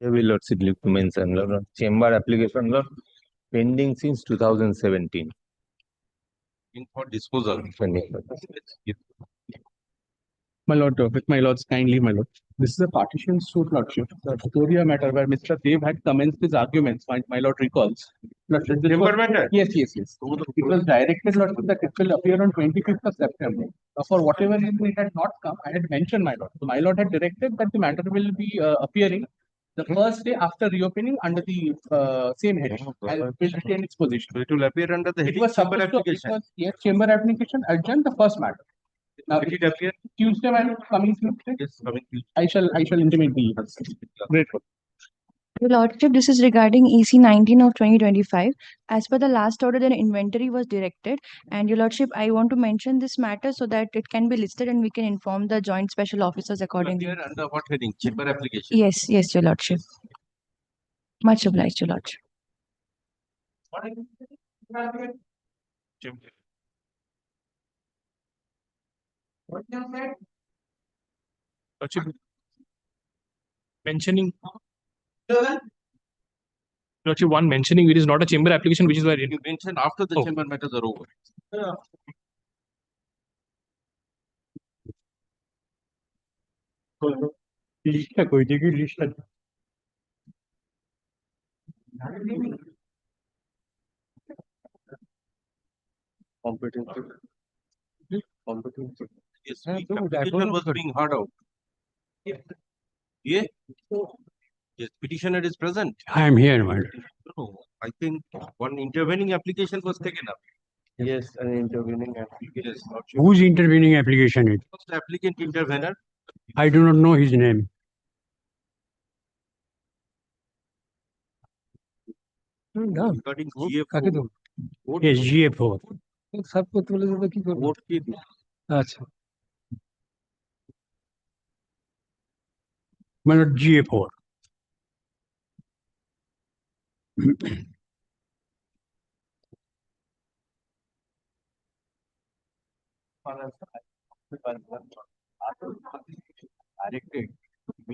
Heavy Lordship leave to mention, Lord, chamber application, Lord, pending since 2017. In for disposal. Pending. My lord, with my lords, kindly, my lord. This is a partition suit, lordship. The Victoria matter where Mr. Dev had commenced his arguments, my lord recalls. Lordship, Chamber matter? Yes. It was directed, lordship, that it will appear on 25th of September. For whatever reason it had not come, I had mentioned, my lord. So my lord had directed that the matter will be appearing the first day after reopening under the same heading. And will retain its position. So it will appear under the It heading was chamber supposed to, application. yes, chamber application adjourned the first matter. Now, Did it appear? Tuesday, my lord, coming Tuesday. Yes, coming Tuesday. I shall intimate the grateful. Your Lordship, this is regarding EC 19 of 2025. As per the last order, the inventory was directed. And Your Lordship, I want to mention this matter so that it can be listed and we can inform the joint special officers accordingly. Appear under what heading? Chamber application. Yes, Your Lordship. Much obliged, Your Lordship. Chamber. Lordship, mentioning Lordship, one mentioning it is not a chamber application, which is why You mentioned after the Oh. chamber matters are over. List कोई देखी list Competency. Yes, Yeah, the so that application was was being heard out. Yeah. Yes, petitioner is present. I am here, my lord. No, I think one intervening application was taken up. Yes, an intervening application. Yes, Lordship. Whose intervening application it? First applicant intervener. I do not know his name. Regarding GF4. Yes, GF4. सब कुछ बोले तो की करो Vote की अच्छा my lord, GF4.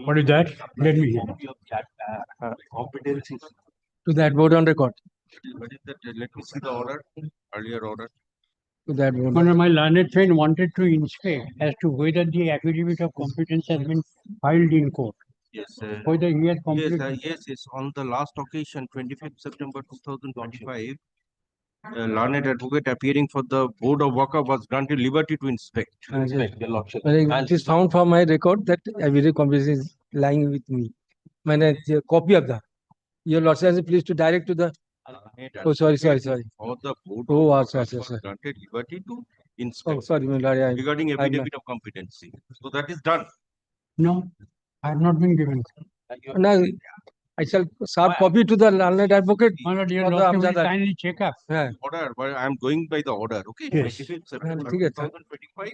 What is that? Let me hear. Competencies. To that vote on record. What is that? Let me see the order, earlier order. To that vote. My learned friend wanted to inspect as to whether the affidavit of competence has been filed in court. Yes. Whether he has Yes, completed. yes. On the last occasion, 25th September 2025, learned advocate appearing for the board of Waqf was granted liberty to inspect. Your Lordship. It is found from my record that affidavit competence is lying with me. मैंने copy of that. Your Lordship is pleased to direct to the. Oh, sorry. For the board Oh, of sir, Waqf sir, was sir. granted liberty to Oh, inspect sorry, my lord. regarding affidavit of competency. So that is done. No, I have not been given. Now, I shall serve copy to the learned advocate. My lord, your For the lordship will Amjad. kindly check up. Yeah. Order, but I am going by the order. Okay. Yes. 25th September ठीक है, sir. 2025.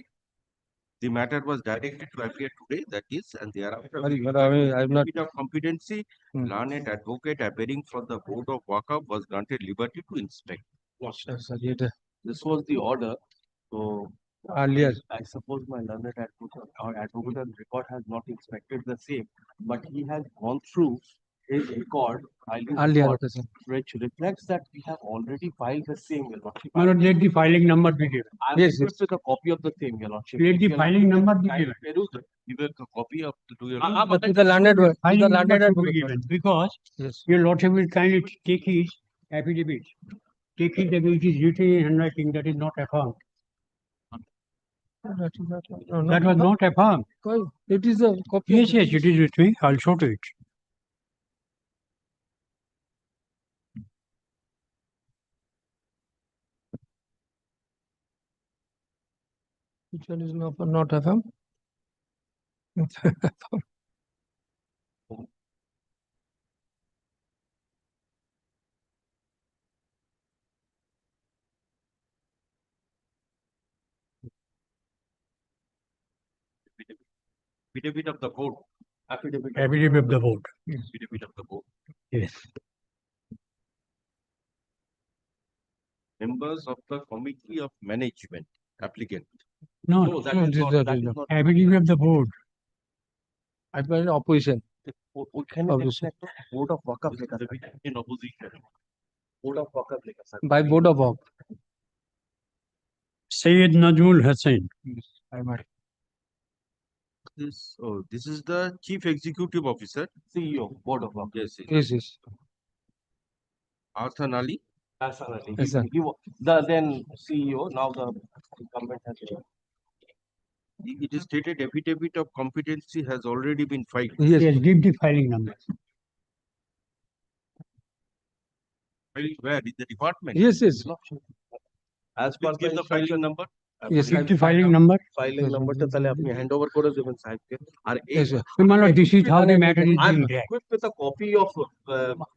The matter was directed to appear today, that is, and thereafter. Sorry, but I'm not. Bit of competency, Hmm. learned advocate appearing for the board of Waqf was granted liberty to inspect. Sorry, This was the order. So earlier. I suppose my learned advocate or advocate on record has not inspected the same, but he has gone through his record, Earlier occasion. which reflects that we have already filed the same, Your Lordship. My lord, let the filing number be given. I'm Yes, equipped with a copy of the same, Your Lordship. Let the If you allow filing me, number be I given. peruse it. Give a copy of to your. But to the learned, Filing number should be advocate. given because Yes. your lordship will kindly take his affidavit. Take his affidavit, it is written in handwriting, that is not affirmed. That was not affirmed. It is a copy. Yes, it is with me. I'll show to it. Which one is not FM? Affidavit of the board. Affidavit Affidavit of the vote. affidavit of the board. Yes. Members of the committee of management applicant. No, No, that no, is this not. is That is not. not. affidavit of the board. I put in opposition. ওইখানে Obviously. দেখছেন একটা board of workup লেখা থাকে। In opposition. Board of workup লেখা থাকে। By board of work. Sayyid Najmul Hussain. This is the chief executive officer. CEO, board of work. Yes, yes. Yes, yes. Arthur Ali. Yes, sir. The then CEO, now the incumbent has. It is stated affidavit of competency has already been filed. Yes. Yes, give the filing number. Filed where? In the department? Yes, yes. As per give the filing number. Yes, Give the filing number. Filing Yes, number টা তাহলে আপনি hand over করে দেবেন সাহেবকে। আর এই Yes, sir. My lord, this is how the matter is I'm being dragged. equipped with a copy of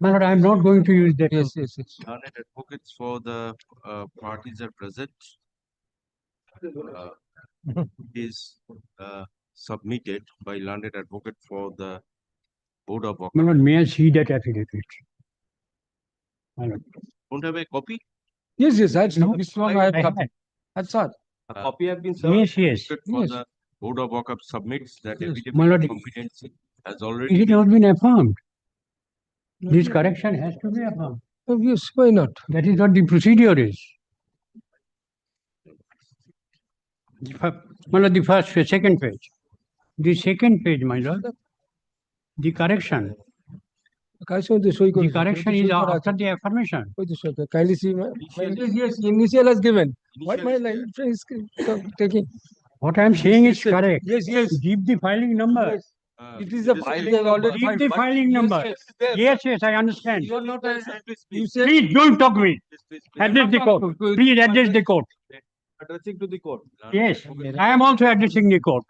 My lord, I am not going to use that. Yes, yes, yes. learned advocates for the parties are present. Is submitted by learned advocate for the board of work. My lord, may I see that affidavit? My lord. Don't have a copy? Yes, yes. No, This one I have I copied. That's all. A copy have been served. Yes, yes. For Yes. the board of work submits that Yes. affidavit My of lord, competency has Is already it been. not been affirmed? This correction has to be affirmed. Oh, yes, why not? That is what the procedure is. My lord, the first, second page. The second page, my lord. The correction. কার সঙ্গে তো সই The করেছে? correction ওই তো is সই করা after আছে। the affirmation. ওই তো সই করা। Kindly see my. Initial- Yes, yes, initial has given. Why Initial my is line is taking? What I am saying is Yes, yes. correct. Yes, yes. Give the filing number. Yes. uh, It is a this filing already. Give the filed, but- filing Yes, number. yes, there. Yes, yes, I understand. You are not. Please, You please, said. Please don't talk me. please. Address the court. Please address the court. Addressing to the court. Learned Yes, advocate- I am also addressing the court.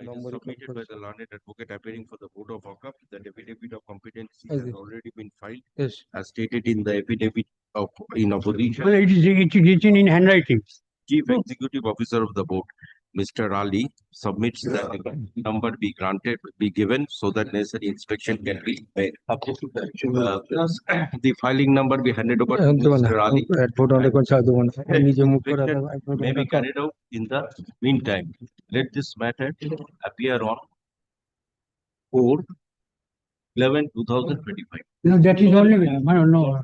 It is submitted by the learned advocate appearing for the board of work that affidavit of competency Yes, has yes. already been filed Yes. as stated in the affidavit of in opposition. Well, it is written in handwriting. Chief Executive Officer of the board, Mr. Ali, submits that the number be granted, be given so that necessary inspection can be made. The filing number be handed over to Mr. Ali. Vote অনেক কোন ছাড় দেবো না নিজে মুখ করে May be carried out in the meantime. Let this matter appear on 4/11/2025. No, that is only, I don't know,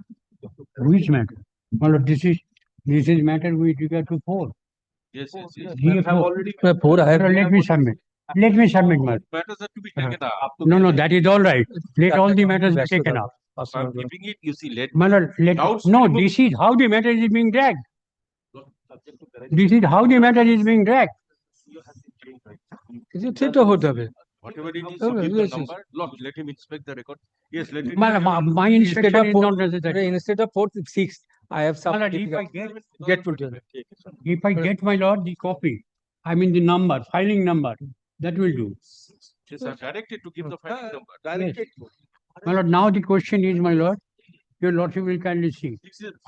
which matter? Well, this is matter with regard to four. Yes, yes, yes. GA4. Vote I have. Let me submit. Let me submit, madam. Matters are to be taken up. No, that is all right. Let all the matters be taken up. If I'm keeping it, you see, let. My lord, Doubts no, remove- this is how the matter is being dragged. This is how the matter is being dragged. সেটা হতে হবে Whatever it is, Oh, you give yes, the yes. number, Lord, let him inspect the record. Yes, let him. My inspection is not necessary. instead of 4th 6th I have My lord, if I get full time. get, my lord, the copy, I mean the number, filing number, that will do. Yes, I'm directed to give the filing number. Yes. My lord, now the question is, my lord, your lordship will kindly see.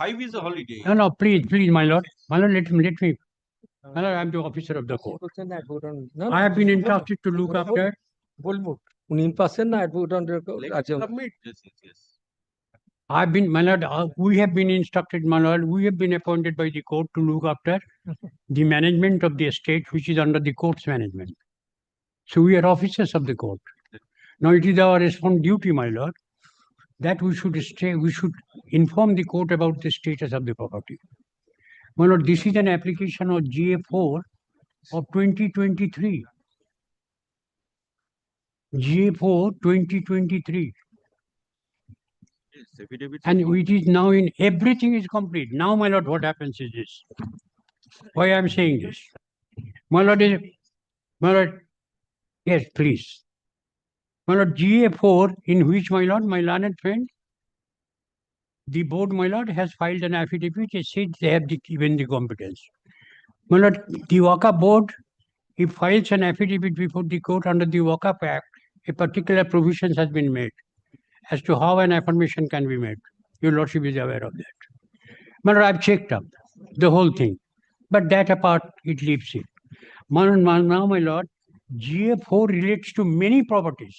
5 is a holiday. No, please, my lord. My lord, let me. My lord, I am the officer of the court. I have been entrusted to look after. বলবো উনি in person না vote on আছে Submit. Yes, yes, yes. I've been, my lord, we have been instructed, my lord, we have been appointed by the court to look after the management of the estate, which is under the court's management. So we are officers of the court. Now it is our duty, my lord, that we should inform the court about the status of the property. My lord, this is an application of GA4 of 2023. GA4 2023. Yes, affidavit. And it is now in, everything is complete. Now, my lord, what happens is this. Why I am saying this? My lord, yes, please. My lord, GA4, in which, my lord, my learned friend, the board, my lord, has filed an affidavit, it says they have given the competence. My lord, the Waqf board, if files an affidavit before the court under the Waqf Act, a particular provisions has been made as to how an affirmation can be made. Your lordship is aware of that. My lord, I've checked up the whole thing, but that apart, it leaves it. Now, my lord, GA4 relates to many properties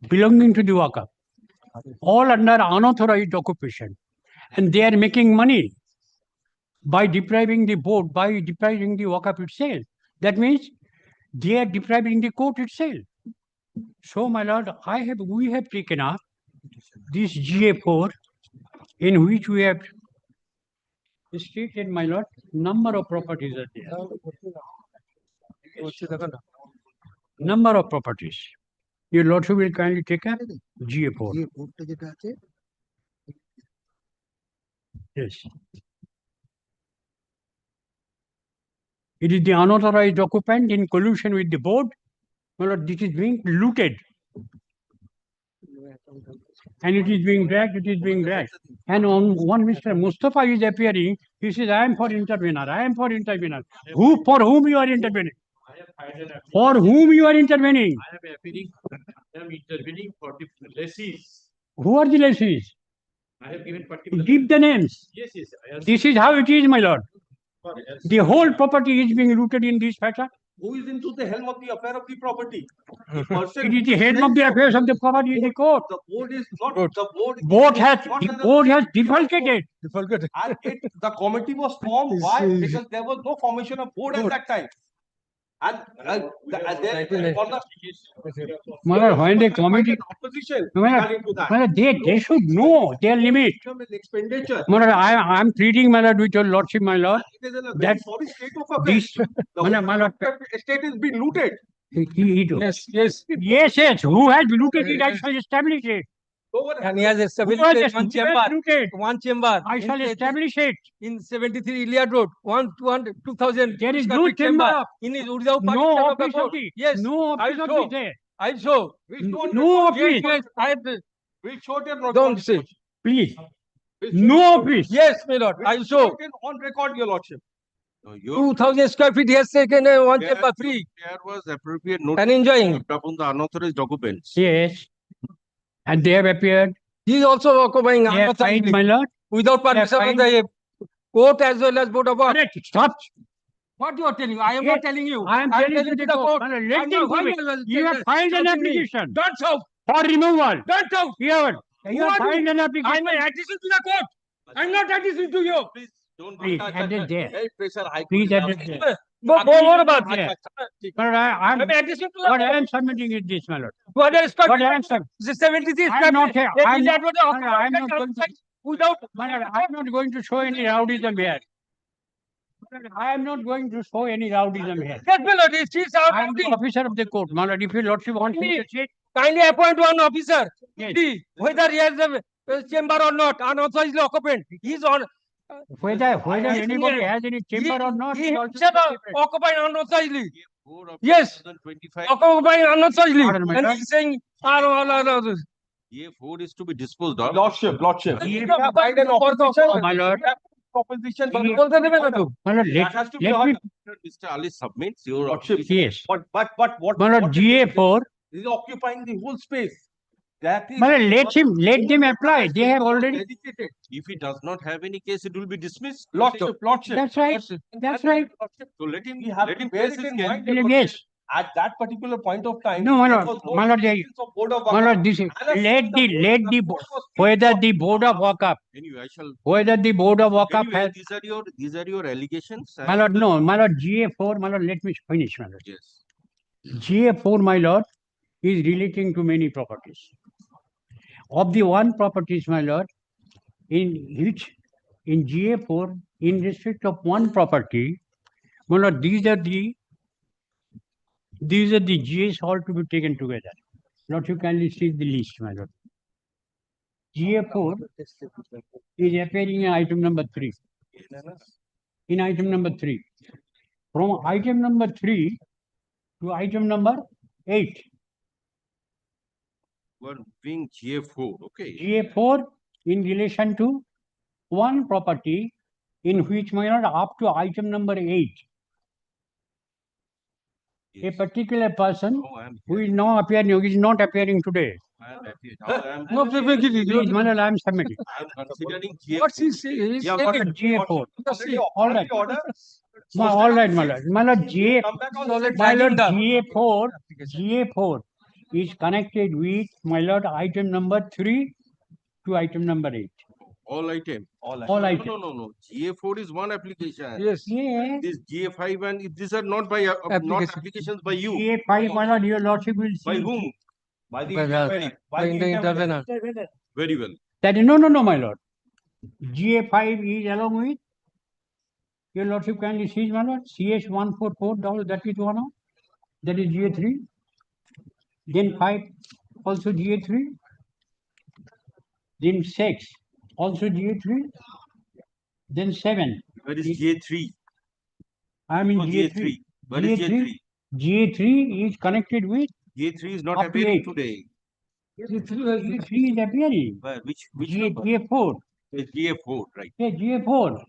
belonging to the Waqf, all under unauthorized occupation, and they are making money by depriving the board, by depriving the Waqf itself. That means they are depriving the court itself. So, my lord, we have taken up this GA4 in which we have stated, my lord, number of properties are there. Number of properties. Your lordship will kindly take up GA4. Yes. It is the unauthorized occupant in collusion with the board. My lord, this is being looted. And it is being dragged, And on one Mr. Mustafa is appearing, he says, I am for intervener. For whom you are intervening? For whom you are intervening? I am intervening for the lessees. Who are the lessees? I have given particular. Give the names. Yes. This is how it is, my lord. The whole property is being looted in this fashion. Who is into the helm of the affair of the property? The It person is the head of the affairs of the property in the court. The board is not. Court. The board. The board has defalcated. And the committee was formed. Why? Because there was no formation of board at that time. And My lord, when the committee, opposition my to that. lord, they should know their limit. Expenditure. My lord, I am pleading, my lord, with your lordship, my lord. It is in a That very sorry state of affairs. This, my lord, Estate is being looted. Yes. Who has looted it? I shall establish it. And he has established Who has one chamber. looted? One chamber. I shall establish it. In 73 Iliad Road, 2000. There is no chamber. In his Urjao No office of the. Yes. No office of the there. I'll show. No office. Yes, We'll show it on don't say. Please. No office. Yes, my lord. I'll show. On record, your lordship. 2000 square feet he has taken one chamber free There was appropriate notice and enjoying. upon the unauthorized documents. Yes. And they have appeared. He is also occupying They have fined, unauthorizedly my lord. without permission of the court as well as board of work. Correct. Stop. What you are telling? I am Yes, not telling you. I am telling you to the court. Let I'm them not- do it. why you You have filed an shouting me? application Don't shout. for removal. Don't shout. Here. Who You have are you? filed an I'm application. an addition to the court. I'm not addition to you. Please don't Please, address there. Hey, pressure high. Please address there. What about Yeah. that? But I'm I'm addition to what the I court. am submitting is this, my lord. What is What I am submitting. the 73 I am not here. I am not going to. without My lord, I am not going to show any rowdyism here. I am not going to show any rowdyism here. yes, my lord. It is I our am the duty. officer of the court, my lord. If your lordship wants me to say, Kindly appoint one officer. Yes. See whether he has a chamber or not, unauthorized occupant. He's on. whether Yes, anybody yes. has any chamber or not, He is also himself separate. occupying unauthorizedly. Board of Yes. 2025. Occupying unauthorizedly. Pardon, my And lord. he's saying, A4 is to be disposed of. Lordship. My lord, Proposition. my lord, That has to be let me, Mr. Ali submits your Lordship. yes. What? My lord, GA4, This is occupying the whole space. That is. my lord, let them apply. They have already, Dedicated. If he does not have any case, it will be dismissed. Lordship. that's right, that's right. So let him, We have let to him bear place it his in case. mind. Yes, At that particular point of time. No, my there lord, was no my lord, existence of Board of my lord, Works. this is, And whether the board of walk-up, Anyway, I shall. whether the board of walk-up Anyway, has, these are your allegations. my lord, no, my lord, GA4, my lord, let me finish, my lord. Yes. GA4, my lord, is relating to many properties. Of the one properties, my lord, in which, in GA4, in respect of one property, my lord, these are the GAs all to be taken together. Lord, you kindly see the list, my lord. GA4 is appearing in item number 3. In item number 3. From item number 3 to item number 8. We're being GA4. Okay. GA4 in relation to one property in which, my lord, up to item number 8. A Yes. particular person Oh, I am who is now appearing, is not appearing today. I am happy. Now I am. No, Please, my lord, I am submitting. I am considering GA4. what's he saying? Yeah, my lord, GA4. All right. Order. All right, my lord. My lord, Come back on the my lord, Dragging GA4 is connected with, my lord, item number 3 to item number 8. All item. all No, items. no. GA4 is one application. Yes. Yes. This GA5 and these are not by not Application. applications by you. GA5, my lord, your lordship will see. By whom? By the By the- intervener. by the intervener. Very well. That is, no, my lord. GA5 is along with, your lordship kindly sees, my lord, CH144, that is one of, that is GA3. Then 5, also GA3. Then 6, also GA3. Then 7, Where is GA3? I am in No, GA3. Where is GA3? GA3 is connected with GA3 is not Up to appearing 8. today. GA3 is appearing. Where? Which number? GA4. It's GA4, right? Yeah, GA4.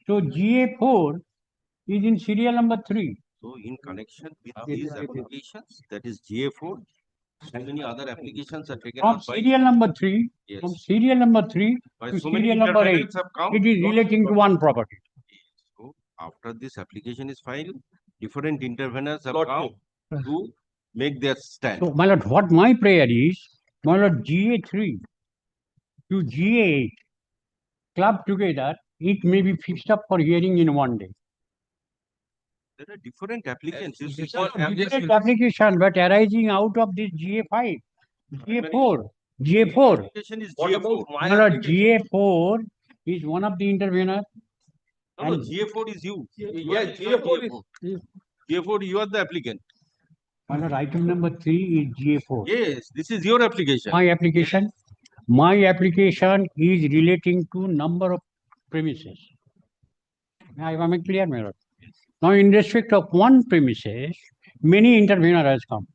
So GA4 is in serial number 3. So in connection with these applications, that is GA4, so many other applications are taken From up by, serial number 3, yes, from serial number 3 by to so many serial number 8, intervenants have come. it is relating to one property. So after this application is filed, different interveners have come to make their stand. So, my lord, what my prayer is, my lord, GA3 to GA8 clubbed together, it may be fixed up for hearing in one day. There are different applicants. You see, Yes, for yes, application- Different application, but arising out of this GA5, GA4. application is What GA4. about my My lord, application? GA4 is one of the intervener. No, and- GA4 is you. Yeah, You are GA4 is- GA4, you are the applicant. My lord, item number 3 is GA4. Yes, this is your application. My application is relating to number of premises. Now, if I am clear, my lord. Now, in respect of one premises, many intervener has come.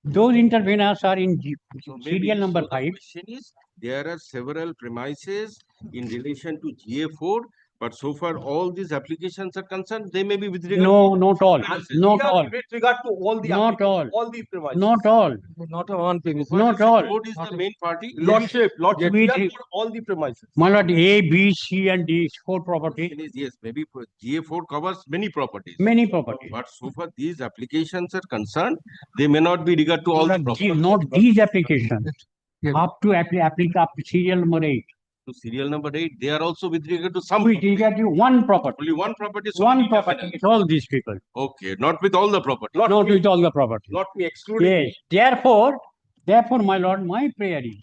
Those interveners are in So maybe- serial number so the 5. question is, there are several premises in relation to GA4, but so far all these applications are concerned, they may be with regard No, to not all. premises. Not Yeah, all. with regard to all the Not applicants, all. the premises. Not all. Not a one premise. So far Not the all. board is the main party. Lordship, Yes. we are for all the premises. My lord, A, B, C, and D is 4 properties. Question is, yes, maybe GA4 covers many properties. Many properties. But so far these applications are concerned, they may not be regard to all the properties. Not these applications. Yeah. Up to up to serial number 8. To serial number 8, they are also with regard to some. We property. regard to one property. Only one property. so One many property. interveners. It's all these people. Okay, not with all the property. Not with all the property. Not me excluding. Yes. Therefore, my lord, my prayer is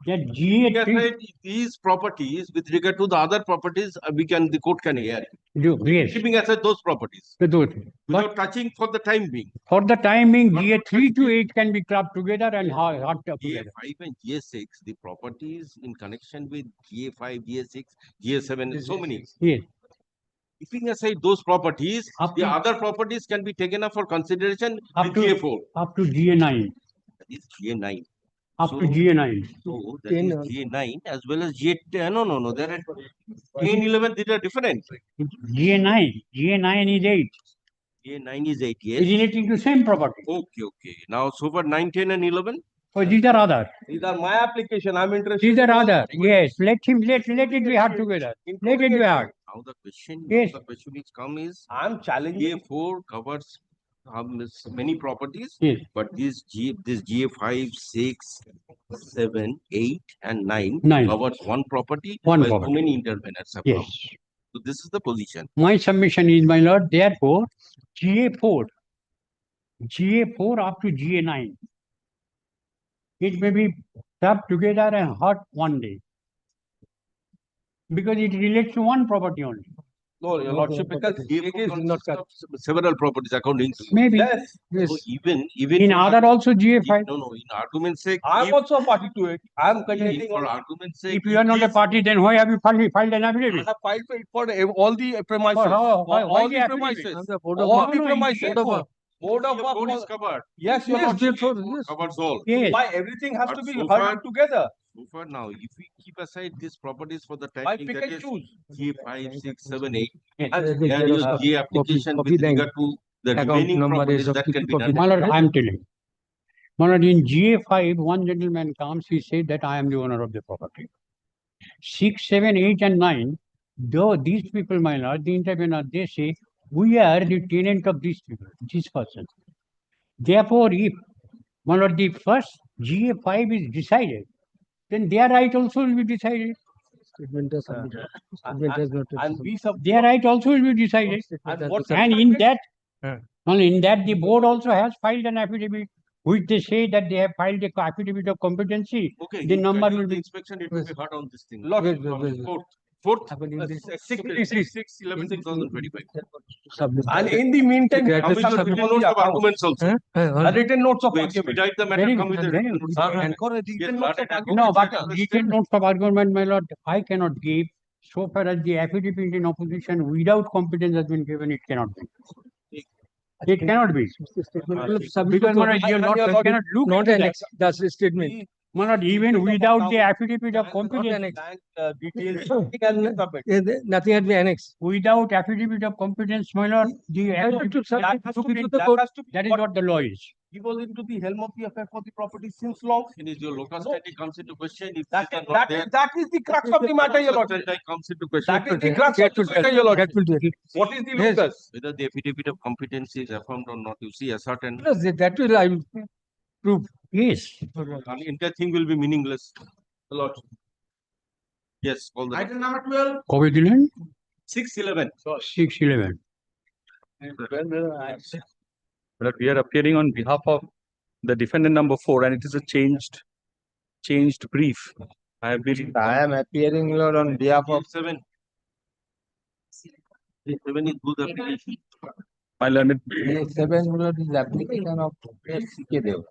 that Keeping GA3 aside these properties with regard to the other properties, the court can hear. do yes. Keeping aside those properties, to do it. But without touching for the time being. for the time being, GA3 to 8 can be clubbed together and hot together. GA5 and GA6, the properties in connection with GA5, GA6, GA7, so many. Yes. Keeping aside those properties, Up the to- other properties can be taken up for consideration Up with to- GA4. Up to GA9. That is GA9. Up So- to GA9. So that 10, is GA9 as well as GA10. No. There are 10, 11, these are different. GA9 is 8. GA9 is 8, Is yes. relating to same property. Okay. Now, so far 9, 10 and 11. So these are other. These are my application. I'm interested. These are in all other. the Yes. Let it be hard together. Let it be hard. Now the question, Yes. which come is, I'm challenging. GA4 covers many properties, Yes. but this GA5, 6, 7, 8 and 9 9. covers one property. One while property. so many interveners have come. Yes. So this is the position. My submission is, my lord, therefore, GA4 up to GA9, it may be clubbed together and hot one day. Because it relates to one property only. No, your lordship, because it GA4 is not. consists of several properties according to. Maybe. Yes, Yes. So even In other also GA5. No, in argument's sake, I'm if- also a party to it. I'm if contending for on. argument's sake, If you are not a these- party, then why have you filed an I affidavit? have filed for all the premises. For how- For why all the the affidavit? premises. And the board All of the no, premises. board of Board of GA4 is work. covered. Yes, your Yes, lordship. therefore, yes. Covers all. Yes. Why everything has But to be so heard far- together? So far now, if we keep aside these properties for the time Why being, pick that and is choose? G5, 6, 7, 8, Yes. And there is G application copy with line. regard to the Account remaining number properties is of that can be copy done. My lord, I am telling. My lord, in GA5, one gentleman comes, he said that I am the owner of the property. 6, 7, 8, and 9, though these people, my lord, the intervener, they say, we are the tenant of these people, this person. Therefore, if, my lord, the first GA5 is decided, then their right also will be decided. Statement has submitted. Statement has not. And we sub. Their right also will be decided. Statement has what- been And in that, Huh. in that the board also has filed an affidavit, which they say that they have filed a affidavit of competency. Okay. The you number schedule will the be- inspection, it will be Yes. heard on this thing. Lot- Wait, wait, wait, wait. Fourth, Happened in this- six, 11, 2025. Submit. And in the meantime, Okay, Come with the submit written notes of arguments also. written notes of We argument. expedite the matter, Very come good, with the very written good. notes of argument. Written Yes, notes Lord, of and argument. No, but argument. written notes of argument, my lord, I cannot give. So far as the affidavit in opposition without competence has been given, it cannot be. It cannot be. Because, my lord, you cannot look Not into that. annex. That's the statement. My lord, even without the affidavit of Not competence, annex. Details. Nothing had been annexed. without affidavit of competence, my lord, the affidavit to submit has to be to the That court. has to be That is what what the law is. he was into the helm of the affair for the property since long. Is your local stati comes into question, if That these are is, not that there. is, that is the crux of the matter, your Local lordship. stati comes into question. That is the crux of the matter, your lordship. What is the Yes. locus? Whether the affidavit of competency is affirmed or not, you see a certain, No, that will I will prove. Yes. the entire thing will be meaningless. Lordship. Yes, all the. Item number 12. Covigilant, 611. 611. But we are appearing on behalf of the defendant number 4, and it is a changed brief. I have been. I am appearing, Lord, on behalf of 7. 7 is good application. My learned. seven, Lord, is application of CK Dev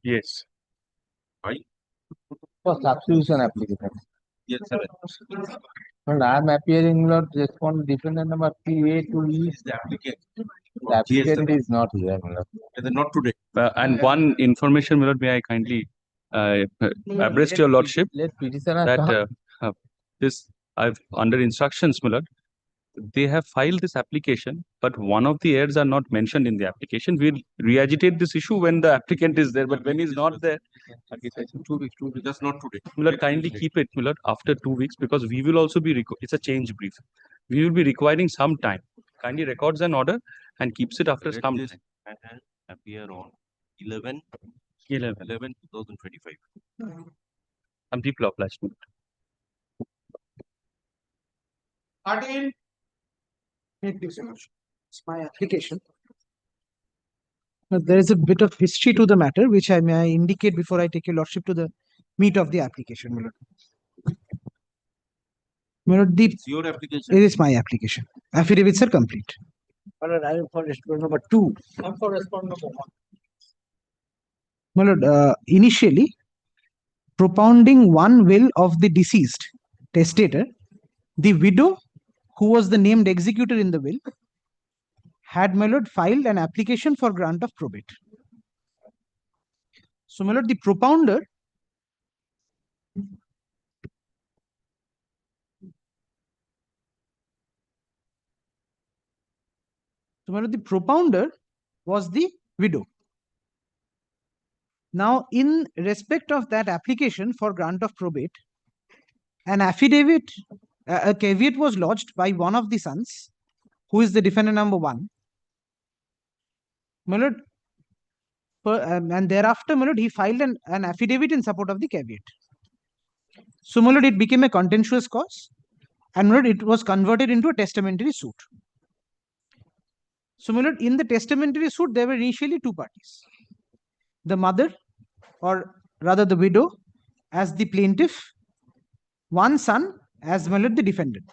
Yes. for substitution application. Yes, 7. And I am appearing, Lord, respond defendant number 3A to E. Is the applicant. The applicant is not here, Lord. Not today. And one information, my lord, may I kindly abreast your lordship Let petitioner that come. this I've under instructions, my lord. They have filed this application, but one of the heirs are not mentioned in the application. We'll re-agitate this issue when the applicant is there, but when he's not there, 2 weeks, just not today. my lord, kindly keep it, my lord, after 2 weeks, because we will also be, it's a change brief. We will be requiring some time. Kindly records an order and keeps it after Let some this time. matter appear on 11, 11. 11, 2025. And people obliged. my lord. 13. It's my application. Now, there is a bit of history to the matter, which I may indicate before I take your lordship to the meat of the application. My lord. My lord, It's your application. it is my application. Affidavits are complete. I am for respondent number 2. I'm for respondent number 1. My lord, initially, propounding one will of the deceased testator, the widow, who was the named executor in the will, had, my lord, filed an application for grant of probate. So, my lord, the propounder was the widow. Now, in respect of that application for grant of probate, an affidavit, a caveat was lodged by one of the sons, who is the defendant number 1. My lord, and thereafter, my lord, he filed an affidavit in support of the caveat. So, my lord, it became a contentious cause, and my lord, it was converted into a testamentary suit. So, my lord, in the testamentary suit, there were initially 2 parties. The mother, or rather the widow, as the plaintiff, one son as, my lord, the defendant.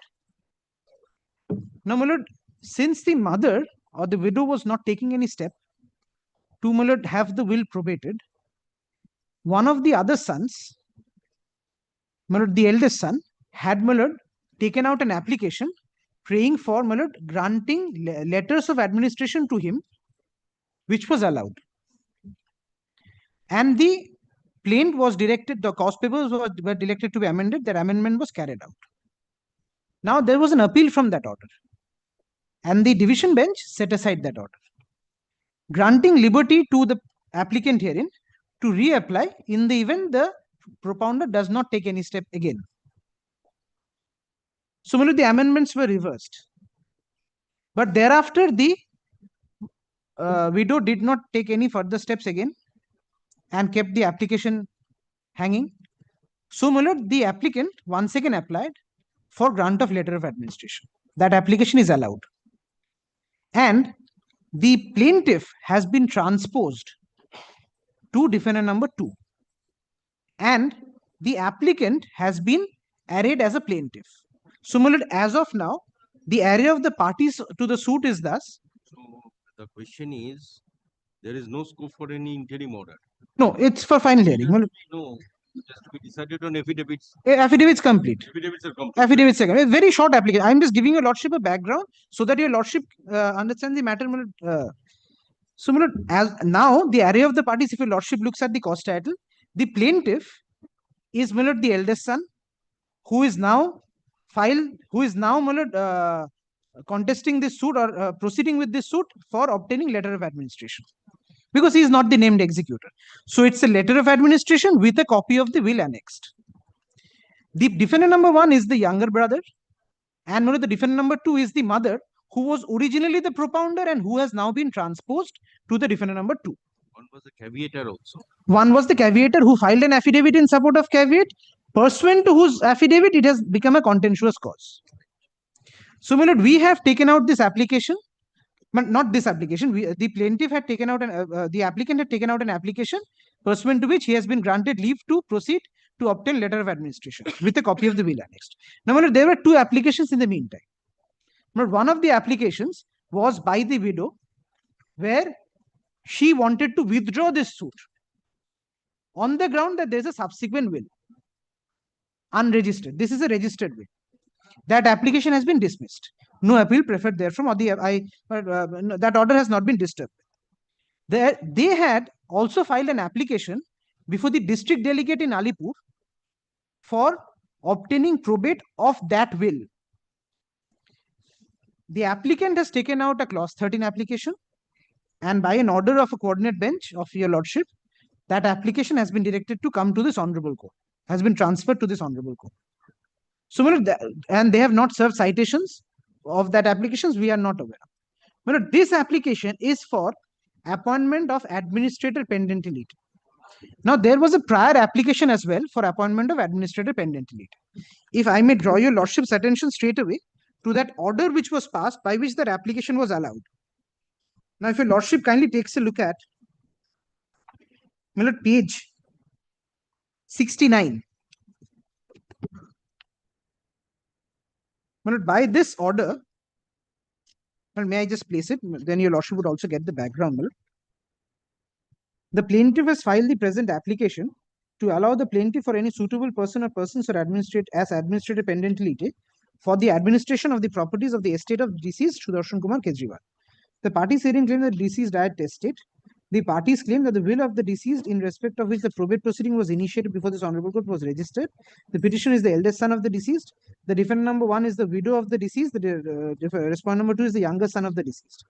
Now, my lord, since the mother or the widow was not taking any step to, my lord, have the will probated, one of the other sons, my lord, the eldest son, had, my lord, taken out an application praying for, my lord, granting letters of administration to him, which was allowed. And the plaint was directed, the cause papers were directed to be amended, that amendment was carried out. Now, there was an appeal from that order, and the division bench set aside that order, granting liberty to the applicant herein to reapply in the event the propounder does not take any step again. Similarly, the amendments were reversed. But thereafter, the widow did not take any further steps again and kept the application hanging. So, my lord, the applicant once again applied for grant of letter of administration. That application is allowed. And the plaintiff has been transposed to defendant number 2. And the applicant has been arrayed as a plaintiff. So, my lord, as of now, the array of the parties to the suit is thus. So the question is, there is no scope for any interim order. No, it's for final hearing. My lord, No, just to be decided on affidavits. affidavits complete. Affidavits are complete. Affidavits second. A very short application. I'm just giving your lordship a background so that your lordship understands the matter. So, my lord, as now the array of the parties, if your lordship looks at the cause title, the plaintiff is, my lord, the eldest son, who is now my lord, contesting this suit or proceeding with this suit for obtaining letter of administration, because he is not the named executor. So it's a letter of administration with a copy of the will annexed. The defendant number 1 is the younger brother, and the defendant number 2 is the mother, who was originally the propounder and who has now been transposed to the defendant number 2. One was the caveator also. One was the caveator who filed an affidavit in support of caveat, pursuant to whose affidavit it has become a contentious cause. So, my lord, we have taken out this application, but not this application. The plaintiff had taken out the applicant had taken out an application pursuant to which he has been granted leave to proceed to obtain letter of administration with a copy of the will annexed. Now, my lord, there were 2 applications in the meantime. But one of the applications was by the widow, where she wanted to withdraw this suit on the ground that there is a subsequent will, unregistered. This is a registered will. That application has been dismissed. No appeal preferred therefrom, or that order has not been disturbed. They had also filed an application before the district delegate in Alipur for obtaining probate of that will. The applicant has taken out a clause 13 application, and by an order of a coordinate bench of your lordship, that application has been directed to come to this honorable court, has been transferred to this honorable court. So, and they have not served citations of that applications, we are not aware of. This application is for appointment of administrator pendent elite. Now, there was a prior application as well for appointment of administrator pendent elite. If I may draw your lordship's attention straight away to that order which was passed by which that application was allowed. Now, if your lordship kindly takes a look at page 69. By this order, may I just place it? Then your lordship would also get the background. The plaintiff has filed the present application to allow the plaintiff or any suitable person or persons or administrative pendent elite for the administration of the properties of the estate of deceased Sudarshan Kumar Kejriwal. The parties herein claim that the deceased died testate. The parties claim that the will of the deceased, in respect of which the probate proceeding was initiated before this honorable court, was registered. The petitioner is the eldest son of the deceased. The defendant number 1 is the widow of the deceased. The respondent number 2 is the younger son of the deceased.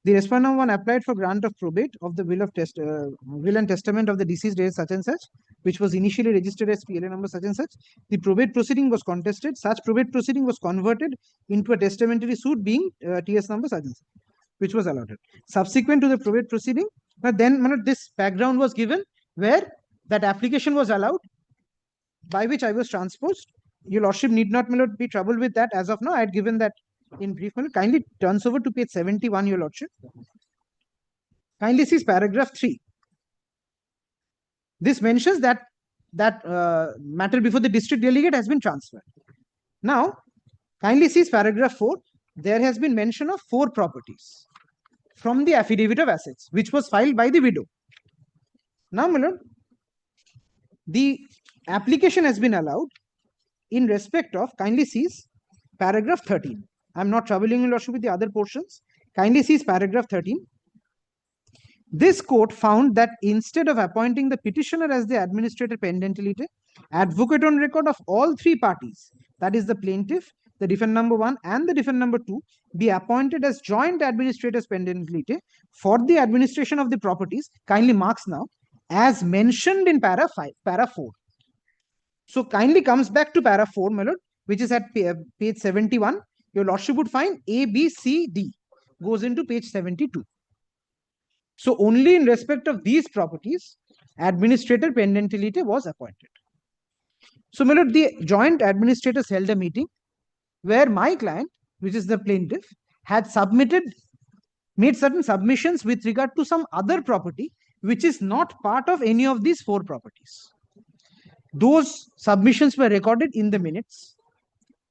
The respondent number 1 applied for grant of probate of the will and testament of the deceased dated such and such, which was initially registered as PLA number such and such. The probate proceeding was contested. Such probate proceeding was converted into a testamentary suit being TS number such and such, which was allotted. Subsequent to the probate proceeding, then this background was given where that application was allowed, by which I was transposed. Your lordship need not be troubled with that as of now. I had given that in brief. Kindly turns over to page 71, your lordship. Kindly sees paragraph 3. This mentions that matter before the district delegate has been transferred. Now, kindly sees paragraph 4. There has been mention of 4 properties from the affidavit of assets, which was filed by the widow. Now, my lord, the application has been allowed in respect of, kindly sees paragraph 13. I'm not troubling your lordship with the other portions. Kindly sees paragraph 13. This court found that instead of appointing the petitioner as the administrator pendent elite, advocate on record of all 3 parties, that is the plaintiff, the defendant number 1 and the defendant number 2, be appointed as joint administrators pendent elite for the administration of the properties, kindly marks now, as mentioned in para 4. So kindly comes back to para 4, my lord, which is at page 71. Your lordship would find A, B, C, D goes into page 72. So only in respect of these properties, administrator pendent elite was appointed. So, my lord, the joint administrators held a meeting where my client, which is the plaintiff, had made certain submissions with regard to some other property which is not part of any of these 4 properties. Those submissions were recorded in the minutes.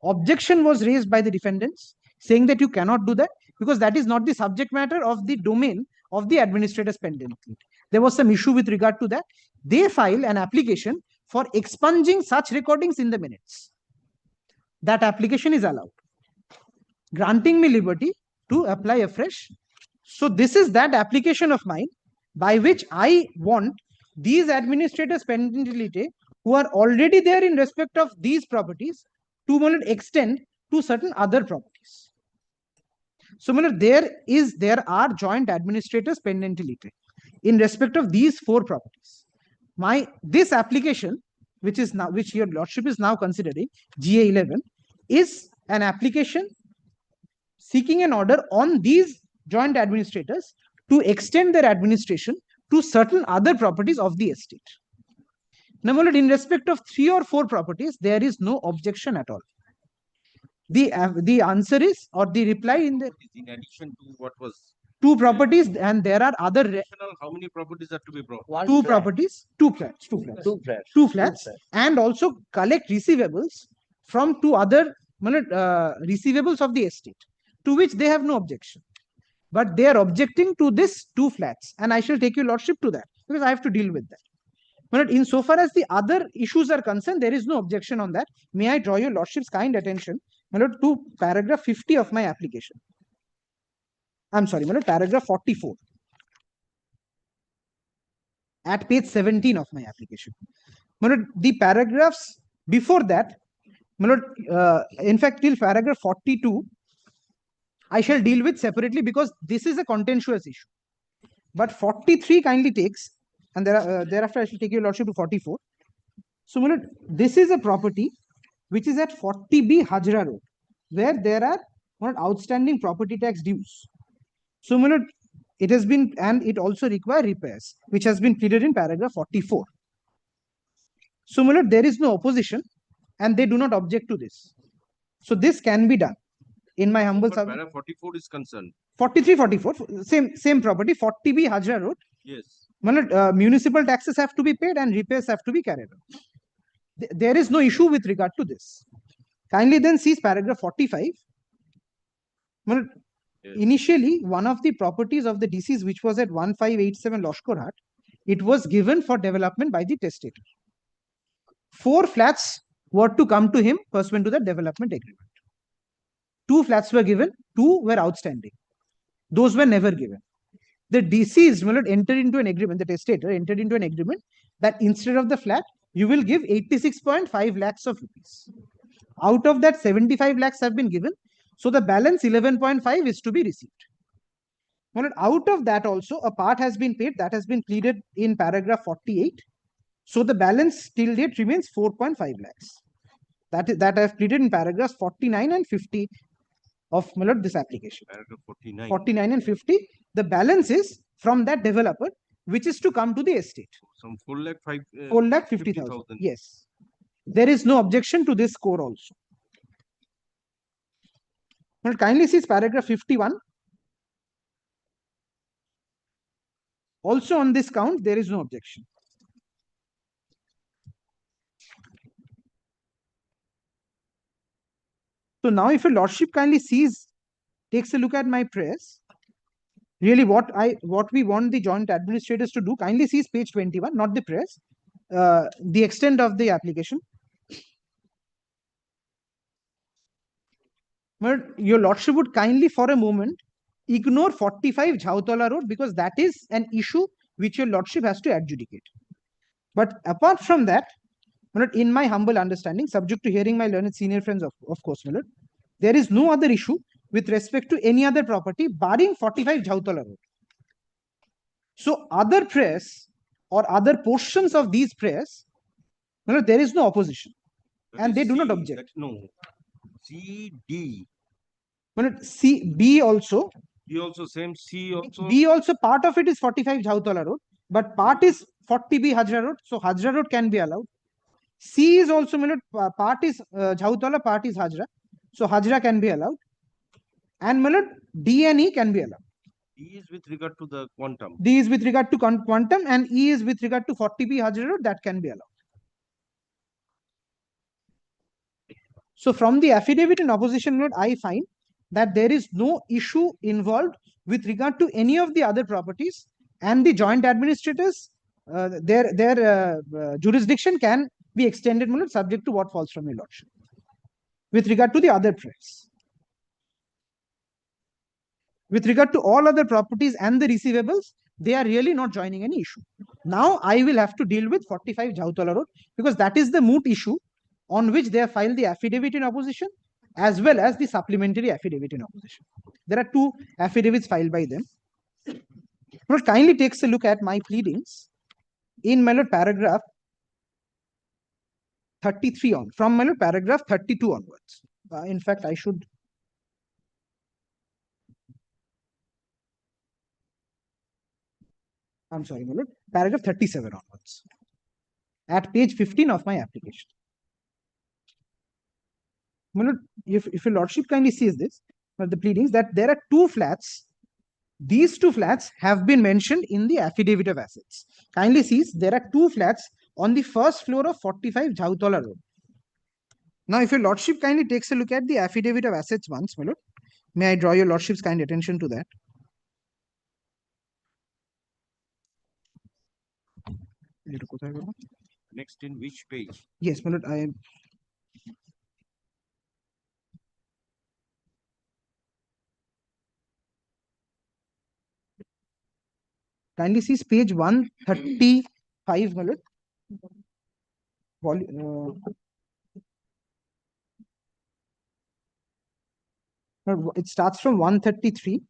Objection was raised by the defendants saying that you cannot do that because that is not the subject matter of the domain of the administrator's pending. There was some issue with regard to that. They filed an application for expunging such recordings in the minutes. That application is allowed, granting me liberty to apply afresh. So this is that application of mine by which I want these administrators pending who are already there in respect of these properties to extend to certain other properties. So there are joint administrators pending in respect of these 4 properties. This application, which your lordship is now considering, GA 11, is an application seeking an order on these joint administrators to extend their administration to certain other properties of the estate. Now, in respect of 3 or 4 properties, there is no objection at all. The answer is, or the reply in addition to what was 2 properties, and there are other how many properties are to be brought? 2 properties, 2 flats, and also collect receivables from 2 other receivables of the estate, to which they have no objection. But they are objecting to this 2 flats, and I shall take your lordship to that because I have to deal with that. But insofar as the other issues are concerned, there is no objection on that. May I draw your lordship's kind attention to paragraph 50 of my application. I'm sorry, paragraph 44 at page 17 of my application. The paragraphs before that, in fact, till paragraph 42, I shall deal with separately because this is a contentious issue. But 43 kindly takes, and thereafter I shall take your lordship to 44. So, this is a property which is at 40B Hajra Road, where there are outstanding property tax dues. So, it has been, and it also requires repairs, which has been pleaded in paragraph 44. So, there is no opposition, and they do not object to this. So, this can be done. In my humble paragraph 44 is concerned. 43, 44, same property, 40B Hajra Road. Yes. Municipal taxes have to be paid and repairs have to be carried out. There is no issue with regard to this. Kindly then see paragraph 45. Yes. Initially, one of the properties of the deceased, which was at 1587 Loshkor Hat, it was given for development by the testator. 4 flats were to come to him pursuant to the development agreement. 2 flats were given, 2 were outstanding. Those were never given. The deceased entered into an agreement, the testator entered into an agreement that instead of the flat, you will give 86.5 lakhs of rupees. Out of that, 75 lakhs have been given. So the balance 11.5 is to be received. Out of that also, a part has been paid, that has been pleaded in paragraph 48. So the balance till date remains 4.5 lakhs. That I have pleaded in paragraphs 49 and 50 of this application. Paragraph 49. 49 and 50. The balance is from that developer, which is to come to the estate. Some 4,50,000. 4,50,000. Yes. There is no objection to this score also. Well, kindly see paragraph 51. Also on this count, there is no objection. So now if your lordship kindly takes a look at my prayers, really what we want the joint administrators to do, kindly sees page 21, not the prayers, the extent of the application. But your lordship would kindly for a moment ignore 45 Jhautala Road because that is an issue which your lordship has to adjudicate. But apart from that, in my humble understanding, subject to hearing my learned senior friends, of course, there is no other issue with respect to any other property barring 45 Jhautala Road. So other prayers or other portions of these prayers, there is no opposition. And they do not object. No. C, D. C, B also. B also same, C also. B also, part of it is 45 Jhautala Road, but part is 40B Hajra Road. So Hajra Road can be allowed. C is also, my lord, part is Jhautala, part is Hajra. So Hajra can be allowed. And my lord, D and E can be allowed. D is with regard to the quantum. D is with regard to quantum, and E is with regard to 40p Hajra road, that can be allowed. So from the affidavit in opposition note, I find that there is no issue involved with regard to any of the other properties, and the joint administrators, their jurisdiction can be extended, my lord, subject to what falls from your lordship. With regard to the other press, with regard to all other properties and the receivables, they are really not joining any issue. Now I will have to deal with 45 Jhautala Road, because that is the moot issue on which they have filed the affidavit in opposition, as well as the supplementary affidavit in opposition. There are two affidavits filed by them. Lord, kindly takes a look at my pleadings in my lord paragraph 33 on, from my lord paragraph 32 onwards. In fact, I should. I'm sorry, my lord, paragraph 37 onwards. At page 15 of my application. My lord, if your lordship kindly sees this, the pleadings, that there are two flats. These two flats have been mentioned in the affidavit of assets. Kindly sees there are two flats on the first floor of 45 Jhautala Road. Now, if your lordship kindly takes a look at the affidavit of assets once, my lord, may I draw your lordship's kind attention to that? Next, in which page? Yes, my lord, I am. Kindly sees page 135, my lord. It starts from 133.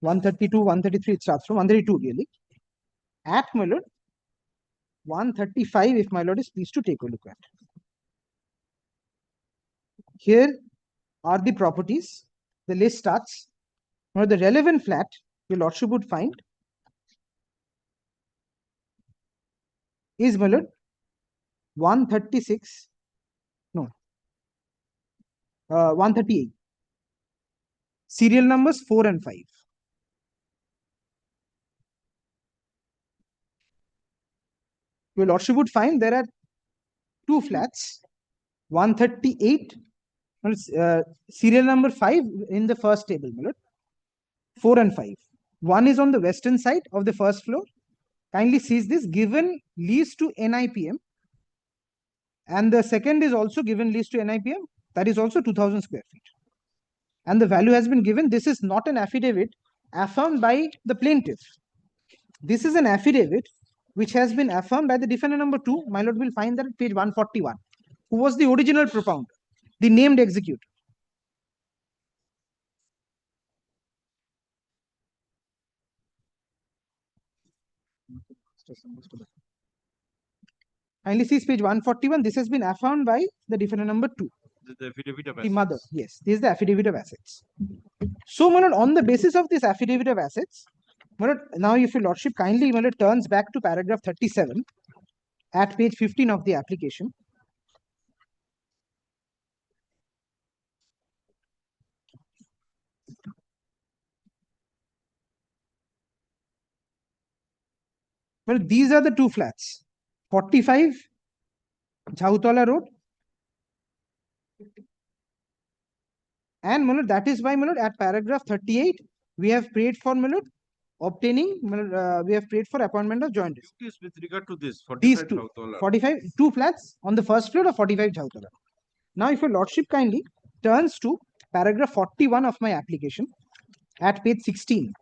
(132), 133, it starts from 132 really. At, my lord, 135, if my lord is pleased to take a look at. Here are the properties. The list starts. Now, the relevant flat your lordship would find is, my lord, 136. No. 138. Serial numbers 4 and 5. Your lordship would find there are two flats, 138, serial number 5 in the first table, my lord, 4 and 5. One is on the western side of the first floor. Kindly sees this, given lease to NIPM. And the second is also given lease to NIPM. That is also 2000 square feet. And the value has been given. This is not an affidavit affirmed by the plaintiff. This is an affidavit which has been affirmed by the defendant number 2. My lord will find that at page 141. Who was the original propounder, the named executor. Kindly sees page 141. This has been affirmed by the defendant number 2. The affidavit of The assets. mother. Yes, this is the affidavit of assets. So, my lord, on the basis of this affidavit of assets, my lord, now if your lordship kindly, my lord, turns back to paragraph 37 at page 15 of the application. Well, these are the two flats, 45 Jhautala Road. And, my lord, that is why, my lord, at paragraph 38, we have prayed for, my lord, obtaining, we have prayed for appointment of joint. Duties with regard to this, 45 These two, Jhautala. 45, two flats on the first floor of 45 Jhautala. Now, if your lordship kindly turns to paragraph 41 of my application at page 16.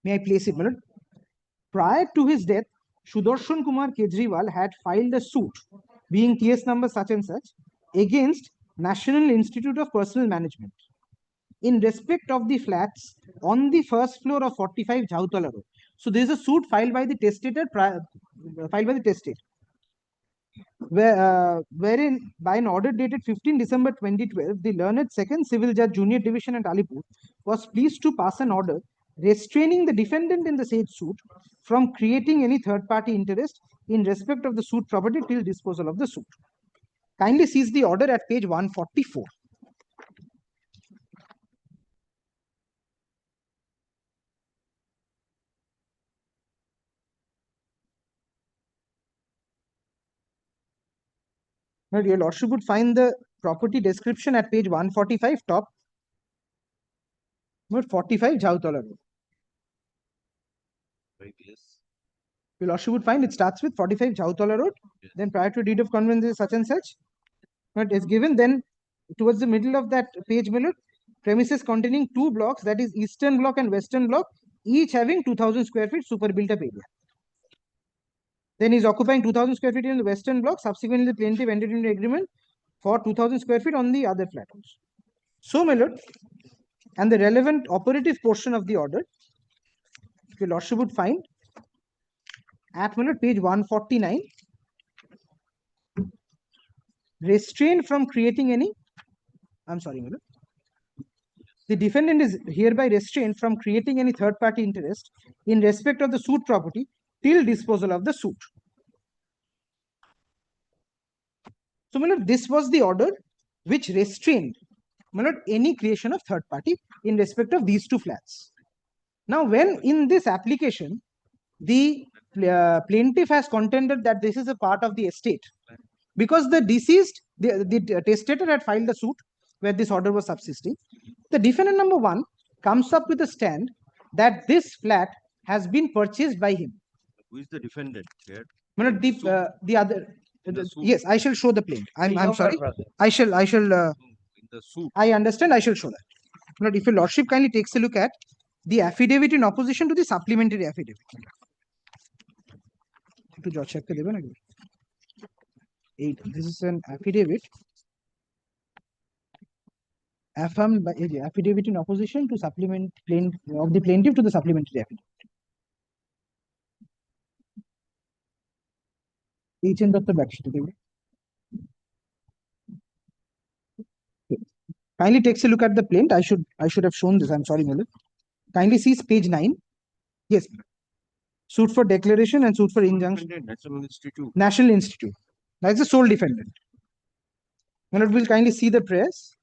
May I place it, my lord? Prior to his death, Sudarshan Kumar Kejriwal had filed a suit, being TS number such and such, against National Institute of Personnel Management in respect of the flats on the first floor of 45 Jhautala Road. So there is a suit filed by the testator, filed by the testator. wherein by an order dated 15 December 2012, the learned second civil judge junior division at Alipur was pleased to pass an order restraining the defendant in the said suit from creating any third party interest in respect of the suit property till disposal of the suit. Kindly seize the order at page 144. Now, your lordship would find the property description at page 145 top. Note 45 Jhautala Road. Your lordship would find it starts with 45 Jhautala Road. Then prior to deed of conveyance is such and such. But it's given then towards the middle of that page, Miller, premises containing 2 blocks, that is eastern block and western block, each having 2000 square feet super built up area. Then he's occupying 2000 square feet in the western block. Subsequently, the plaintiff entered into agreement for 2000 square feet on the other flat house. So, my lord, and the relevant operative portion of the order, your lordship would find at page 149, restrained from creating any, I'm sorry, my lord. The defendant is hereby restrained from creating any third party interest in respect of the suit property till disposal of the suit. So, my lord, this was the order which restrained, my lord, any creation of third party in respect of these 2 flats. Now, when in this application, the plaintiff has contended that this is a part of the estate, because the deceased, the testator had filed the suit where this order was subsisting. The defendant number 1 comes up with a stand that this flat has been purchased by him. Who is the defendant here? The other. Yes, I shall show the plaintiff. I'm sorry. I shall. In the suit. I understand. I shall show that. But if your lordship kindly takes a look at the affidavit in opposition to the supplementary affidavit. To check the 8. This is an affidavit affirmed by affidavit in opposition to supplement of the plaintiff to the supplementary affidavit. Each end of the back sheet. Kindly takes a look at the plaint. I should have shown this. I'm sorry, Miller. Kindly sees page 9. Yes. Suit for declaration and suit for injunction. National Institute. National Institute. That's the sole defendant. Miller will kindly see the press.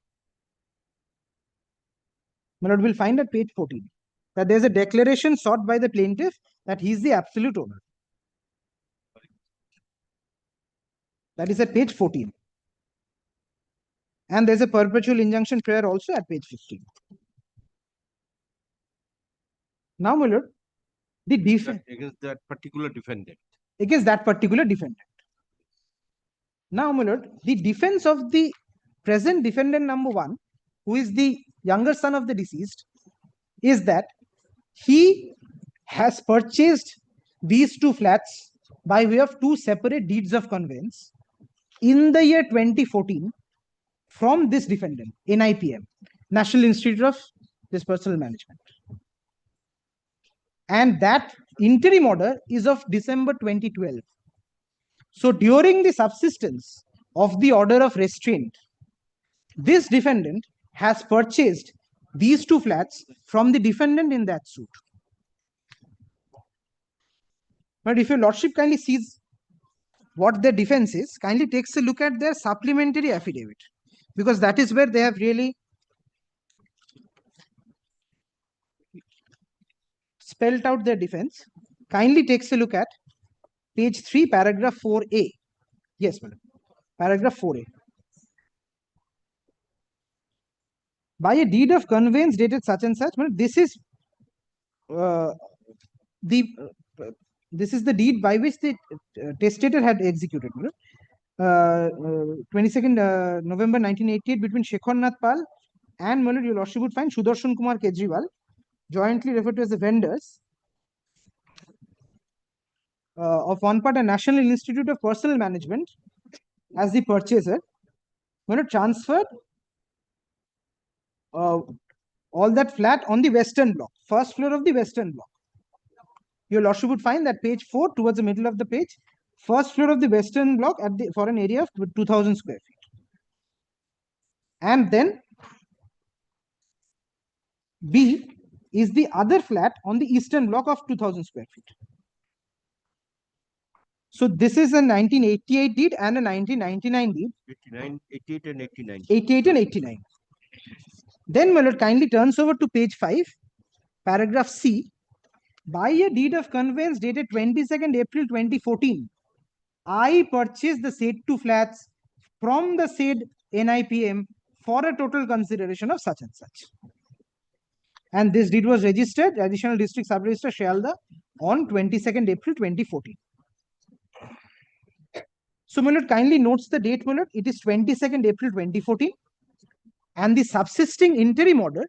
Miller will find at page 14 that there's a declaration sought by the plaintiff that he's the absolute owner. That is at page 14. And there's a perpetual injunction prayer also at page 15. Now, Miller, the defense against that particular defendant. Against that particular defendant. Now, Miller, the defense of the present defendant number 1, who is the younger son of the deceased, is that he has purchased these 2 flats by way of 2 separate deeds of conveyance in the year 2014 from this defendant, NIPM, National Institute of Personal Management. And that interim order is of December 2012. So during the subsistence of the order of restraint, this defendant has purchased these 2 flats from the defendant in that suit. But if your lordship kindly sees what their defense is, kindly takes a look at their supplementary affidavit, because that is where they have really spelled out their defense. Kindly takes a look at page 3, paragraph 4A. Yes, madam. Paragraph 4A. By a deed of conveyance dated such and such, this is this is the deed by which the testator had executed. 22nd November 1988 between Shekhar Nath Pal and your lordship would find Sudarshan Kumar Kejriwal, jointly referred to as the vendors, of one part a National Institute of Personal Management as the purchaser, transferred all that flat on the western block, first floor of the western block. Your lordship would find that page 4 towards the middle of the page, first floor of the western block for an area of 2000 square feet. And then B is the other flat on the eastern block of 2000 square feet. So this is a 1988 deed and a 1999 deed. 88 and 89. 88 and 89. Then my lord kindly turns over to page 5, paragraph C. By a deed of conveyance dated 22nd April 2014, I purchased the said 2 flats from the said NIPM for a total consideration of such and such. And this deed was registered, Additional District Sub-Register Shialda, on 22nd April 2014. So my lord kindly notes the date, my lord. It is 22nd April 2014. And the subsisting interim order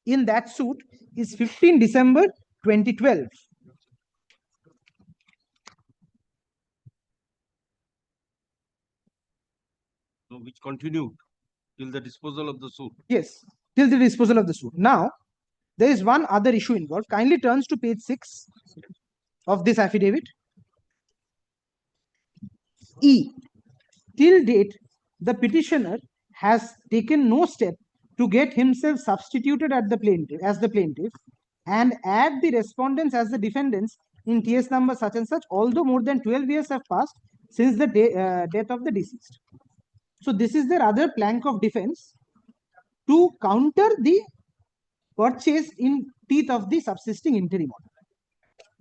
in that suit is 15 December 2012. So which continued till the disposal of the suit. Yes, till the disposal of the suit. Now, there is one other issue involved. Kindly turns to page 6 of this affidavit. E. Till date, the petitioner has taken no step to get himself substituted as the plaintiff and add the respondents as the defendants in TS number such and such, although more than 12 years have passed since the death of the deceased. So this is their other plank of defense to counter the purchase in teeth of the subsisting interim order,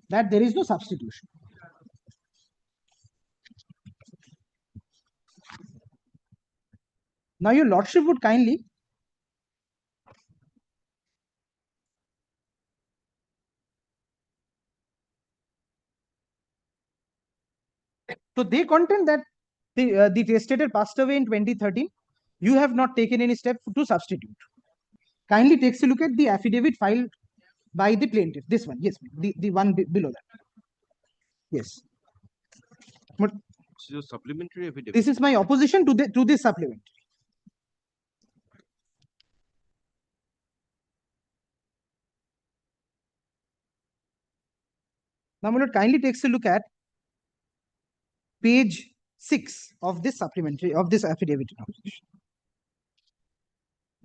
that there is no substitution. Now your lordship would kindly so they contend that the testator passed away in 2013. You have not taken any step to substitute. Kindly takes a look at the affidavit filed by the plaintiff. This one, yes, the one below that. Yes. But This is your supplementary affidavit. this is my opposition to this supplement. Now, my lord kindly takes a look at page 6 of this supplementary of this affidavit in opposition.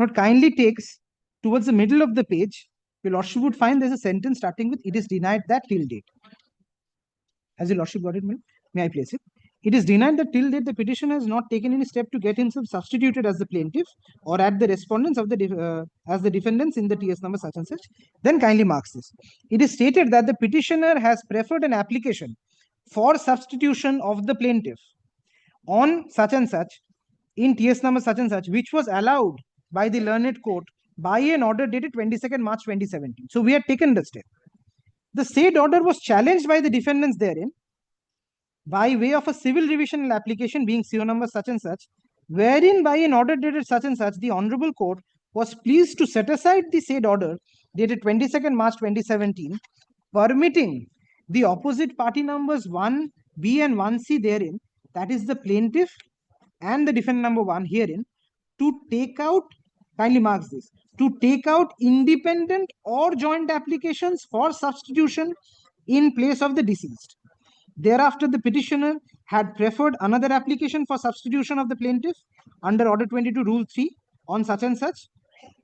Not kindly takes towards the middle of the page, your lordship would find there's a sentence starting with, it is denied that till date. Has your lordship got it? May I place it? It is denied that till date the petitioner has not taken any step to get himself substituted as the plaintiff or at the respondents of the as the defendants in the TS number such and such. Then kindly marks this. It is stated that the petitioner has preferred an application for substitution of the plaintiff on such and such in TS number such and such, which was allowed by the learned court by an order dated 22nd March 2017. So we had taken the step. The said order was challenged by the defendants therein by way of a civil revisional application being CO number such and such, wherein by an order dated such and such, the Honorable Court was pleased to set aside the said order dated 22nd March 2017, permitting the opposite party numbers 1B and 1C therein, that is the plaintiff and the defendant number 1 herein, to take out, kindly marks this, to take out independent or joint applications for substitution in place of the deceased. Thereafter, the petitioner had preferred another application for substitution of the plaintiff under Order 22 Rule 3 on such and such,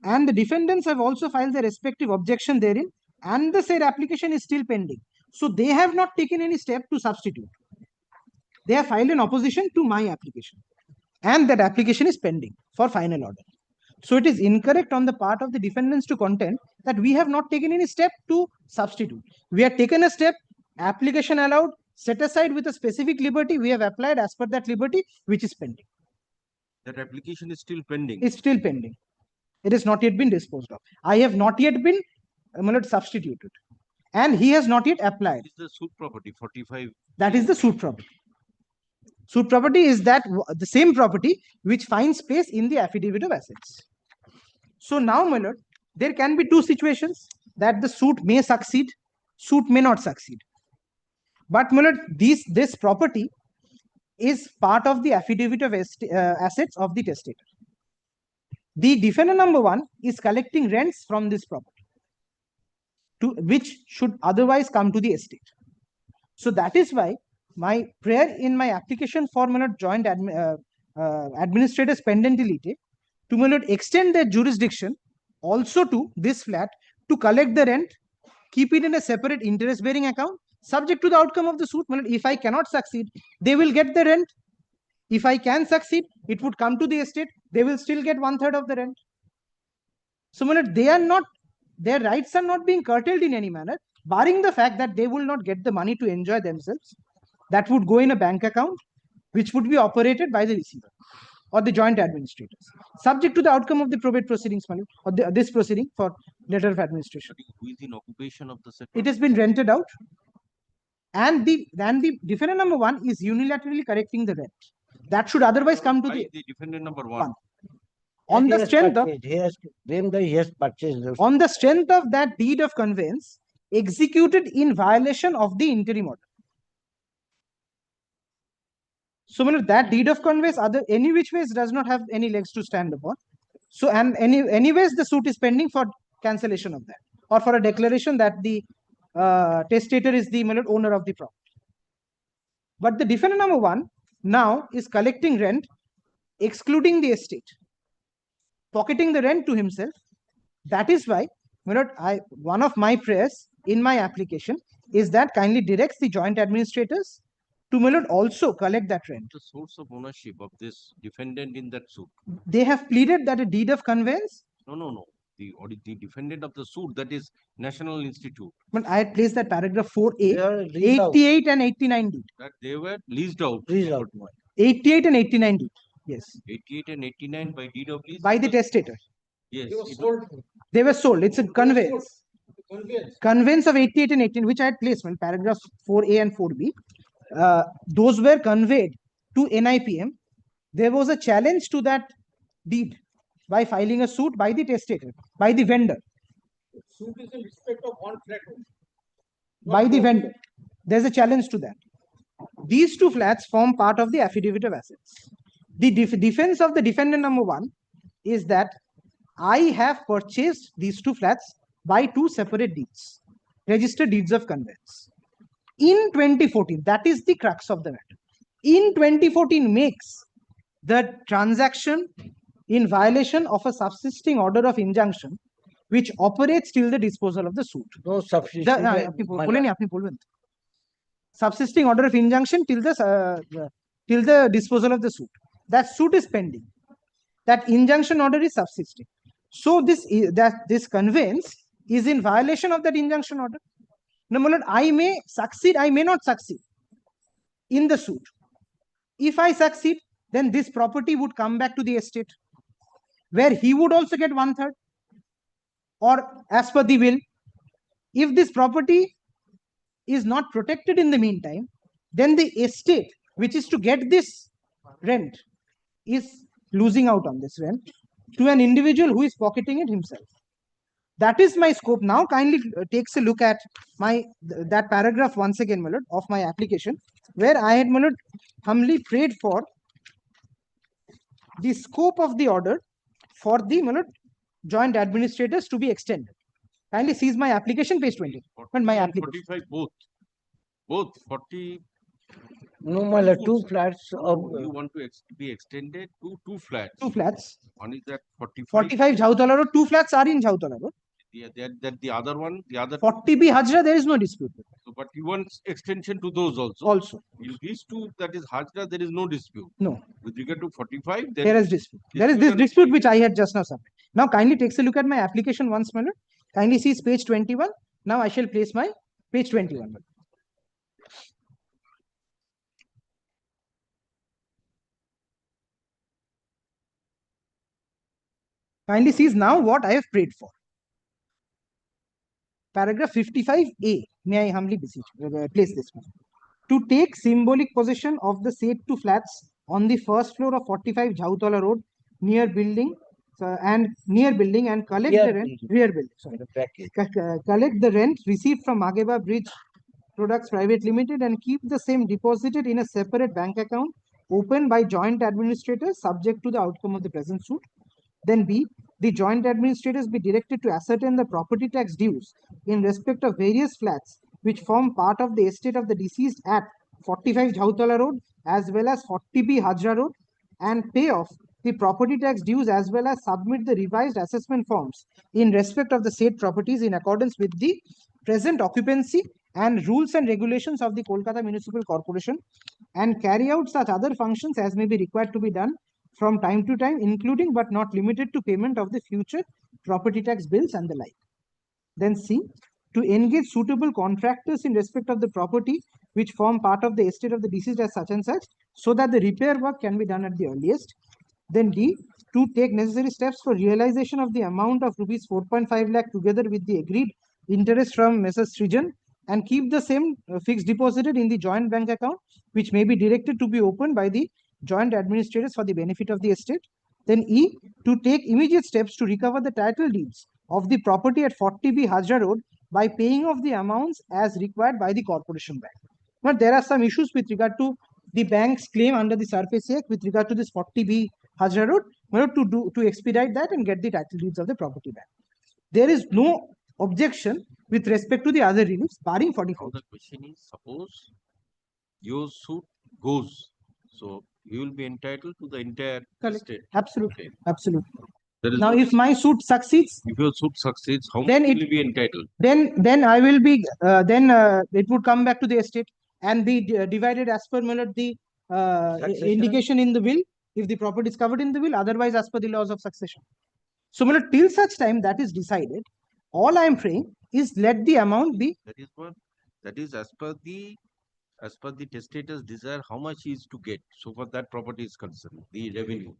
and the defendants have also filed their respective objection therein, and the said application is still pending. So they have not taken any step to substitute. They have filed an opposition to my application, and that application is pending for final order. So it is incorrect on the part of the defendants to contend that we have not taken any step to substitute. We have taken a step, application allowed, set aside with a specific liberty, we have applied as per that liberty, which is pending. That application is still pending. It's still pending. It has not yet been disposed of. I have not yet been substituted. And he has not yet applied. Is the suit property 45? That is the suit property. Suit property is that the same property which finds place in the affidavit of assets. So now, my lord, there can be two situations that the suit may succeed, suit may not succeed. But my lord, this property is part of the affidavit of assets of the testator. The defendant number 1 is collecting rents from this property, which should otherwise come to the estate. So that is why my prayer in my application for my lord joint administrators pendentility to my lord extend their jurisdiction also to this flat to collect the rent, keep it in a separate interest bearing account, subject to the outcome of the suit. My lord, if I cannot succeed, they will get the rent. If I can succeed, it would come to the estate. They will still get 1/3 of the rent. So, my lord, they are not, their rights are not being curtailed in any manner, barring the fact that they will not get the money to enjoy themselves. That would go in a bank account, which would be operated by the receiver or the joint administrators, subject to the outcome of the probate proceedings, my lord, or this proceeding for letter of administration. Who is in occupation of the said It has been rented out, and the defendant number 1 is unilaterally correcting the rent. That should otherwise come to by the defendant number One. one. on the strength of He has claimed that he has purchased those. on the strength of that deed of conveyance executed in violation of the interim order. So, my lord, that deed of conveyance any which ways does not have any legs to stand upon. So, and anyways the suit is pending for cancellation of that, or for a declaration that the testator is the, my lord, owner of the property. But the defendant number 1 now is collecting rent, excluding the estate, pocketing the rent to himself. That is why, my lord, one of my prayers in my application is that kindly directs the joint administrators to, my lord, also collect that rent. The source of ownership of this defendant in that suit. They have pleaded that a deed of conveyance, No. The defendant of the suit, that is National Institute, but I had placed that paragraph 4A, They are leased out. 88 and 89 deed. that they were leased out. Leased out. 88 and 89 deed. Yes, 88 and 89 by deed of lease. by the testator. Yes. They were sold. It's a conveyance. Conveyance of 88 and 18, which I had placed, well, paragraphs 4A and 4B. Those were conveyed to NIPM. There was a challenge to that deed by filing a suit by the testator, by the vendor. Suit is in respect of one flat. By the vendor. There's a challenge to that. These two flats form part of the affidavit of assets. The defense of the defendant number 1 is that I have purchased these two flats by two separate deeds, registered deeds of conveyance. In 2014, that is the crux of the matter. In 2014 makes the transaction in violation of a subsisting order of injunction, which operates till the disposal of the suit. No substitute. Subsisting order of injunction till the disposal of the suit. That suit is pending. That injunction order is subsisting. So this conveyance is in violation of that injunction order. Number one, I may succeed, I may not succeed in the suit. If I succeed, then this property would come back to the estate, where he would also get 1/3, or as per the will. If this property is not protected in the meantime, then the estate, which is to get this rent, is losing out on this rent to an individual who is pocketing it himself. That is my scope. Now kindly takes a look at that paragraph once again, my lord, of my application, where I had, my lord, humbly prayed for the scope of the order for the, my lord, joint administrators to be extended. Kindly seize my application, page 20. But my application. 45 both 40. No, my lord, two flats of. You want to be extended to two flats. Two flats. One is that 45. 45 Jhautala Road. Two flats are in Jhautala Road. That the other one, the other 40B Hajra, there is no dispute. So, but you want extension to those also. Also. In these two, that is Hajra, there is no dispute. No. With regard to 45, there is dispute. There is this dispute which I had just now submitted. Now kindly takes a look at my application once, my lord. Kindly sees page 21. Now I shall place my page 21. Kindly sees now what I have prayed for. Paragraph 55A. May I humbly beseech, place this one. To take symbolic possession of the said two flats on the first floor of 45 Jhautala Road, near building and collect the rent. Rear building. Sorry. Collect the rent received from Mageba Bridge Products Private Limited and keep the same deposited in a separate bank account opened by joint administrators subject to the outcome of the present suit. Then B, the joint administrators be directed to ascertain the property tax dues in respect of various flats which form part of the estate of the deceased at 45 Jhautala Road as well as 40B Hajra Road and pay off the property tax dues as well as submit the revised assessment forms in respect of the said properties in accordance with the present occupancy and rules and regulations of the Kolkata Municipal Corporation and carry out such other functions as may be required to be done from time to time, including but not limited to payment of the future property tax bills and the like. Then C, to engage suitable contractors in respect of the property which form part of the estate of the deceased as such and such, so that the repair work can be done at the earliest. Then D, to take necessary steps for realization of the amount of rupees 4.5 lakh together with the agreed interest from Messrs. Srijan and keep the same fixed deposited in the joint bank account, which may be directed to be opened by the joint administrators for the benefit of the estate. Then E, to take immediate steps to recover the title deeds of the property at 40B Hajra Road by paying off the amounts as required by the corporation bank. But there are some issues with regard to the bank's claim under the Surface Act with regard to this 40B Hajra Road, to expedite that and get the title deeds of the property back. There is no objection with respect to the other reliefs, barring 44. The question is, suppose your suit goes, so you will be entitled to the entire Correct. estate. Absolutely, Okay. absolutely. There is Now, no- if my suit succeeds, if your suit succeeds, how then much it- will you be entitled? then I will be it would come back to the estate and be divided as per the Succession. indication in the will, if the property is covered in the will, otherwise as per the laws of succession. So till such time that is decided, all I am saying is let the amount be. That is what, that is as per the testator's desire, how much he is to get. So for that property is concerned, the revenue.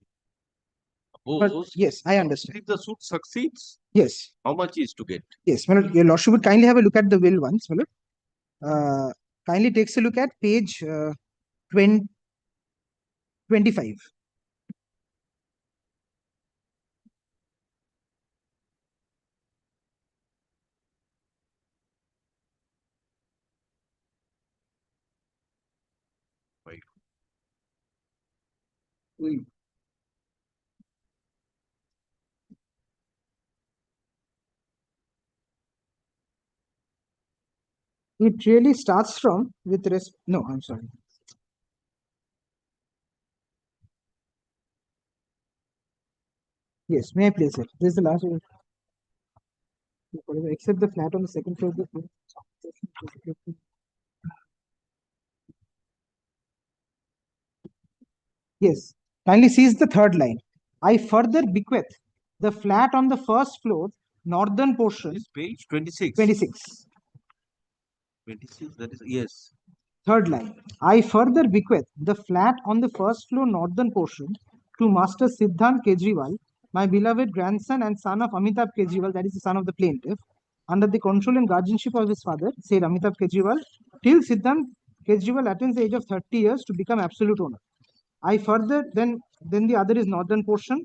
But Suppose yes, I understand. if the suit succeeds, Yes, how much is to get? yes. Your lordship would kindly have a look at the will once. Kindly takes a look at page 25. It really starts from with no, I'm sorry. Yes, may I place it? This is the last one. Except the flat on the second floor. Yes, kindly sees the third line. I further bequeath the flat on the first floor, northern portion, This page 26. 26. 26, that is, yes. Third line. I further bequeath the flat on the first floor, northern portion, to Master Siddhant Kejriwal, my beloved grandson and son of Amitabh Kejriwal, that is the son of the plaintiff, under the control and guardianship of his father, said Amitabh Kejriwal, till Siddhant Kejriwal attains the age of 30 years to become absolute owner. I further, then the other is northern portion.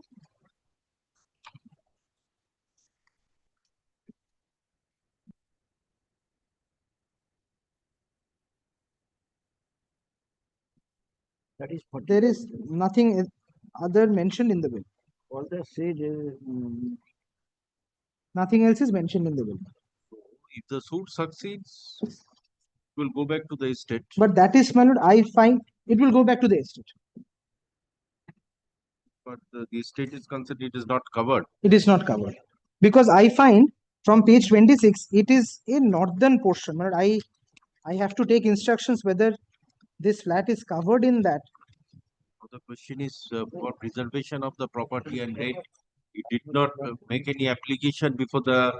That is what There is nothing other mentioned in the will. all the said. Nothing else is mentioned in the will. If the suit succeeds, it will go back to the estate. But that is, my lord, I find it will go back to the estate. But the estate is concerned, it is not covered. It is not covered. Because I find from page 26, it is a northern portion. My lord, I have to take instructions whether this flat is covered in that. The question is for preservation of the property and rent. It did not make any application before the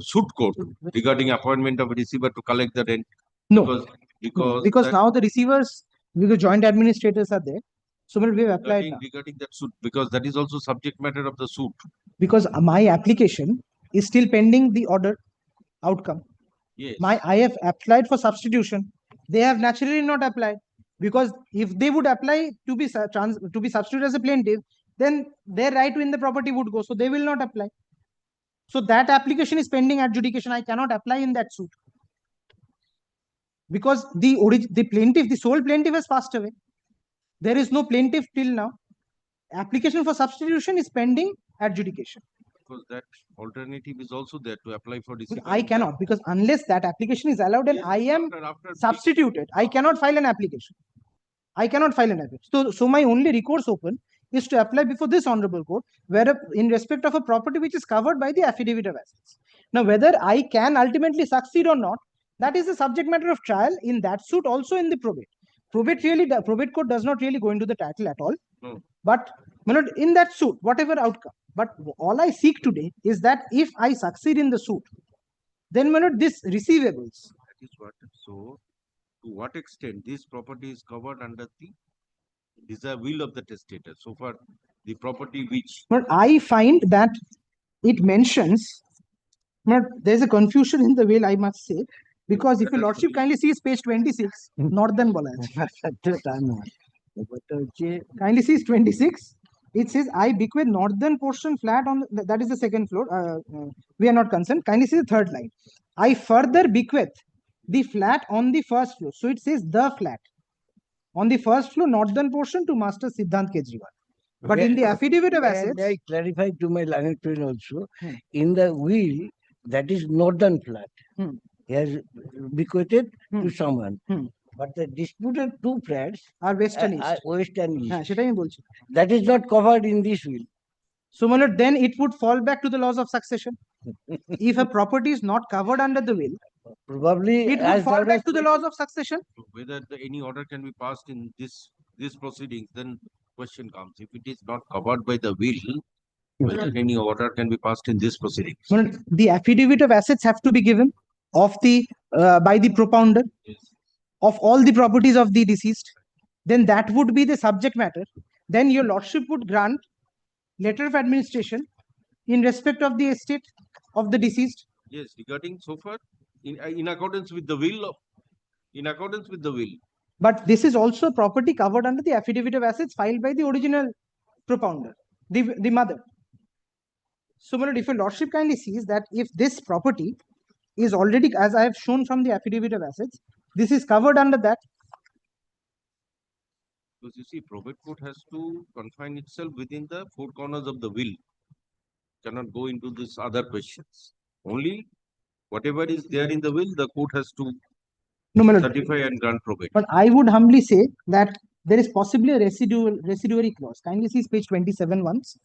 suit court regarding appointment of a receiver to collect the rent. No, because that- now the receivers, because joint administrators are there. So we have applied regarding, now. regarding that suit, because that is also subject matter of the suit. Because my application is still pending the order outcome. Yes. I have applied for substitution. They have naturally not applied, because if they would apply to be substituted as a plaintiff, then their right to win the property would go. So they will not apply. So that application is pending adjudication. I cannot apply in that suit because the plaintiff, the sole plaintiff, has passed away. There is no plaintiff till now. Application for substitution is pending adjudication. Because that alternative is also there to apply for receiver. I cannot, because unless that application is allowed and I am substituted, I cannot file an application. I cannot file an application. So my only recourse open is to apply before this honorable court, where in respect of a property which is covered by the affidavit of assets. Now, whether I can ultimately succeed or not, that is the subject matter of trial in that suit, also in the probate. Probate court does not really go into the title at all. No. But in that suit, whatever outcome. But all I seek today is that if I succeed in the suit, then this receivables. That is what. So, to what extent this property is covered under the will of the testator? So far, the property which. But I find that it mentions. There's a confusion in the will, I must say, because if your lordship kindly sees page 26, Northern Bolage. Kindly sees 26. It says, I bequeath northern portion flat on that is the second floor. We are not concerned. Kindly see the third line. I further bequeath the flat on the first floor. So it says the flat on the first floor, northern portion to Master Siddhant Kejriwal. But in the affidavit of assets, I clarify to my learned friend also, in the will, that is northern flat. He has bequeathed to someone. But the disputed two flats are west and east. West and east. সেটাই আমি বলছি। That is not covered in this will. So, then it would fall back to the laws of succession. If a property is not covered under the will, probably it would fall back to the laws of succession. Whether any order can be passed in this proceedings, then question comes. If it is not covered by the will, whether any order can be passed in this proceedings. The affidavit of assets have to be given of the by the propounder of all the properties of the deceased. Then that would be the subject matter. Then your lordship would grant letter of administration in respect of the estate of the deceased. Yes, regarding so far in accordance with the will. But this is also property covered under the affidavit of assets filed by the original propounder, the mother. So, if your lordship kindly sees that if this property is already, as I have shown from the affidavit of assets, this is covered under that. Because you see, probate court has to confine itself within the four corners of the will. Cannot go into these other questions. Only whatever is there in the will, the court has to certify and grant probate. But I would humbly say that there is possibly a residuary clause. Kindly see page 27 once.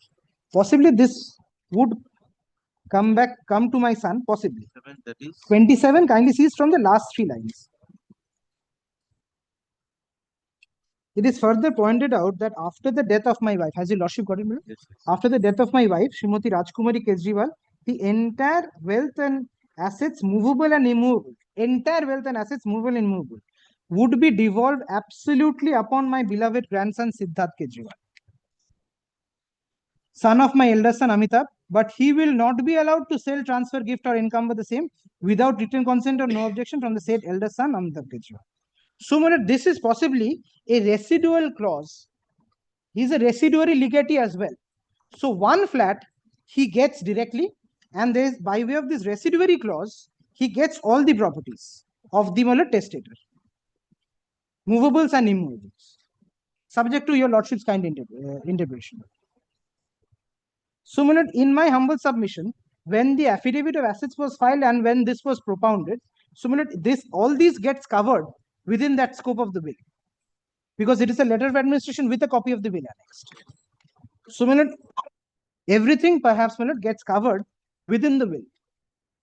Possibly this would come to my son, possibly. That is 27, kindly sees from the last 3 lines. It is further pointed out that after the death of my wife, has your lordship got it? yes. After the death of my wife, Srimati Rajkumari Kejriwal, the entire wealth and assets, movable and immovable, would be devolved absolutely upon my beloved grandson Siddharth Kejriwal, son of my elder son Amitabh, but he will not be allowed to sell, transfer, gift or encumber the same without written consent or no objection from the said elder son Amitabh Kejriwal. So, this is possibly a residual clause. He is a residuary legatee as well. So, one flat he gets directly, and there is, by way of this residuary clause, he gets all the properties of the testator, movables and immovables, subject to your lordship's kind interpretation. So, in my humble submission, when the affidavit of assets was filed and when this was propounded, so all these gets covered within that scope of the will, because it is a letter of administration with a copy of the will annexed. So, everything perhaps gets covered within the will.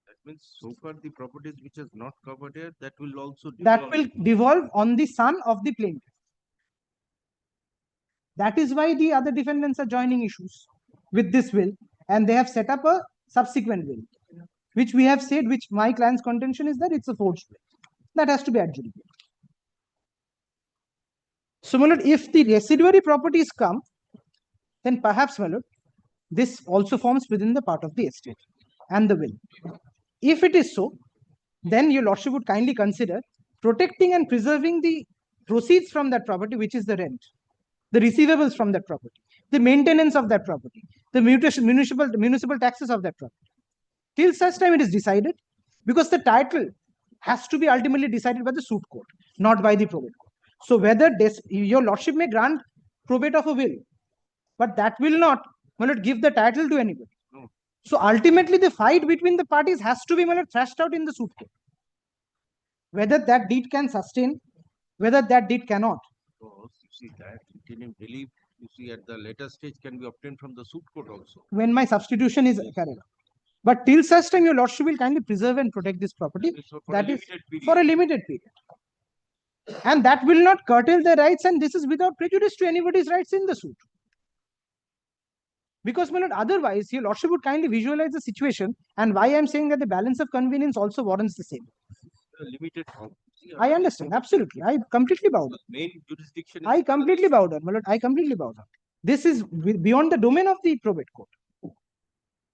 That means so far the properties which is not covered here, that will also devolve on the son of the plaintiff. That is why the other defendants are joining issues with this will, and they have set up a subsequent will, which we have said, which my client's contention is that it's a forged will. That has to be adjudicated. So, if the residuary properties come, then perhaps, this also forms within the part of the estate and the will. If it is so, then your lordship would kindly consider protecting and preserving the proceeds from that property, which is the rent, the receivables from that property, the maintenance of that property, the municipal taxes of that property, till such time it is decided, because the title has to be ultimately decided by the suit court, not by the probate court. So, whether your lordship may grant probate of a will, but that will not give the title to anybody. No. So ultimately, the fight between the parties has to be thrashed out in the suit court. Whether that deed can sustain, whether that deed cannot. So, you see that interim relief, you see at the later stage can be obtained from the suit court also. When my substitution is carried out. But till such time, your lordship will kindly preserve and protect this property. So for a That is limited period. for a limited period. And that will not curtail the rights, and this is without prejudice to anybody's rights in the suit. Because my lord, otherwise, your lordship would kindly visualize the situation, and why I'm saying that the balance of convenience also warrants the same. Limited. I understand, absolutely. I completely bow down. Main jurisdiction. I completely bow down, my lord. I completely bow down. This is beyond the domain of the probate court.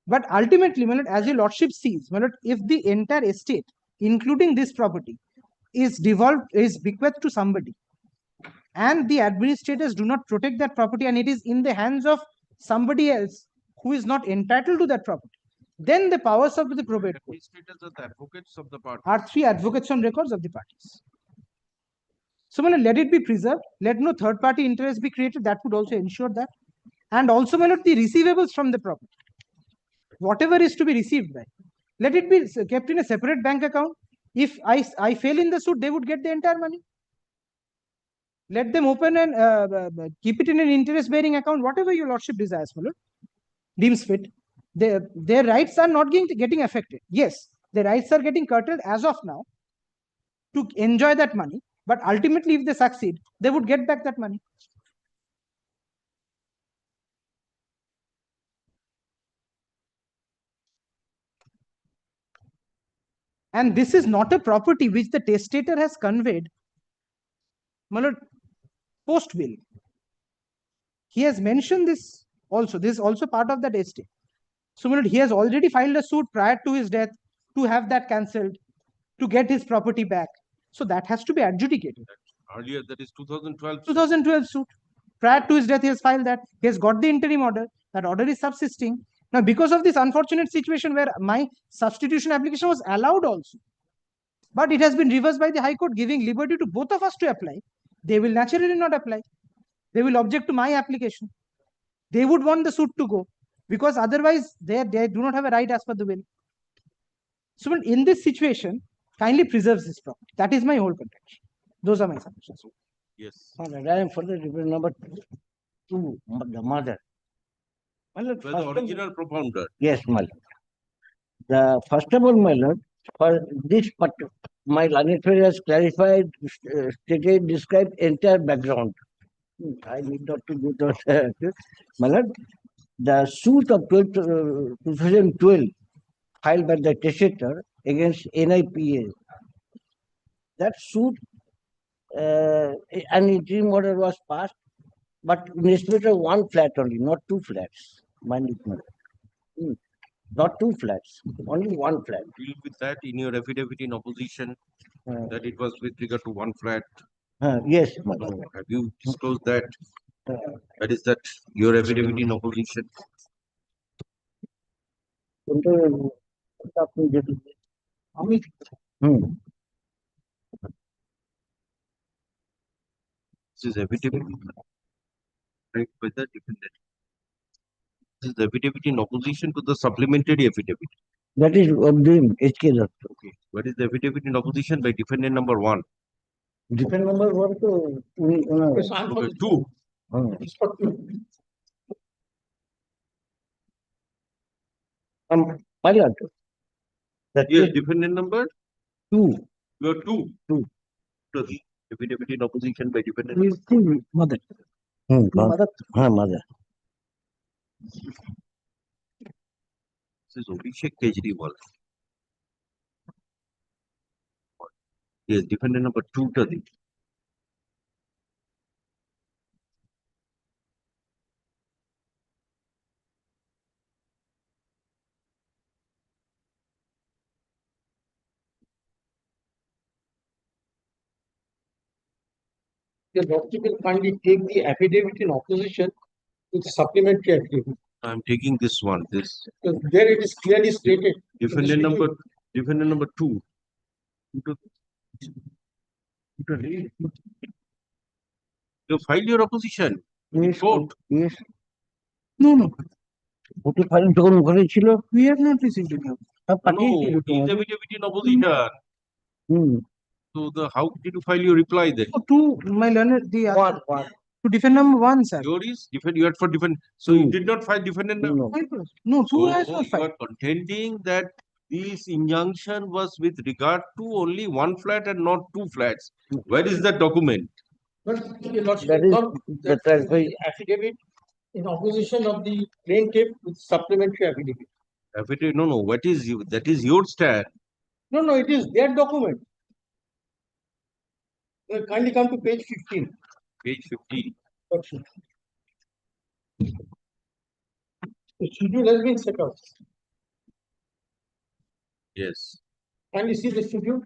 But ultimately, my lord, as your lordship sees, my lord, if the entire estate, including this property, is devolved, is bequeathed to somebody, and the administrators do not protect that property, and it is in the hands of somebody else who is not entitled to that property, then the powers of the probate court Administrators are the advocates of the party. are three advocates on records of the parties. So, my lord, let it be preserved. Let no third party interest be created. That would also ensure that. And also, my lord, the receivables from the property, whatever is to be received by, let it be kept in a separate bank account. If I fail in the suit, they would get the entire money. Let them open and keep it in an interest-bearing account, whatever your lordship desires, my lord, deems fit. Their rights are not getting affected. Yes, their rights are getting curtailed as of now to enjoy that money. But ultimately, if they succeed, they would get back that money. And this is not a property which the testator has conveyed, my lord, post-will. He has mentioned this also. This is also part of that estate. So, my lord, he has already filed a suit prior to his death to have that cancelled, to get his property back. So that has to be adjudicated. Earlier, that is 2012. 2012 suit. Prior to his death, he has filed that. He has got the interim order. That order is subsisting. Now, because of this unfortunate situation where my substitution application was allowed also, but it has been reversed by the High Court, giving liberty to both of us to apply, they will naturally not apply. They will object to my application. They would want the suit to go, because otherwise they do not have a right as per the will. So, in this situation, kindly preserves this property. That is my whole contention. Those are my submissions. Yes. I am for the different number 2, the mother. My lord, Well, the original propounder. yes, my lord. The first of all, my lord, for this part, my learned friend has clarified, stated, described entire background. I need not to go to that. My lord, the suit of 2012 filed by the testator against NIPA, that suit, an interim order was passed, but in respect of one flat only, not 2 flats. Mind it, my lord. Not 2 flats, only 1 flat. Deal with that in your affidavit in opposition that it was with regard to one flat. Yes, my lord. Have you disclosed that? That is that your affidavit in opposition. This is affidavit right by the defendant. This is affidavit in opposition to the supplementary affidavit. That is of the HK. Okay. What is the affidavit in opposition by defendant number 1? Different number 1 to Okay, 2. My lord. That Yes, is defendant number 2. You are 2. 2. To the affidavit in opposition by defendant. Mother. Mother. Mother. This is Abhishek Kejriwal. Yes, defendant number 2 to the. The lordship will kindly take the affidavit in opposition to the supplementary affidavit. I am taking this one. This Because there it is clearly stated. defendant number 2. You filed your opposition in Yes. court. Yes. No. ভোটে file যখন ঘরে ছিল We have not received any. No, পাঠিয়েছিল his তোমাদের। affidavit in opposition. Hmm, So how did you file your reply then? Oh, to my learner, the other, to defend number one, sir. Yours defend, you had for defend, so you did not file defendant now? no. No, So two has not you filed. are contending that this injunction was with regard to only one flat and not two flats. Where is that document? But your lordship, That is not the that clarify. affidavit in opposition of the plaintiff with supplementary affidavit. Affidavit, no, what is you, that is your stand. No, no, it is their document. Kindly come to page 15. Page 15. Okay. The schedule has been set out. Yes, Kindly see the schedule.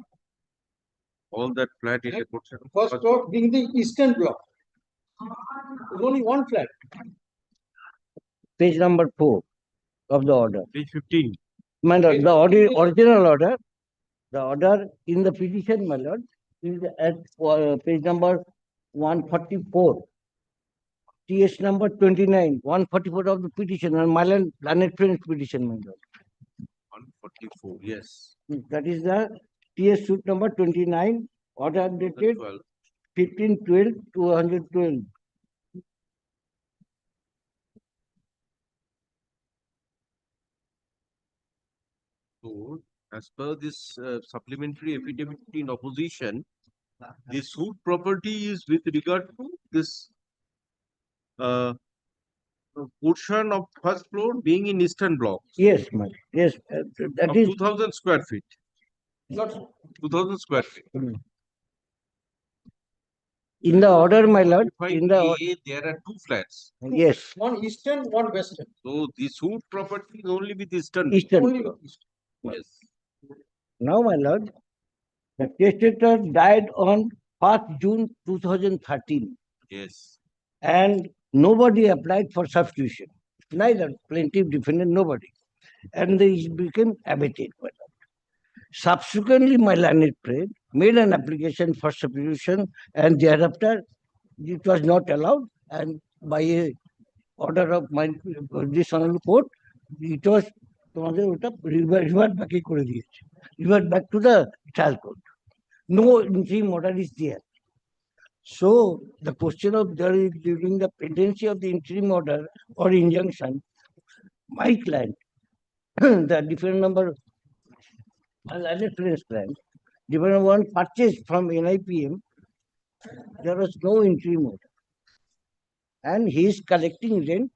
all that flat is a portion. First floor being the eastern block. There's only one flat. Page number 4 of the order. Page 15. My lord, the original order, the order in the petition, my lord, is at page number 144. TS number 29, 144 of the petition, and my learned friend's petition, my lord. 144, yes. That is the TS suit number 29, order dated 12. 15/12/212. So, as per this supplementary affidavit in opposition, the suit property is with regard to this portion of first floor being in eastern block Yes, my yes, that of is 2000 square feet. Not 2000 square feet. in the order, my lord. In the A, there are two flats. yes, one eastern, one western. So the suit property is only with eastern. eastern. Only with eastern. Yes. Now, my lord, the testator died on 1st June 2013, Yes. and nobody applied for substitution. Neither plaintiff, defendant, nobody. And they became abated. My lord. Subsequently, my learned friend made an application for substitution, and thereafter it was not allowed. And by a order of my this honorable court, it was তোমাদের ওটা revert back করে দিয়েছে, revert back to the trial court. No interim order is there. So the question of there is during the pendency of the interim order or injunction, my client, the different number, learned friend's client, different one purchased from NIPM, there was no interim order. And he is collecting rent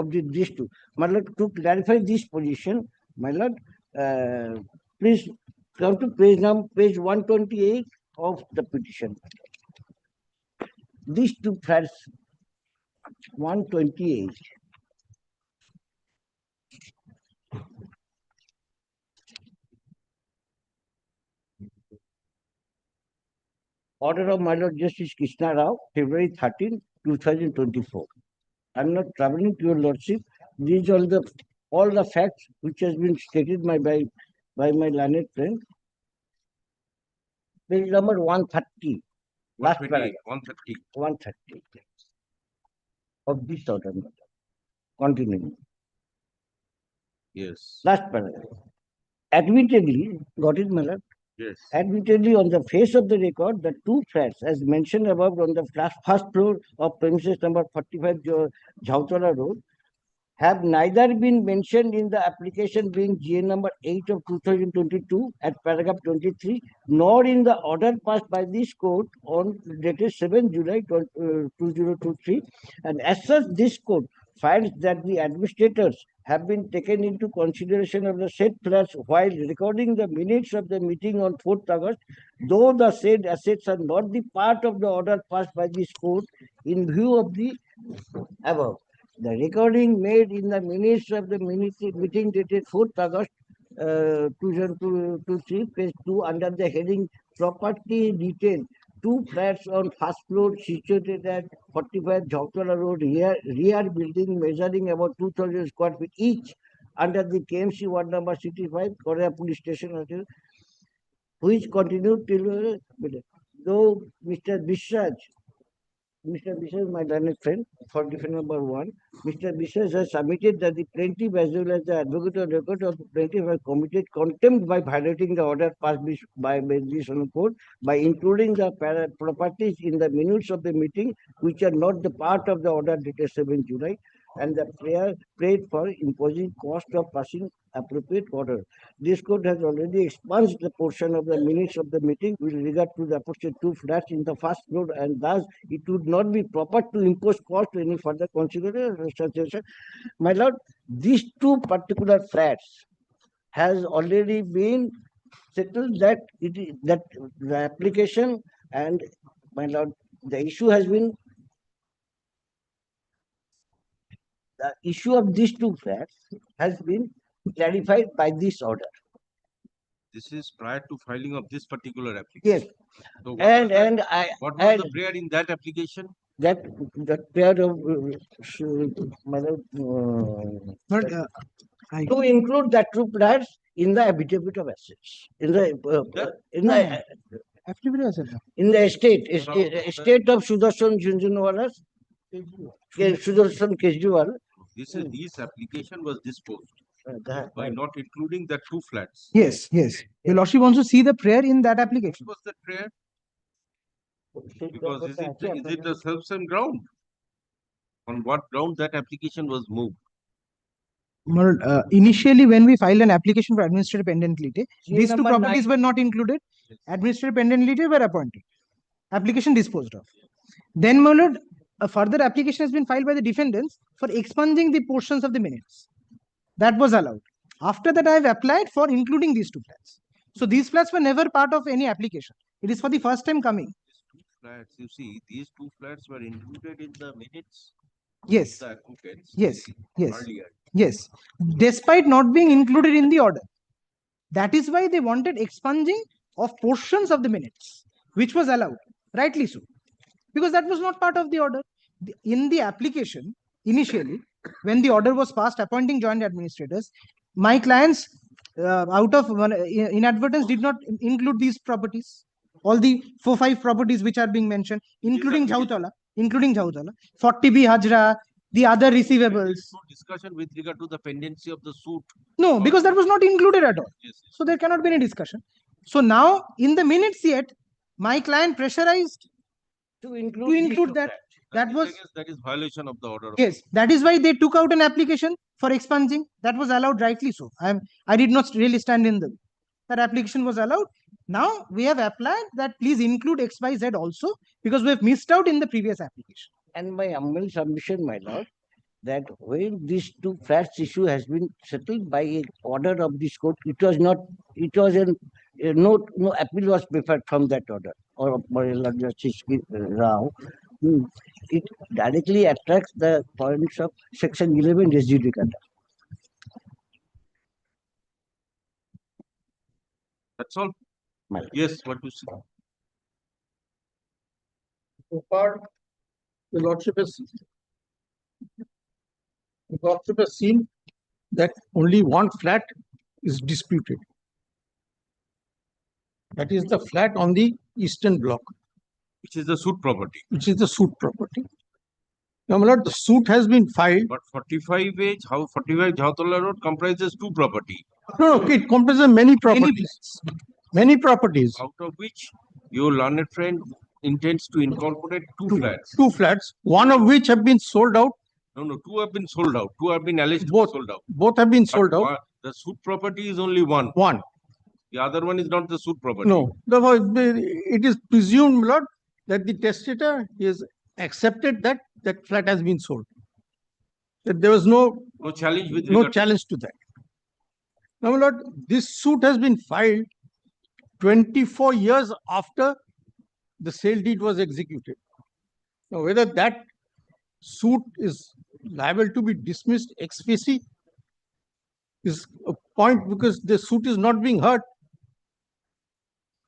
of these two. My lord, to clarify this position, my lord, please come to page 128 of the petition. These two flats, 128. Order of my lord Justice Krishna Rao, February 13, 2024. I'm not traveling to your lordship. These are all the facts which has been stated by my learned friend. Page number 130. Last 128, paragraph. 130. 130 of this order. Continuing. Yes. Last paragraph. Admittedly, got it, my lord? Yes. Admittedly, on the face of the record, the two flats, as mentioned above, on the first floor of premises number 45 Jhautala Road, have neither been mentioned in the application being GA number 8 of 2022 at paragraph 23, nor in the order passed by this court on dated 7 July 2023. And as such, this court finds that the administrators have been taken into consideration of the said flats while recording the minutes of the meeting on 4th August, though the said assets are not the part of the order passed by this court in view of the above. The recording made in the minutes of the meeting dated 4th August 2023, page 2, under the heading Property Detail, two flats on first floor situated at 45 Jhautala Road, rear building measuring about 2,000 square feet each, under the KMC ward number 65, Korea Police Station, which continued till though Mr. Bishraj Mr. Biswas, my learned friend, for defendant number 1, Mr. Biswas has submitted that the plaintiff as well as the advocate of record of the plaintiff have committed contempt by violating the order passed by this court by including the properties in the minutes of the meeting which are not the part of the order dated 7 July, and the prayer prayed for imposing cost of passing appropriate order. This court has already expunged the portion of the minutes of the meeting with regard to the aforesaid 2 flats in the first floor, and thus it would not be proper to impose cost to any further consideration. My lord, these 2 particular flats has already been settled that that the application, and my lord, the issue has been the issue of these 2 flats has been clarified by this order. This is prior to filing of this particular application. Yes. So what And was that- and I what was and the prayer in that application? that pair of my lord, But I, to include that 2 flats in the affidavit of assets, in the affidavit as well. in the estate of Sudarshan Jhunjhunwala, Sudarshan Kejriwal. This application was disposed by not including the 2 flats. Yes, yes. Your lordship wants to see the prayer in that What application. was that prayer? Because is it the self-same ground? On what ground that application was moved? Well, initially, when we filed an application for administrative pendentity, GA these 2 number properties 9. were not included. Administrative pendentity were appointed. Application disposed of. Then, my lord, a further application has been filed by the defendants for expunging the portions of the minutes. That was allowed. After that, I have applied for including these 2 flats. So these flats were never part of any application. It is for the first time coming. Flats, you see, these 2 flats were included in the minutes. Yes. The advocates. Yes. Yes. Earlier. Yes. Despite not being included in the order. That is why they wanted expunging of portions of the minutes, which was allowed. Rightly so. Because that was not part of the order. In the application, initially, when the order was passed appointing joint administrators, my clients, out of inadvertence, did not include these properties. All the 4-5 properties which are being mentioned, including Jhautala, 40B Hajra, the other receivables. No discussion with regard to the pendency of the suit. No, because that was not included at all. Yes. So there cannot be any discussion. So now, in the minutes yet, my client pressurized to to include that. That was, That is violation of the order. yes, that is why they took out an application for expunging. That was allowed, rightly so. I did not really stand in them. That application was allowed. Now we have applied that please include XYZ also, because we have missed out in the previous application. And my humble submission, my lord, that when these 2 flats issue has been settled by an order of this court, it was no appeal was preferred from that order or of Justice Rao. It directly attracts the points of Section 11 res judicata. That's all. My lord. Yes, what you say? So far, the lordship has seen that only 1 flat is disputed. That is the flat on the eastern block, Which is the suit property. which is the suit property. Now, my lord, the suit has been filed. But 45 Jhautala Road comprises 2 property, No, it comprises many properties. Many properties. out of which your learned friend intends to incorporate 2 flats. 2 flats, one of which have been sold out. No, 2 have been sold out. 2 have been alleged to be Both. sold out. Both have been But sold out. The suit property is only 1. One. The other one is not the suit property. No, it is presumed, my lord, that the testator is accepted that that flat has been sold. That there was no challenge with regard challenge to that. Now, my lord, this suit has been filed 24 years after the sale deed was executed. Now, whether that suit is liable to be dismissed ex specie is a point, because the suit is not being heard.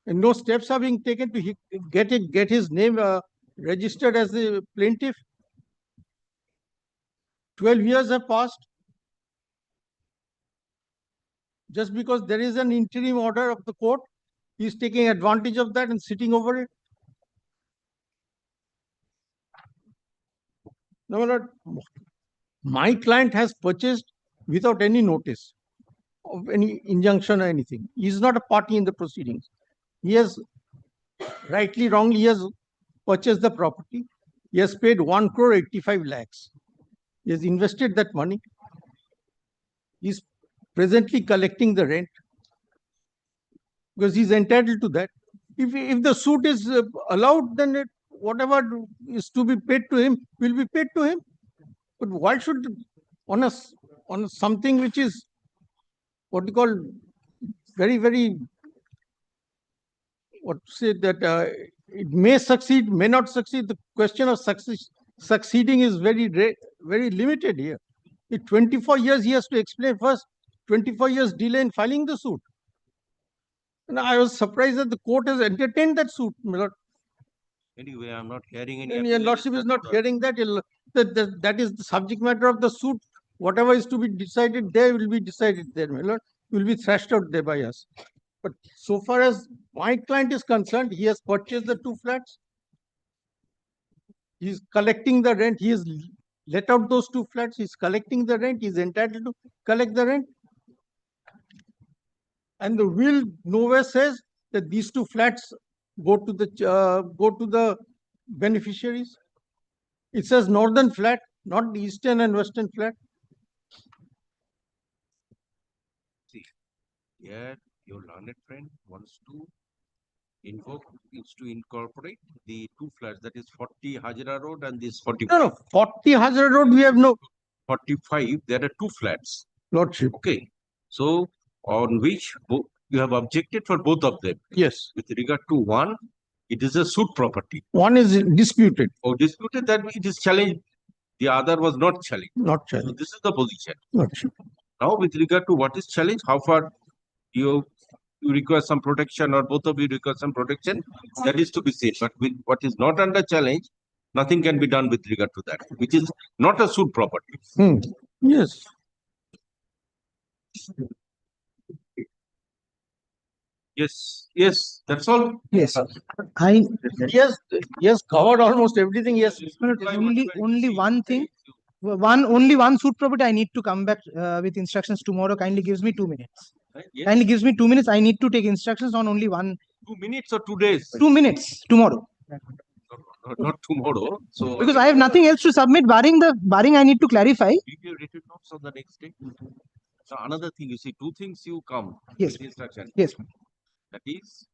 And no steps are being taken to get his name registered as the plaintiff. 12 years have passed. Just because there is an interim order of the court, he is taking advantage of that and sitting over it. No, my lord, my client has purchased without any notice of any injunction or anything. He is not a party in the proceedings. He has, rightly, wrongly, he has purchased the property. He has paid 1 crore 85 lakhs. He has invested that money. He is presently collecting the rent because he is entitled to that. If the suit is allowed, then whatever is to be paid to him will be paid to him. But why should on something which is what you call very what to say that it may succeed, may not succeed. The question of succeeding is very limited here. In 24 years, he has to explain first. 24 years delay in filing the suit. And I was surprised that the court has entertained that suit. My lord. Anyway, I'm not hearing any. And your lordship is not hearing that. That is the subject matter of the suit. Whatever is to be decided there will be decided there, my lord. Will be thrashed out there by us. But so far as my client is concerned, he has purchased the 2 flats. He is collecting the rent. He has let out those 2 flats. He is collecting the rent. He is entitled to collect the rent. And the will nowhere says that these 2 flats go to the beneficiaries. It says northern flat, not the eastern and western flat. See, here your learned friend wants to incorporate the 2 flats, that is 40 Hajra Road and this 45. No, 40 Hazard Road, we have no 45, there are 2 flats. lordship. Okay. So, on which you have objected for both of them. Yes. With regard to one, it is a suit property. One is disputed. Or disputed, that it is challenged. The other was not challenged. Not So challenged. this is the position. Lordship. Now, with regard to what is challenged, how far you require some protection or both of you require some protection, that is to be seen. But with what is not under challenge, nothing can be done with regard to that, which is not a suit property. Yes. Yes, that's all. Yes. Yes, covered almost everything. Yes. Only one thing. Only one suit property. I need to come back with instructions tomorrow. Kindly gives me 2 minutes. Yes. Kindly gives me 2 minutes. I need to take instructions on only one. 2 minutes or 2 days? 2 minutes tomorrow. Not tomorrow. So Because I have nothing else to submit, barring I need to clarify. give your written notes on the next day. So another thing, you see, 2 things you come Yes. with instruction. Yes. That is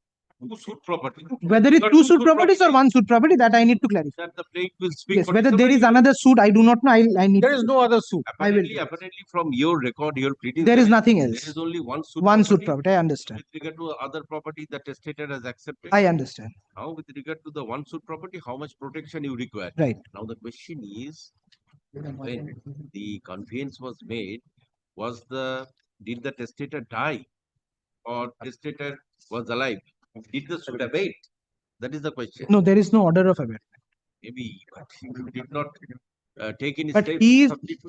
2 suit property. Whether it's Not 2 suit properties or 1 suit property, that I need to clarify. That the plaintiff will speak. Yes. for Whether there is somebody. another suit, I do not know. I need. There is no other suit. I will. Apparently, from your record, your pleading. There is nothing else. There is only 1 suit. One suit property. property. I understand. With regard to other property that the state has accepted. I understand. Now, with regard to the 1 suit property, how much protection you require? Right. Now, the question is, when the conveyance was made, did the testator die or testator was alive? Did the suit abate? That is the question. No, there is no order of abatement. Maybe, but you did not take any But steps.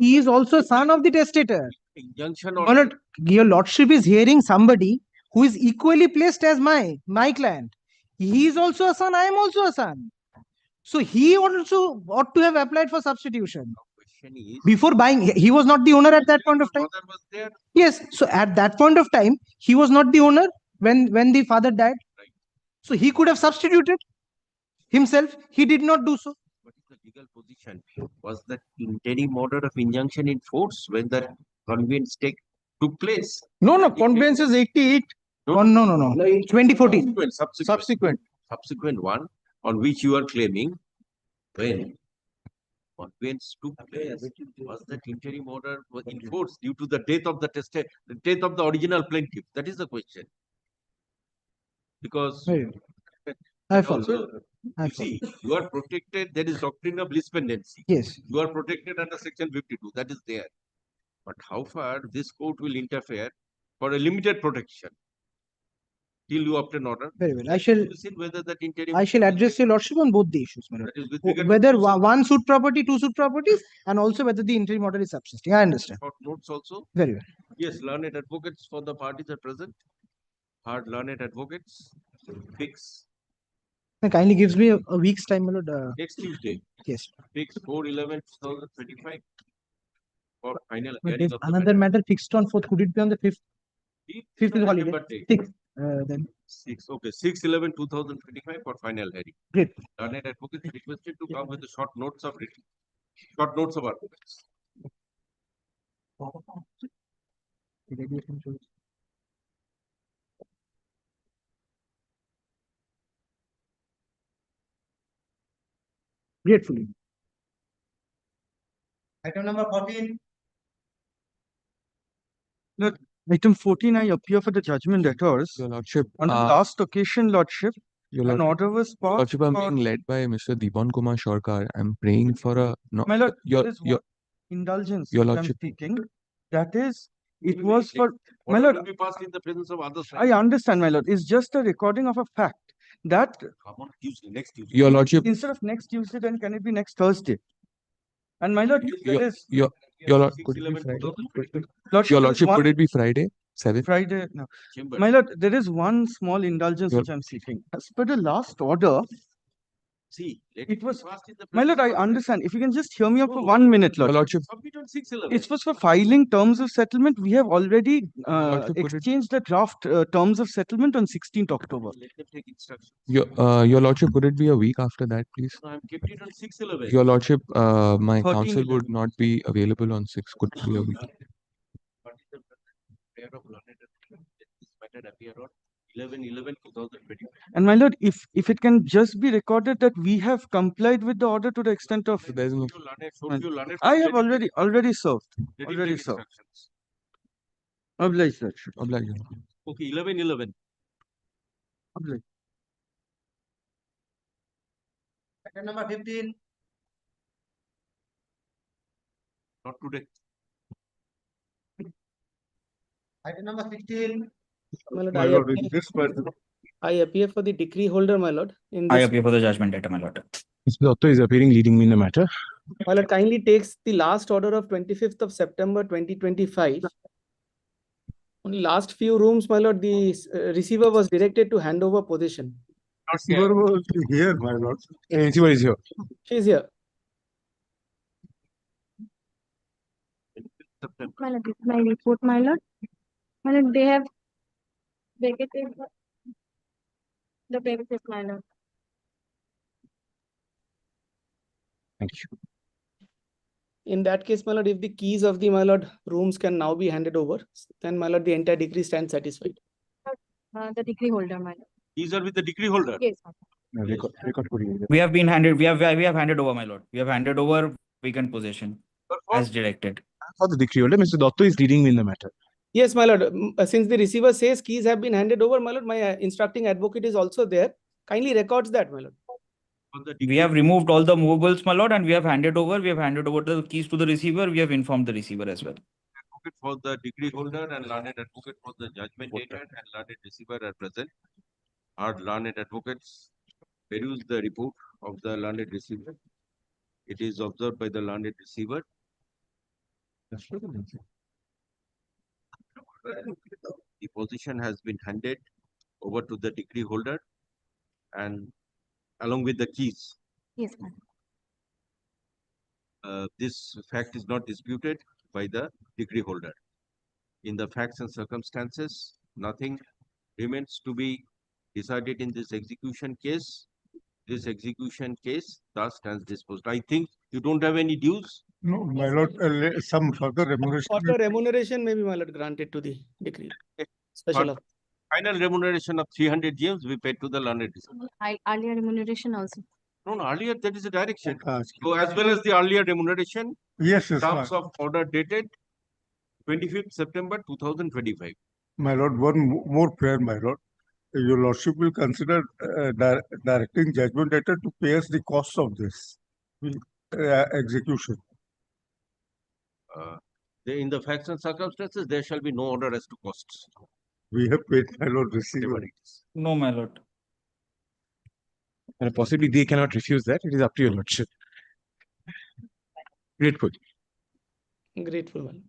he is also son of the testator. Injunction No, or no, your lordship is hearing somebody who is equally placed as my client. He is also a son. I am also a son. So he also ought to have applied for substitution. question is, Before buying, he was not the owner at that point of time. father was there. Yes. So at that point of time, he was not the owner when the father died. Right. So he could have substituted himself. He did not do so. What is the legal position? Was that interim order of injunction in force when the conveyance took place? No, conveyance is 88. Oh, no. 2014. Subsequent one on which you are claiming when conveyance took place, was that interim order was enforced due to the death of the death of the original plaintiff? That is the question. Because I follow. you see, you are protected. There is doctrine of lis pendency. Yes. You are protected under section 52. That is there. But how far this court will interfere for a limited protection till you obtain order? Very well. I shall Whether that interim. I shall address your lordship on both the issues, my lord. That is with regard to Whether two suit- 1 suit property, 2 suit properties, and also whether the interim order is subsisting. I understand. short notes also. Very well. Yes, learned advocates for the parties are present. Hard learned advocates. Fix. Kindly gives me a week's time, my lord. Next Tuesday, Yes. 6/4/11/2025 for final But hearing there's of the another matter fixed on 4th. Could it be on the 5th? Fifth 5th is holiday. September date. 6th. Then 6/11/2025 for final hearing. great. Learned advocates requested to come with the short notes of arguments. Gratefully. Item number 14. Item 14, I appear for the judgment debtors. Your Lordship, On the last occasion, Lordship, Your an Lordship, order was passed. Lordship, I'm for- being led by Mr. Dipan Kumar Sharkar. I'm praying for a no. My lord, Your there is your one indulgence Your which I'm Lordship. seeking. That is, it was for, my Order lord, will be passed in the presence of others. I understand, my lord. It's just a recording of a fact that Come on, Tuesday, next Tuesday. Your Lordship, instead of next Tuesday, then can it be next Thursday? And my lord, there is, your Lord, could it be 6/11/2025. lordship, Your there is Lordship, one could it be Friday, 7th? Friday, no. Chamber. My lord, there is one small indulgence Your- which I'm seeking. As per the last order, See, let it was, be passed in the my lord, I presence of others. understand. If you can just hear me out for 1 minute, Your lord. Lordship, Submit on 6/11. It was for filing terms of settlement. We have already Lordship, could it- exchanged the draft terms of settlement on 16th October. Let them take instructions. Your Lordship, could it be a week after that, please? No, I'm kept it on 6/11. Your Lordship, my 13, counsel would 11. not be available on 6. Could it be a week? Prayer of learned advocate, let this matter appear on 11/11/2025. And my lord, if it can just be recorded that we have complied with the order to the extent of, So there's no. I have already served. Let him Already take served. instructions. Obliged, sir. Obliged. Okay, 11/11. Obliged. Item number 15. Not today. Item number 16. My lord, My lord, in this matter. I appear for the decree holder, my lord. In I this, appear for the judgment letter, my lord. Mr. Dotto is appearing, leading me in the matter. my lord, kindly takes the last order of 25th of September 2025. Only last few rooms, my lord, the receiver was directed to hand over possession. Receiver was here, my lord. Receiver is here. She is here. September. My lord, this is my report, my lord. My lord, they have vacated the premises, my lord. Thank you. In that case, my lord, if the keys of the, my lord, rooms can now be handed over, then my lord, the entire decree stands satisfied. The decree holder, my lord. These are with the decree holder. Yes, Record putting. We have been handed, we have handed over, my lord. We have handed over vacant possession as directed. For the decree holder, Mr. Dotto is leading me in the matter. Yes, my lord. Since the receiver says keys have been handed over, my lord, my instructing advocate is also there. Kindly records that, my lord. We have removed all the movables, my lord, and we have handed over the keys to the receiver. We have informed the receiver as well. Advocate for the decree holder and learned advocate for the judgment dated and learned receiver are present. Our learned advocates peruse the report of the learned receiver. It is observed by the learned receiver. The position has been handed over to the decree holder and along with the keys. yes, ma'am. This fact is not disputed by the decree holder. In the facts and circumstances, nothing remains to be decided in this execution case. This execution case thus stands disposed. I think you don't have any dues. No, my lord, some further remuneration. Further remuneration may be, my lord, granted to the decree. Special of Final remuneration of 300 gems we paid to the learned receiver. Earlier remuneration also. No, earlier that is a direction. So as well as the earlier remuneration, Yes, terms of order dated 25th September 2025. My lord, one more prayer, my lord. Your lordship will consider directing judgment debtor to pay us the cost of this execution. In the facts and circumstances, there shall be no order as to costs. We have paid, my lord, receiver. Whatever it is. No, my lord. And possibly they cannot refuse that. It is up to your lordship. Grateful. grateful, my lord.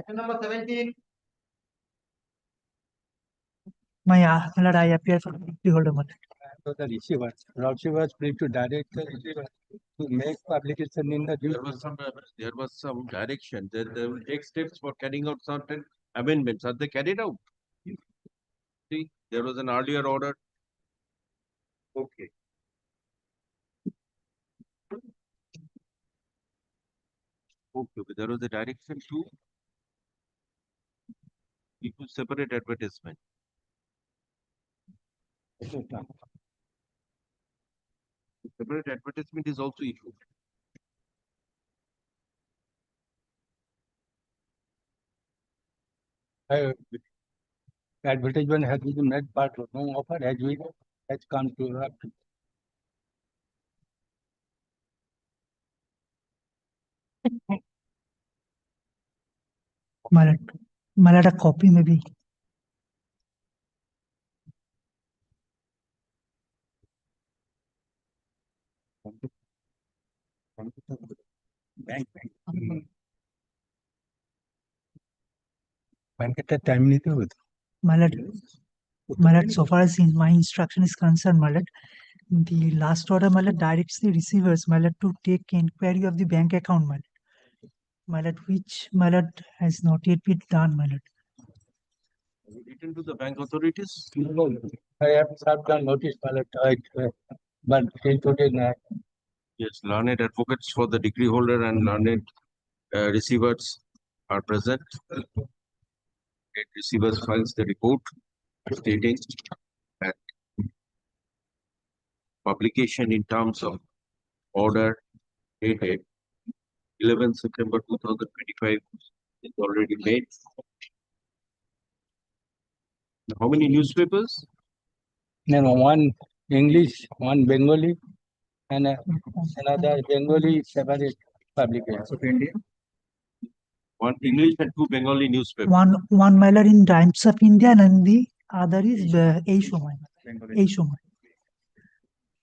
Number 17. My lord, I appear for the holder, my lord. So the receiver, lordship was free to direct the receiver to make publication in the There was some direction that they will take steps for carrying out certain amendments. Are they carried out? See, there was an earlier order. Okay. Okay, there was a direction to separate advertisement. Separate advertisement is also issued. advertisement has been made, but no offer has come to us. My lord, a copy maybe. Time नहीं तो My lord, so far as my instruction is concerned, my lord, the last order, my lord, directs the receivers, my lord, to take inquiry of the bank account, my lord. My lord, which, my lord, has not yet been done, my lord. Have you written to the bank authorities? I have served a notice, but till today not. Yes, learned advocates for the degree holder and learned receivers are present. Receivers files the report stating that publication in terms of order dated 11 September 2025 is already made. How many newspapers? No, one English, one Bengali, and another Bengali separate publication. One English and two Bengali newspapers. One my lord in Times of India and the other is Asia, my lord. Asia.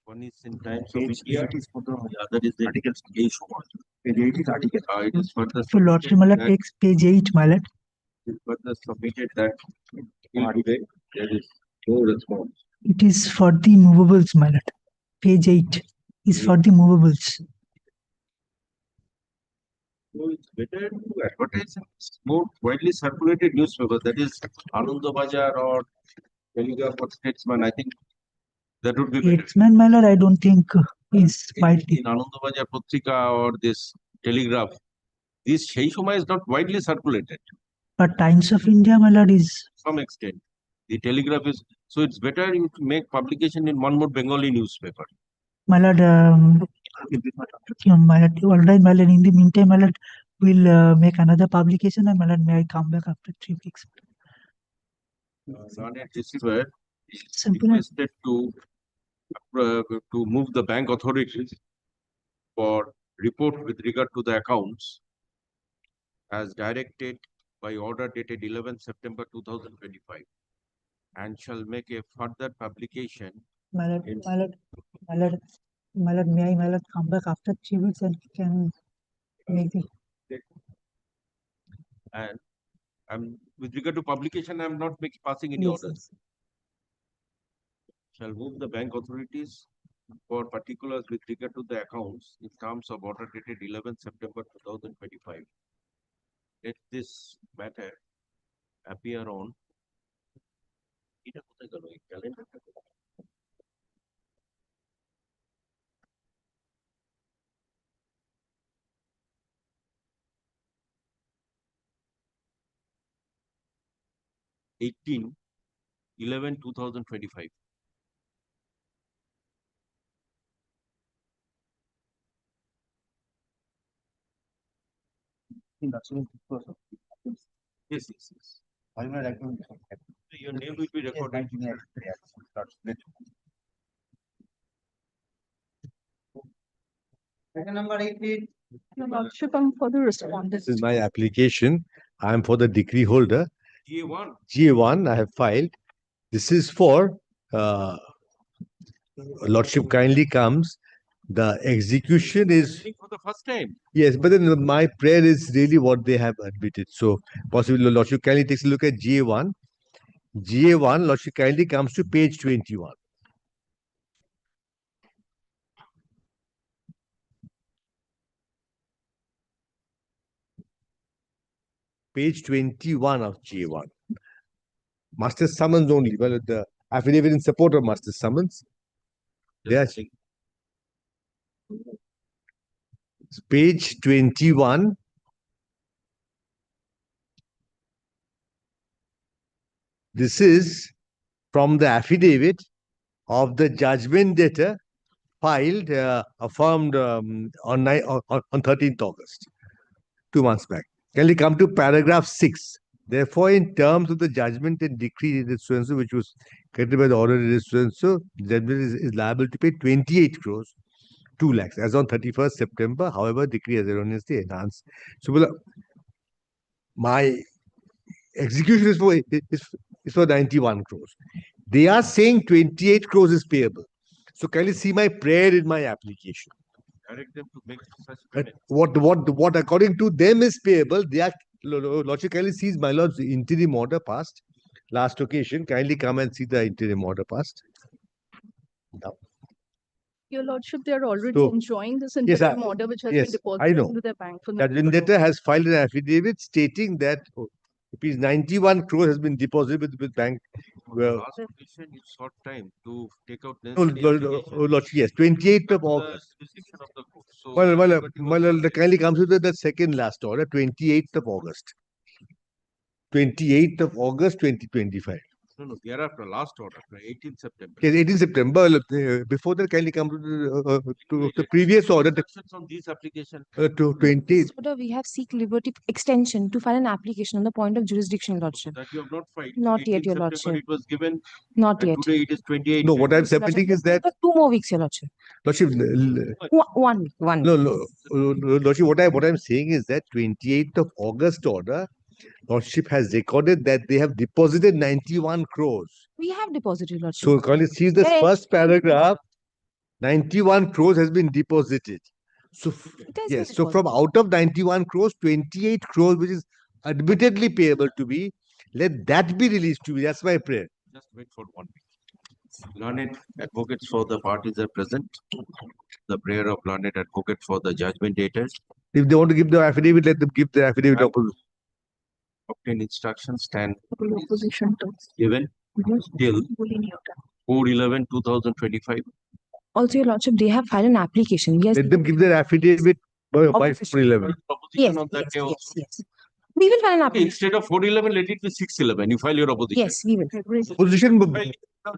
One is in Times of India, the other is the articles. Page 8 is article. It is further So lordship, my lord, takes page 8, my lord. it is further submitted that till today there is no response. It is for the movables, my lord. Page 8 is for the movables. So it's better to advertise more widely circulated newspapers, that is Ananda Bazaar or Telegraph or Statesman. I think that would be better. Statesman, my lord, I don't think is widely. In Ananda Bazaar Patrika or this Telegraph, this সেই সময় is not widely circulated. But Times of India, my lord, is. To some extent. The Telegraph is, so it's better you to make publication in one more Bengali newspaper. My lord, my lord, all right, my lord, in the meantime, my lord, we'll make another publication and my lord, may I come back after 3 weeks? Learned receiver is Simple. requested to move the bank authorities for report with regard to the accounts as directed by order dated 11 September 2025 and shall make a further publication. My lord, my lord, my lord, my lord, may I, my lord, come back after 3 weeks and can make the. And with regard to publication, I am not passing any Yes, orders. yes. Shall move the bank authorities for particulars with regard to the accounts in terms of order dated 11 September 2025. Let this matter appear on. Calendar. 18/11/2025. Yes, yes, yes. Your name will be recorded. Number 18. Your lordship, for the respondent. This is my application. I am for the degree holder. GA1. GA1 I have filed. This is for Lordship kindly comes. The execution is, For the first time. yes, but then my prayer is really what they have admitted. So possibly Lordship kindly takes a look at GA1. GA1, Lordship kindly comes to page 21. Page 21 of GA1. Master summons only. Well, the affidavit in support of master summons. Yes. Page 21. This is from the affidavit of the judgment debtor filed, affirmed on 13th August, 2 months back. Can we come to paragraph 6? Therefore, in terms of the judgment and decree it is so-and-so, which was created by the order it is so-and-so, judgment is liable to pay 28 crores, 2 lakhs, as on 31st September. However, decree has erroneously enhanced. So, my execution is for 91 crores. They are saying 28 crores is payable. So, can you see my prayer in my application? Direct them to make such What according to them is payable, they are Lordship kindly sees my lord's interim order passed. Last occasion, kindly come and see the interim order passed. Now. Your Lordship, they are already So, enjoying this yes, interim order which has been I deposited know. into their bank for That vendetta has filed an affidavit stating that rupees 91 crores has been deposited with bank. Well, last occasion is short time to take out no, Lordship, yes, 28th of August. decision of the court. So The kindly comes with the second last order, 28th of August. 28th of August 2025. no, thereafter, last order, 18th September. Yes, 18th September. Before that, kindly come to the previous order. On these applications. To 20. Order, we have seek liberty extension to file an application on the point of jurisdiction, Your Lordship. That you have not filed. Not yet, 18th Your September Lordship. It was given. Not and yet. Today it is 28. No, what I'm submitting is that. 2 more weeks, Your Lordship. Lordship, 1 week. 1 no, week. Lordship, what I'm saying is that 28th of August order, Lordship has recorded that they have deposited 91 crores. We have deposited, Lordship. So, can you see the first paragraph? 91 crores has been deposited. So, yes, so from out of 91 crores, 28 crores, which is admittedly payable to me, let that be released to me. That's my prayer. Just wait for 1 week. Learned advocates for the parties are present. The prayer of learned advocate for the judgment daters. If they want to give the affidavit, let them give the affidavit. Obtain instructions stand given till 4/11/2025. Also, Your Lordship, they have filed an application. Yes. Let them give their affidavit by 4/11. Yes, On that day also. yes. We will file an application. Instead of 4/11, let it be 6/11. You file your opposition. Yes, we will. Opposition,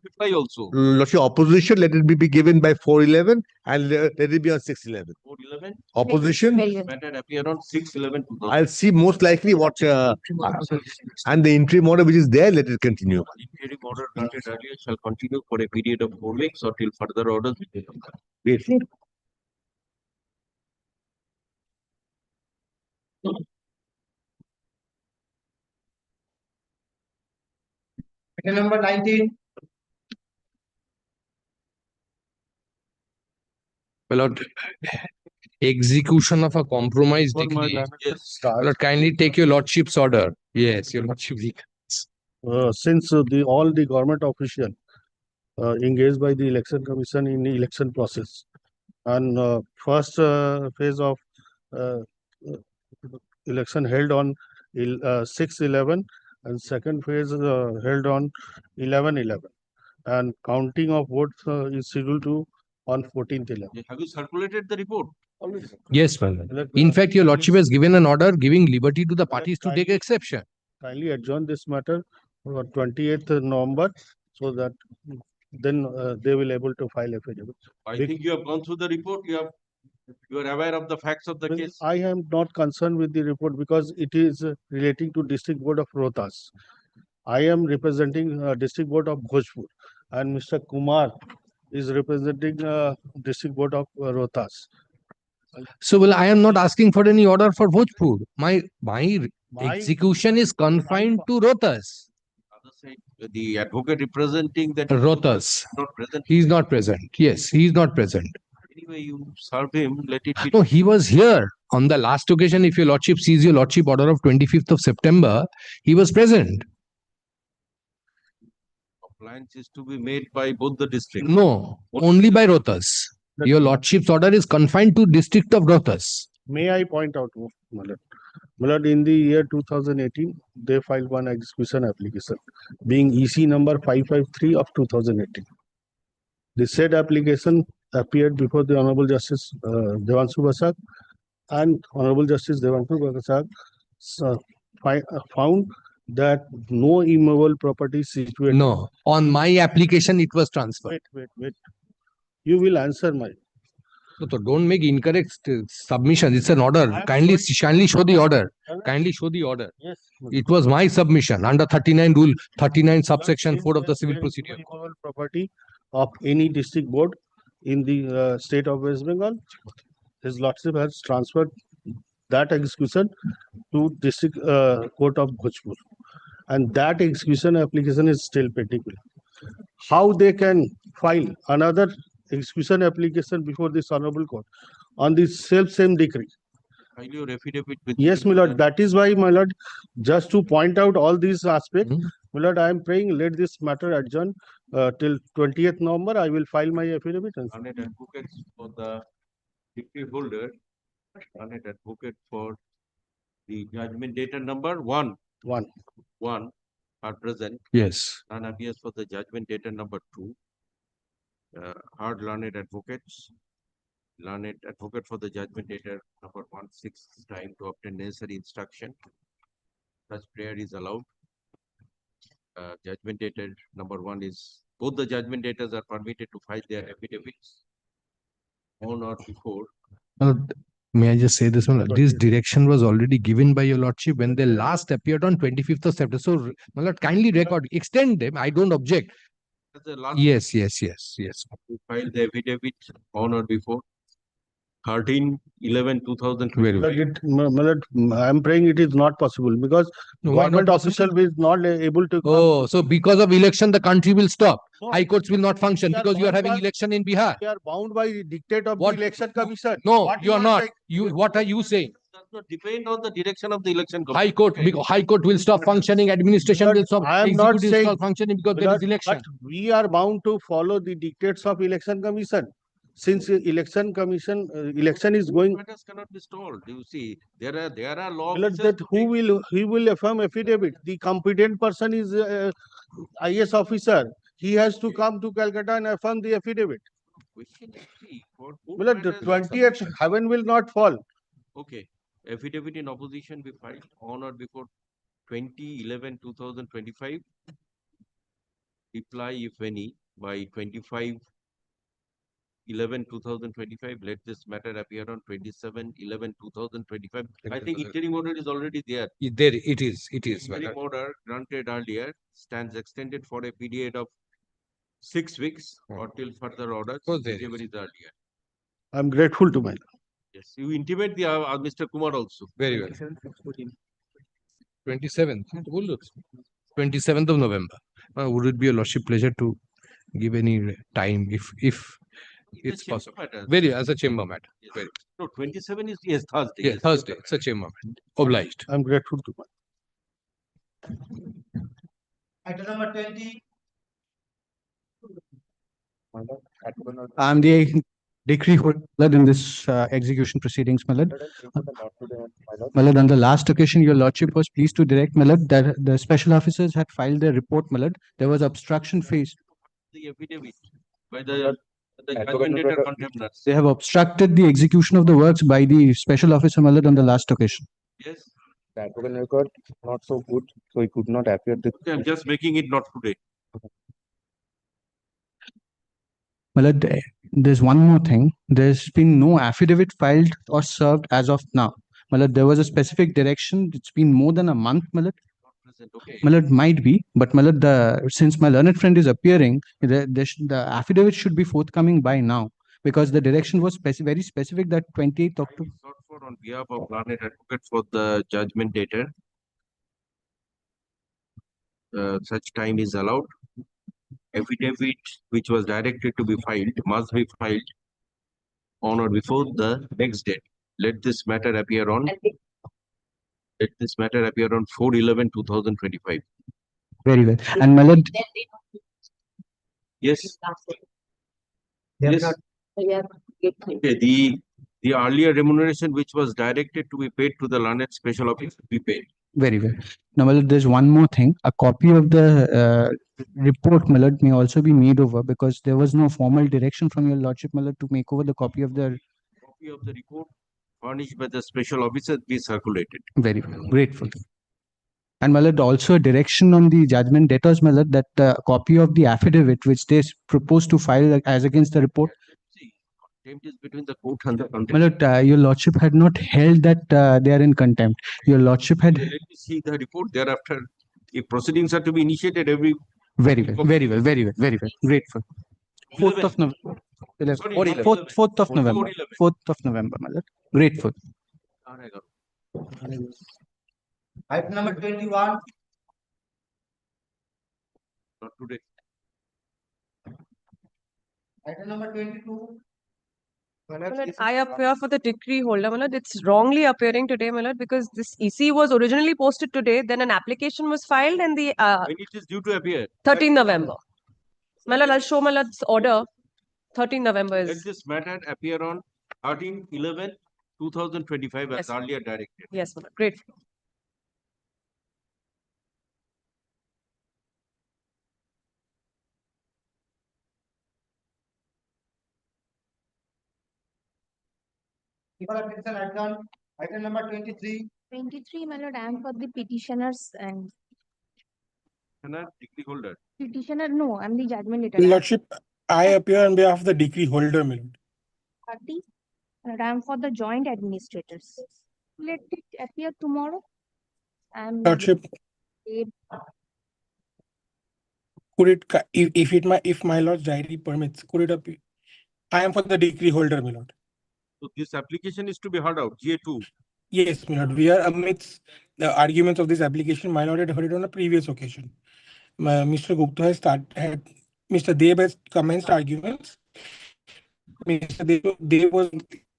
Reply also. Lordship, opposition, let it be given by 4/11 and let it be on 6/11. 4/11. Opposition, Matter appear on 6/11. I'll see most likely what and the interim order which is there, let it continue. Interim order granted earlier shall continue for a period of 4 weeks or till further orders. Wait. Number 19. My lord, execution of a compromise decree. Yes. My lord, kindly take your lordship's order. Yes, your lordship. Since all the government official engaged by the election commission in the election process, and first phase of election held on 6/11 and second phase held on 11/11, and counting of votes is scheduled to on 14th/11. Have you circulated the report? Yes, my lord. In fact, your lordship has given an order giving liberty to the parties to take exception. Kindly adjourn this matter for 28th November so that then they will able to file affidavit. I think you have gone through the report. You are aware of the facts of the case. I am not concerned with the report because it is relating to District Board of Rohtas. I am representing District Board of Bhojpur, and Mr. Kumar is representing District Board of Rohtas. So, well, I am not asking for any order for Bhojpur. My execution is confined to Rohtas. The advocate representing that Rohtas. not present. He is not present. Yes, he is not present. Anyway, you serve him, let it be. No, he was here on the last occasion. If your lordship sees your lordship order of 25th of September, he was present. Compliance is to be made by both the districts. No, only by Rohtas. Your lordship's order is confined to district of Rohtas. May I point out, my lord? My lord, in the year 2018, they filed one execution application, being EC number 553 of 2018. The said application appeared before the Honorable Justice Devanshu Basak, and Honorable Justice Devanshu Basak found that no immovable property is situated. No, on my application, it was transferred. Wait. You will answer my. So don't make incorrect submission. It's an order. Kindly show the order. Kindly show the order. Yes. It was my submission under 39 rule, 39 subsection 4 of the civil procedure. Immovable property of any district board in the state of West Bengal. His lordship has transferred that execution to district court of Bhojpur, and that execution application is still pending. How they can file another execution application before this honorable court on the same decree? File your affidavit with. Yes, my lord. That is why, my lord, just to point out all these aspects, my lord, I am praying let this matter adjourn till 20th November. I will file my affidavit. And Honored advocates for the decree holder, honored advocate for the judgment data number one are present. Yes. None appears for the judgment data number 2. Hard learned advocates. Learned advocate for the judgment data number 1 6 time to obtain necessary instruction. Such prayer is allowed. Judgment data number 1 is both the judgment datas are permitted to file their affidavits on or before. May I just say this one? This direction was already given by your lordship when they last appeared on 25th of September. So, my lord, kindly record, extend them. I don't object. Yes. We filed the affidavit on or before 13/11/2020. Very well. I am praying it is not possible because government official is not able to. Oh, so because of election, the country will stop. High courts will not function because you are having election in Bihar. We are bound by the dictate of the election commission. No, What you are not. saying? What are you saying? Does not depend on the direction of the election commission. High court will stop functioning. Administration will stop. I am not Executive saying stop functioning because there is election. But we are bound to follow the dictates of election commission. Since election commission, election is going. Matters cannot be stalled. You see, there are laws. That he will affirm affidavit. The competent person is IS officer. He has to come to Calcutta and affirm the affidavit. Well, the 20th heaven will not fall. Okay. Affidavit in opposition be filed on or before 20/11/2025. Reply, if any, by 25/11/2025. Let this matter appear on 27/11/2025. I think interim order is already there. There it is. Interim order granted earlier stands extended for a period of 6 weeks or till further orders. Whichever is earlier. I am grateful to my. Yes, you intimate the Mr. Kumar also. Very well. 27th. 27th of November. Would it be a lordship pleasure to give any time if it's possible? Very as a chamber matter. Yes. Very. No, 27 is Thursday. Yes, Thursday. It's a chamber matter. Obliged. I am grateful to my. Item number 20. I am the decree holder in this execution proceedings, my lord. My lord, on the last occasion, your lordship was pleased to direct, my lord, that the special officers had filed their report, my lord. There was obstruction faced. The affidavit by the judgment data contemners. They have obstructed the execution of the works by the special officer, my lord, on the last occasion. Yes. The advocate record not so good, so he could not appear. Okay, I'm just making it not today. My lord, there's one more thing. There's been no affidavit filed or served as of now. My lord, there was a specific direction. It's been more than a month, my lord. Okay. My lord, might be, but my lord, since my learned friend is appearing, the affidavit should be forthcoming by now because the direction was very specific that 28th October. I sought for on behalf of learned advocate for the judgment data. Such time is allowed. Affidavit which was directed to be filed must be filed on or before the next date. Let this matter appear on 4/11/2025. Very well. And my lord, Yes. Yes. Okay, the earlier remuneration which was directed to be paid to the learned special officer be paid. very well. Now, my lord, there's one more thing. A copy of the report, my lord, may also be made over because there was no formal direction from your lordship, my lord, to make over the copy of the. Copy of the report furnished by the special officer be circulated. Very well. Grateful. And my lord, also a direction on the judgment debtors, my lord, that the copy of the affidavit which they propose to file as against the report. See, contempt is between the court and the contempt. My lord, your lordship had not held that they are in contempt. Your lordship had. Let me see the report thereafter. If proceedings are to be initiated every. Very well, very well, very well, very well. Grateful. 4th of November. 4th of November. 4th of November, my lord. Grateful. Item number 21. Not today. Item number 22. My lord, I appear for the decree holder, my lord. It's wrongly appearing today, my lord, because this EC was originally posted today, then an application was filed and the When it is due to appear. 13 November. My lord, I'll show my lord's order. 13 November Let is. this matter appear on 13/11/2025 as earlier directed. Yes, my lord. Grateful. Item number 23. 23, my lord, I am for the petitioners and Decree holder. petitioner, no, I'm the judgment debtor. Lordship, I appear on behalf of the decree holder, my lord. 30, and I am for the joint administrators. Let it appear tomorrow. Lordship, could it, if my lord's diary permits, could it appear? I am for the decree holder, my lord. So this application is to be heard out, GA2. Yes, my lord. We are amidst the arguments of this application. My lord had heard it on a previous occasion. Mr. Gupta has Mr. Deb has commenced arguments. Mr. Deb was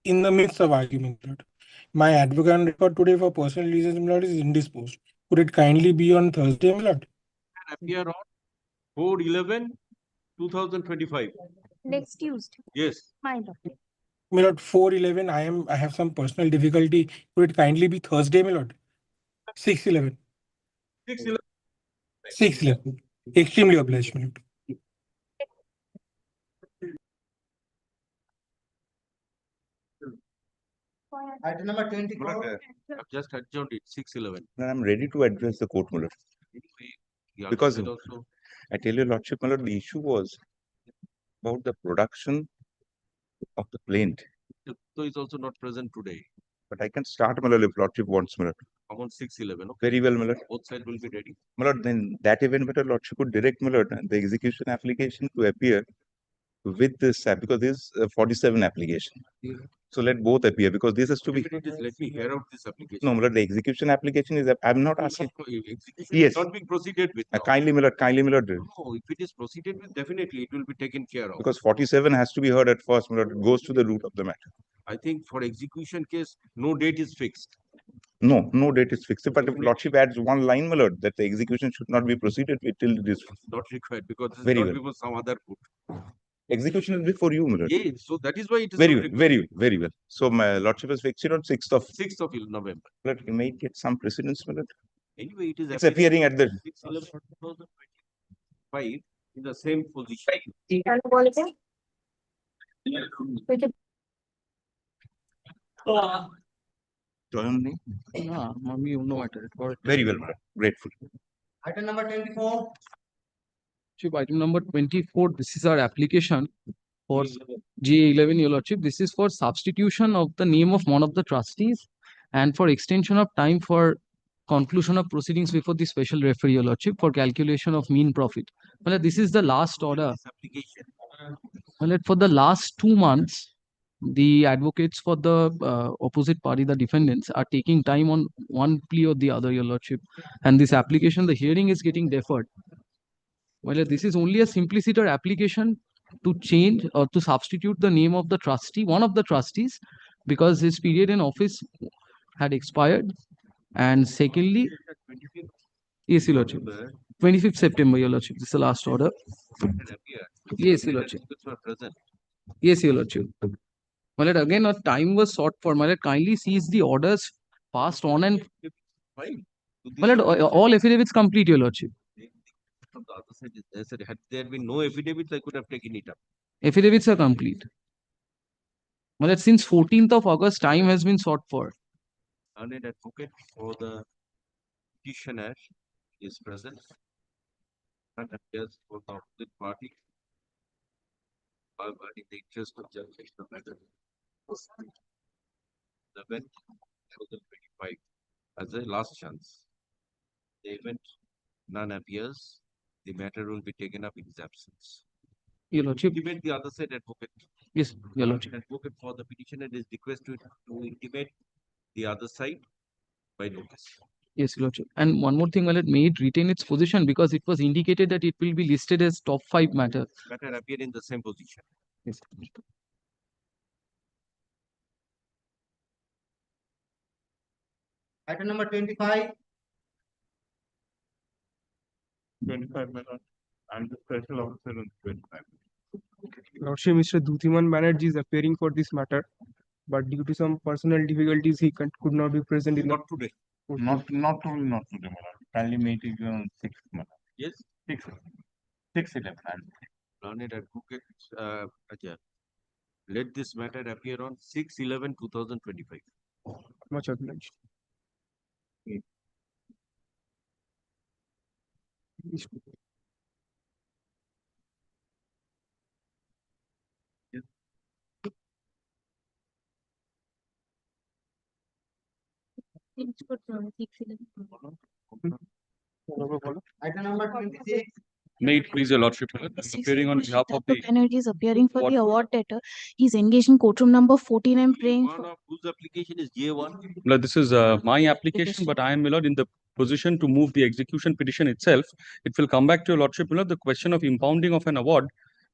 in the midst of argument, Lord. My advocate on record today for personal reasons, my lord, is indisposed. Could it kindly be on Thursday, my lord? Appear on 4/11/2025. Next Tuesday. Yes. My lord. My lord, 4/11, I have some personal difficulty. Could it kindly be Thursday, my lord? 6/11. 6/11. 6/11. Extremely obliged, my lord. Item number 24. I've just adjourned it, 6/11. I'm ready to address the court, my lord. Because I tell your lordship, my lord, the issue was about the production of the plaint. So is also not present today. But I can start, my lord, if lordship wants, my lord. I'm on 6/11. Okay. Very well, my lord. Both sides will be ready. My lord, then that event, my lordship could direct, my lord, the execution application to appear with this, because this is 47 application. So let both appear, because this has to be. Let me hear out this application. No, my lord, the execution application is, I'm not asking. Execution Yes. is not being proceeded with. Kindly, my lord, kindly, my lord. No, if it is proceeded with, definitely it will be taken care of. Because 47 has to be heard at first, my lord. It goes to the root of the matter. I think for execution case, no date is fixed. No, no date is fixed. But if lordship adds one line, my lord, that the execution should not be proceeded with till it is. Not required, because this Very is well. not before some other court. Execution is before you, my lord. Yeah, so that is why it is Very not well, required. very well, very well. So my lordship is fixed on 6th of November. Lord, you may get some precedence, my lord. Anyway, it is It's appearing at the 6/11/2025 in the same position. Join me. Very well, madam. Grateful. Item number 24. Item number 24, this is our application for GA11, your lordship. This is for substitution of the name of one of the trustees and for extension of time for conclusion of proceedings before the special referee, your lordship, for calculation of mean profit. Well, this is the last order. Well, for the last 2 months, the advocates for the opposite party, the defendants, are taking time on one plea or the other, your lordship. And this application, the hearing is getting deferred. Well, this is only a simpliciter application to change or to substitute the name of the trustee, one of the trustees, because his period in office had expired. And secondly, yes, Your Lordship. 25th September, Your Lordship. This is the last order. Yes, Your Lordship. Yes, Your Lordship. My lord, again, a time was sought for. My lord, kindly seize the orders passed on and. My lord, all affidavits complete, Your Lordship. From the other side, they said, had there been no affidavits, I could have taken it up. Affidavits are complete. My lord, since 14th of August, time has been sought for. Learned advocate for the petitioner is present and appears for the opposite party. However, in the interest of justice, the matter 11/2025 as a last chance. The event none appears, the matter will be taken up in his absence. Your Lordship. Intimate the other side advocate. Yes, Your Lordship. Advocate for the petitioner is requested to intimate the other side by notice. Yes, Your Lordship. And one more thing, my lord, may it retain its position because it was indicated that it will be listed as top 5 matter. Matter appear in the same position. Yes. Item number 25. 25, my lord. I'm the special officer on 25. Lordship, Mr. Dhutiman Banerjee is appearing for this matter, but due to some personal difficulties, he could not be present in Not today. Not today, my lord. Kindly meet you on 6th, my lord. Yes. 6/11. Learned advocate, Ajay. Let this matter appear on 6/11/2025. Much obliged. Item number 26. May it please your lordship, I'm appearing on behalf of the. Banerjee is appearing for the award debtor. He's engaged in courtroom number 14. I'm praying One for. of whose application is J1. Well, this is my application, but I am, my lord, in the position to move the execution petition itself. It will come back to your lordship, my lord. The question of impounding of an award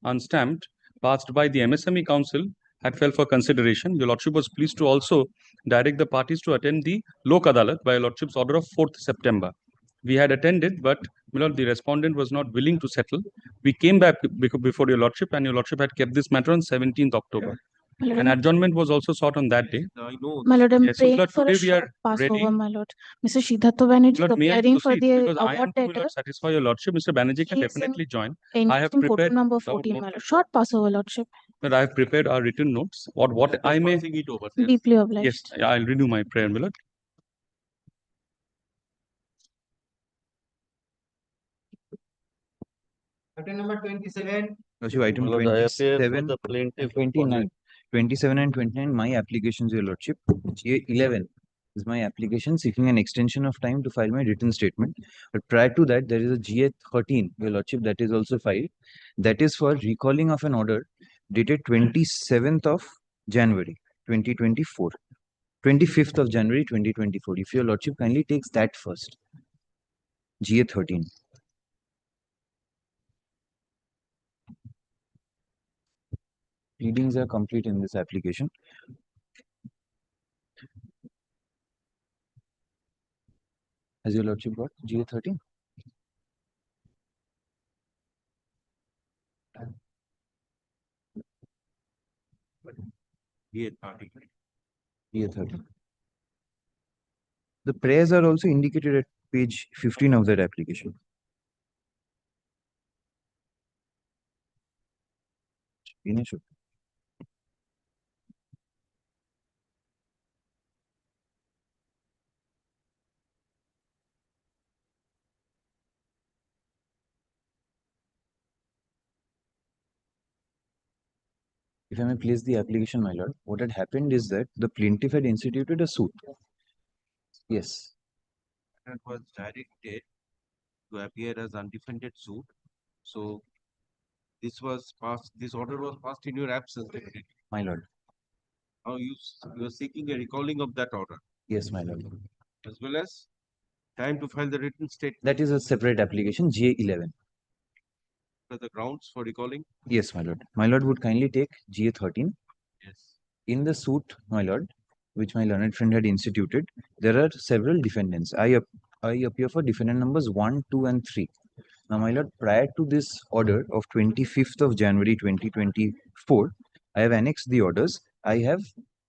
unstamped passed by the MSME Council had fell for consideration. Your lordship was pleased to also direct the parties to attend the Lok Adalat by your lordship's order of 4th September. We had attended, but my lord, the respondent was not willing to settle. We came back before your lordship, and your lordship had kept this matter on 17th October. An adjournment was also sought on that day. I know. My lord, I'm Yes, so, praying Lord, for a today we are short Passover, ready. my lord. Mr. Siddhartha Banerjee is Lord, may I appearing for proceed? the Because I award am to, my debtor. lord, satisfy your lordship. Mr. Banerjee can He is definitely join. I engaged have in courtroom prepared number our 14, my notes. lord. Short Passover, lordship. But I have prepared our written notes. What I may. Passing it over there. Deeply obliged. Yes, I'll renew my prayer, my lord. Item number 27. Lordship, item My lord, I appear for 27 the plaintiff and 29. 27 and 29, my applications, your lordship. GA11 is my application seeking an extension of time to file my written statement. But prior to that, there is a GA13, your lordship, that is also filed. That is for recalling of an order dated 27th of January 2024. 25th of January 2024. If your lordship kindly takes that first. GA13. Pleadings are complete in this application. Has your lordship got GA13? GA13. The prayers are also indicated at page 15 of that application. If I may place the application, my lord, what had happened is that the plaintiff had instituted a suit. Yes. That was directed to appear as undefended suit. So this was passed. This order was passed in your absence, definitely. My lord. Now you are seeking a recalling of that order. Yes, my lord. As well as time to file the written statement. That is a separate application, GA11. What are the grounds for recalling? Yes, my lord. My lord would kindly take GA 13. Yes. In the suit, my lord, which my learned friend had instituted, there are several defendants. I appear for defendant numbers 1, 2, and 3. Now, my lord, prior to this order of 25th of January 2024, I have annexed the orders. I have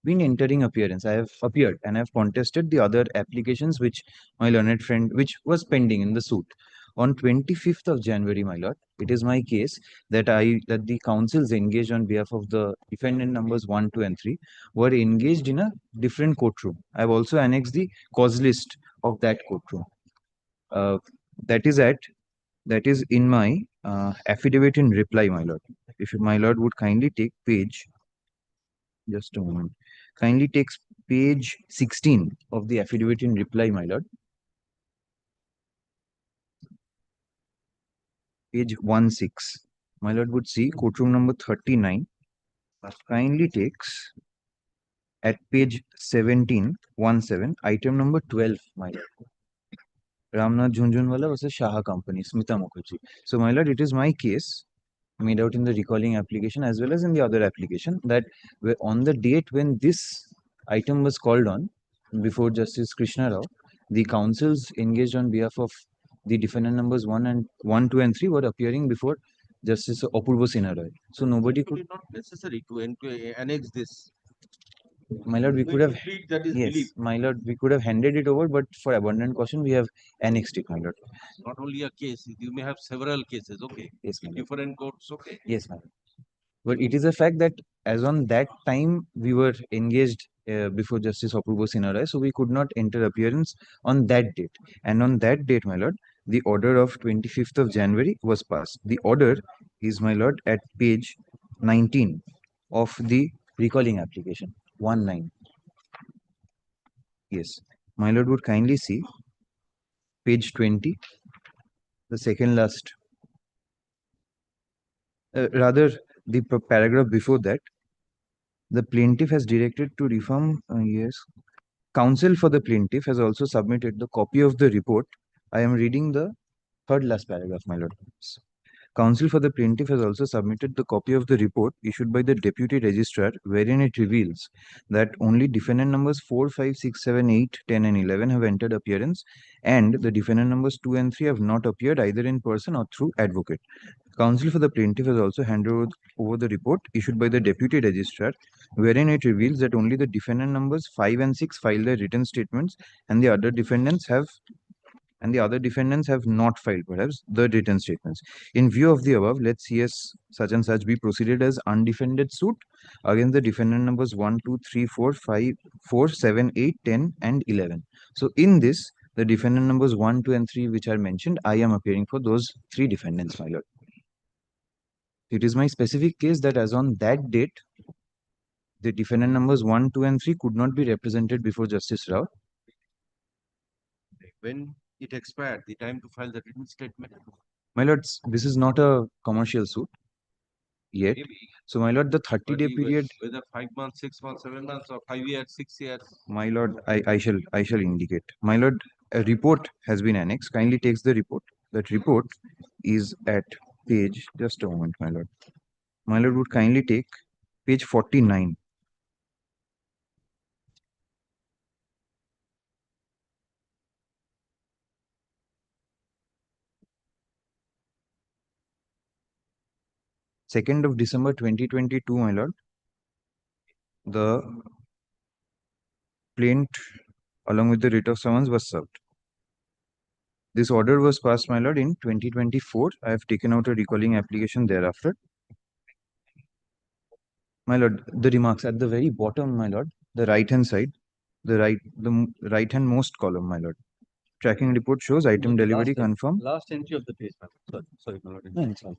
been entering appearance. I have appeared and I have contested the other applications which my learned friend, which was pending in the suit. On 25th of January, my lord, it is my case that the counsels engaged on behalf of the defendant numbers 1, 2, and 3 were engaged in a different courtroom. I have also annexed the cause list of that courtroom. That is in my affidavit in reply, my lord. If my lord would kindly take page, just a moment, kindly takes page 16 of the affidavit in reply, my lord. Page 16. My lord would see courtroom number 39. Kindly takes at page 17, item number 12, my lord. Ramnath Jhunjhunwala versus Shaha Company, Smita Mukherjee. So, my lord, it is my case made out in the recalling application as well as in the other application that on the date when this item was called on before Justice Krishna Rao, the counsels engaged on behalf of the defendant numbers 1, 2, and 3 were appearing before Justice Apurva Sinha Roy. So nobody could. Not necessary to annex this. My lord, we could have. That is Yes, belief. my lord, we could have handed it over, but for abundant caution, we have annexed it, my lord. Not only a case, you may have several cases. Okay. Yes, my lord. Different courts. Okay. Yes, ma'am. But it is a fact that as on that time we were engaged before Justice Apurva Sinha Roy, so we could not enter appearance on that date. And on that date, my lord, the order of 25th of January was passed. The order is, my lord, at page 19 of the recalling application. 19. Yes, my lord would kindly see page 20, the second last. Rather, the paragraph before that. The plaintiff has directed to reform. Yes. Counsel for the plaintiff has also submitted the copy of the report. I am reading the third last paragraph, my lord. Counsel for the plaintiff has also submitted the copy of the report issued by the deputy registrar, wherein it reveals that only defendant numbers 4, 5, 6, 7, 8, 10, and 11 have entered appearance, and the defendant numbers 2 and 3 have not appeared either in person or through advocate. Counsel for the plaintiff has also handed over the report issued by the deputy registrar, wherein it reveals that only the defendant numbers 5 and 6 filed their written statements, and the other defendants have not filed, perhaps, the written statements. In view of the above, let CS such and such be proceeded as undefended suit against the defendant numbers 1, 2, 3, 4, 5, 4, 7, 8, 10, and 11. So, in this, the defendant numbers 1, 2, and 3, which are mentioned, I am appearing for those 3 defendants, my lord. It is my specific case that as on that date, the defendant numbers 1, 2, and 3 could not be represented before Justice Rao. When it expired, the time to file the written statement. My lords, this is not a commercial suit yet. Maybe. So, my lord, the 30-day period. Whether 5 months, 6 months, 7 months, or 5 years, 6 years. My lord, I shall indicate. My lord, a report has been annexed. Kindly takes the report. That report is at page. Just a moment, my lord. My lord would kindly take page 49. Second of December 2022, my lord, the plaint along with the writ of summons was served. This order was passed, my lord, in 2024. I have taken out a recalling application thereafter. My lord, the remarks at the very bottom, my lord, the right-hand side, the right-hand most column, my lord. Tracking report shows item delivery confirmed. Last entry of the page, ma'am. Sorry, my lord.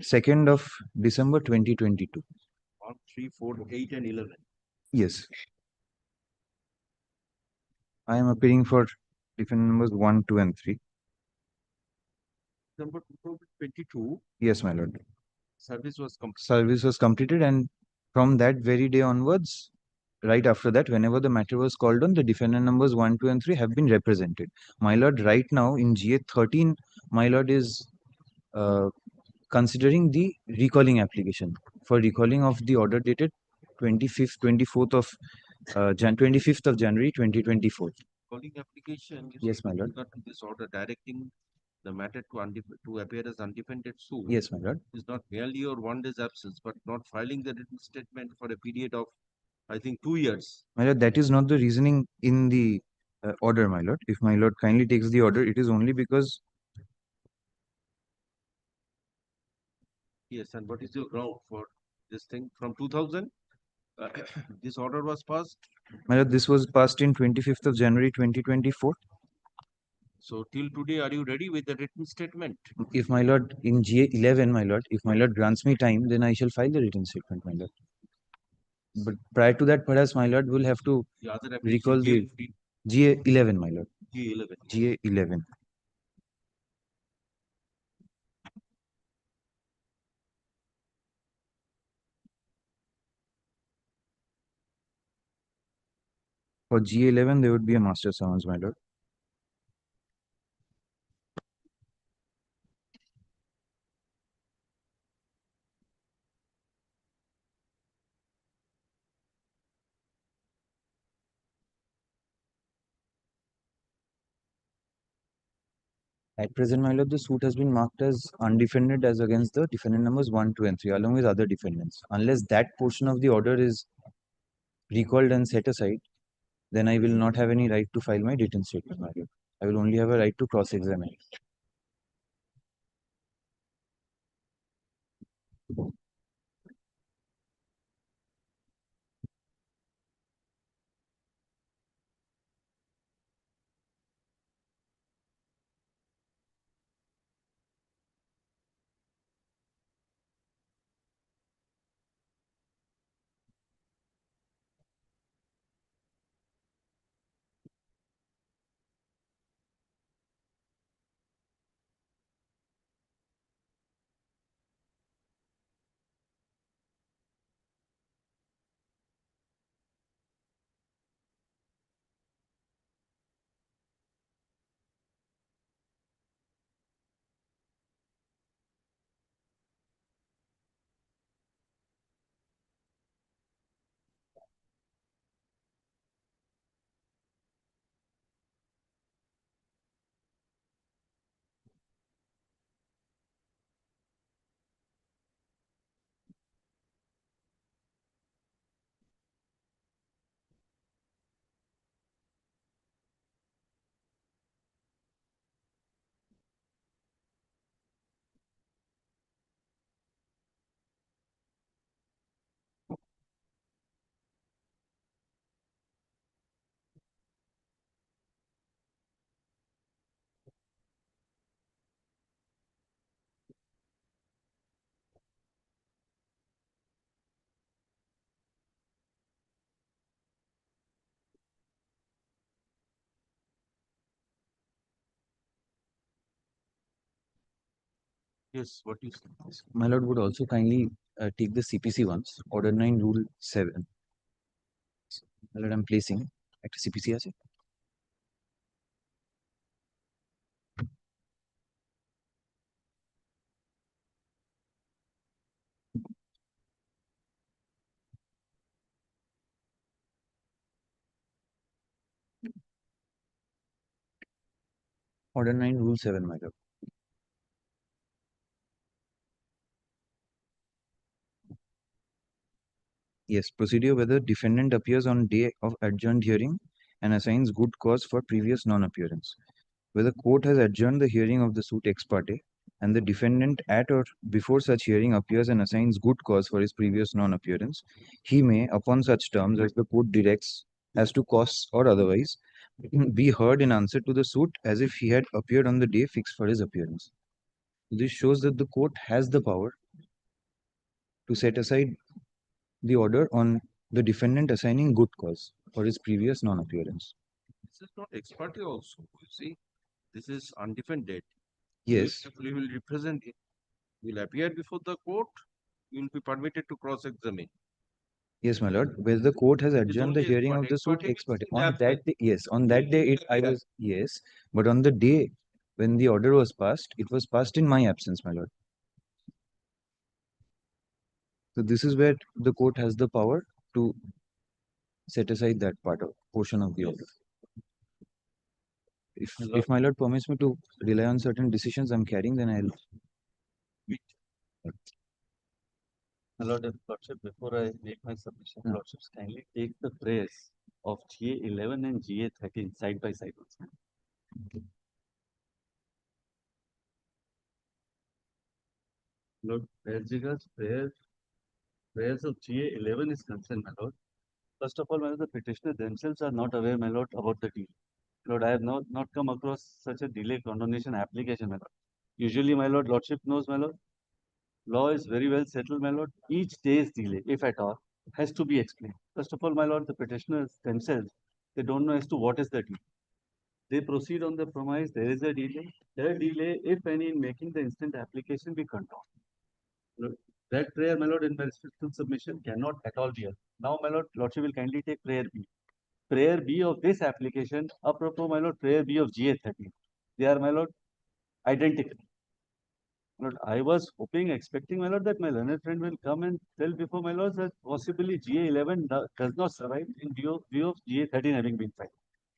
2nd of December 2022. 1, 3, 4, 8, and 11. Yes. I am appearing for defendant numbers 1, 2, and 3. December 2022. Yes, my lord. Service was completed. Service was completed, and from that very day onwards, right after that, whenever the matter was called on, the defendant numbers 1, 2, and 3 have been represented. My lord, right now in GA 13, my lord is considering the recalling application for recalling of the order dated 25th of 25th of January 2024. Calling application is Yes, my with lord. regard to this order directing the matter to appear as undefended suit. Yes, my lord. Is not merely your 1 day's absence, but not filing the written statement for a period of, I think, 2 years. My lord, that is not the reasoning in the order, my lord. If my lord kindly takes the order, it is only because. Yes, and what is your ground for this thing from 2000? This order was passed. My lord, this was passed in 25th of January 2024. So till today, are you ready with the written statement? If my lord in GA 11, my lord, if my lord grants me time, then I shall file the written statement, my lord. But prior to that, perhaps my lord will have to The other recall the application, GA 11, my lord. G11. GA 11. For GA 11, there would be a master summons, my lord. At present, my lord, the suit has been marked as undefended as against the defendant numbers 1, 2, and 3, along with other defendants. Unless that portion of the order is recalled and set aside, then I will not have any right to file my written statement, my lord. I will only have a right to cross-examine. Yes, what you say? My lord would also kindly take the CPC ones, Order 9, Rule 7. My lord, I'm placing at CPC as Order 9, Rule 7, my lord. Yes, procedure whether defendant appears on day of adjourned hearing and assigns good cause for previous non-appearance. Whether court has adjourned the hearing of the suit ex parte and the defendant at or before such hearing appears and assigns good cause for his previous non-appearance, he may, upon such terms as the court directs as to costs or otherwise, be heard in answer to the suit as if he had appeared on the day fixed for his appearance. This shows that the court has the power to set aside the order on the defendant assigning good cause for his previous non-appearance. This is not ex parte also. You see, this is undefended. Yes. You will represent it. You will appear before the court. You will be permitted to cross-examine. Yes, my lord. Whether the court has adjourned the hearing of the suit ex parte. On that day, yes, on that day, I was, yes, but on the day when the order was passed, it was passed in my absence, my lord. So this is where the court has the power to set aside that portion of the order. If my lord permits me to rely on certain decisions I'm carrying, then I'll. My lordship, before I make my submission, lordships kindly take the prayers of GA11 and GA13 side by side. Lord, as regards prayers of GA11 is concerned, my lord. First of all, my lord, the petitioner themselves are not aware, my lord, about the deal. Lord, I have not come across such a delay condonation application, my lord. Usually, my lord, lordship knows, my lord, law is very well settled, my lord. Each day's delay, if at all, has to be explained. First of all, my lord, the petitioners themselves, they don't know as to what is the delay. They proceed on the premise there is a delay. Their delay, if any, in making the instant application be condoned. That prayer, my lord, in my respectful submission cannot at all be. Now, my lord, lordship will kindly take prayer B. Prayer B of this application, apropos, my lord, prayer B of GA13. They are, my lord, identical. Lord, I was hoping, expecting, my lord, that my learned friend will come and tell before my lord that possibly GA11 does not survive in view of GA13 having been filed.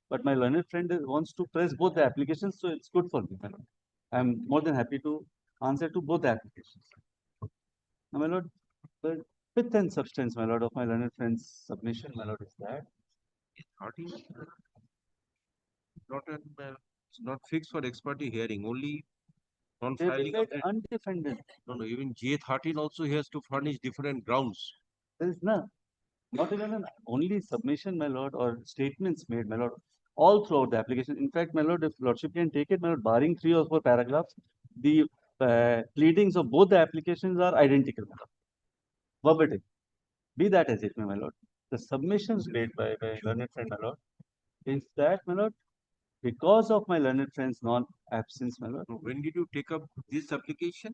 But my learned friend wants to press both the applications, so it's good for me, my lord. I'm more than happy to answer to both the applications. Now, my lord, the fifth and substance, my lord, of my learned friend's submission, my lord, is that It's not fixed for ex parte hearing, only on they filing of plead undefended. No, even GA13 also he has to furnish different grounds. There is none. Not even an only submission, my lord, or statements made, my lord, all throughout the application. In fact, my lord, if lordship can take it, my lord, barring 3 or 4 paragraphs, the pleadings of both the applications are identical, my lord. Verbatim. Be that as it may, my lord. The submissions made by learned friend, my lord, is that, my lord, because of my learned friend's non-absence, my lord. When did you take up this application?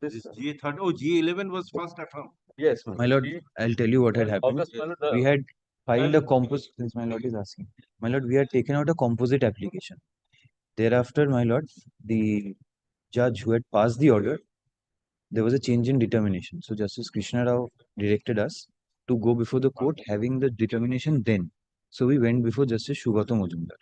This GA13, GA11 was first affirmed. Yes, My lord, I'll tell you what had happened. August, my lord, We had filed a composite, since my lord is asking. My lord, we had taken out a composite application. Thereafter, my lord, the judge who had passed the order, there was a change in determination. So Justice Krishna Rao directed us to go before the court having the determination then. So we went before Justice Shugato Majumdar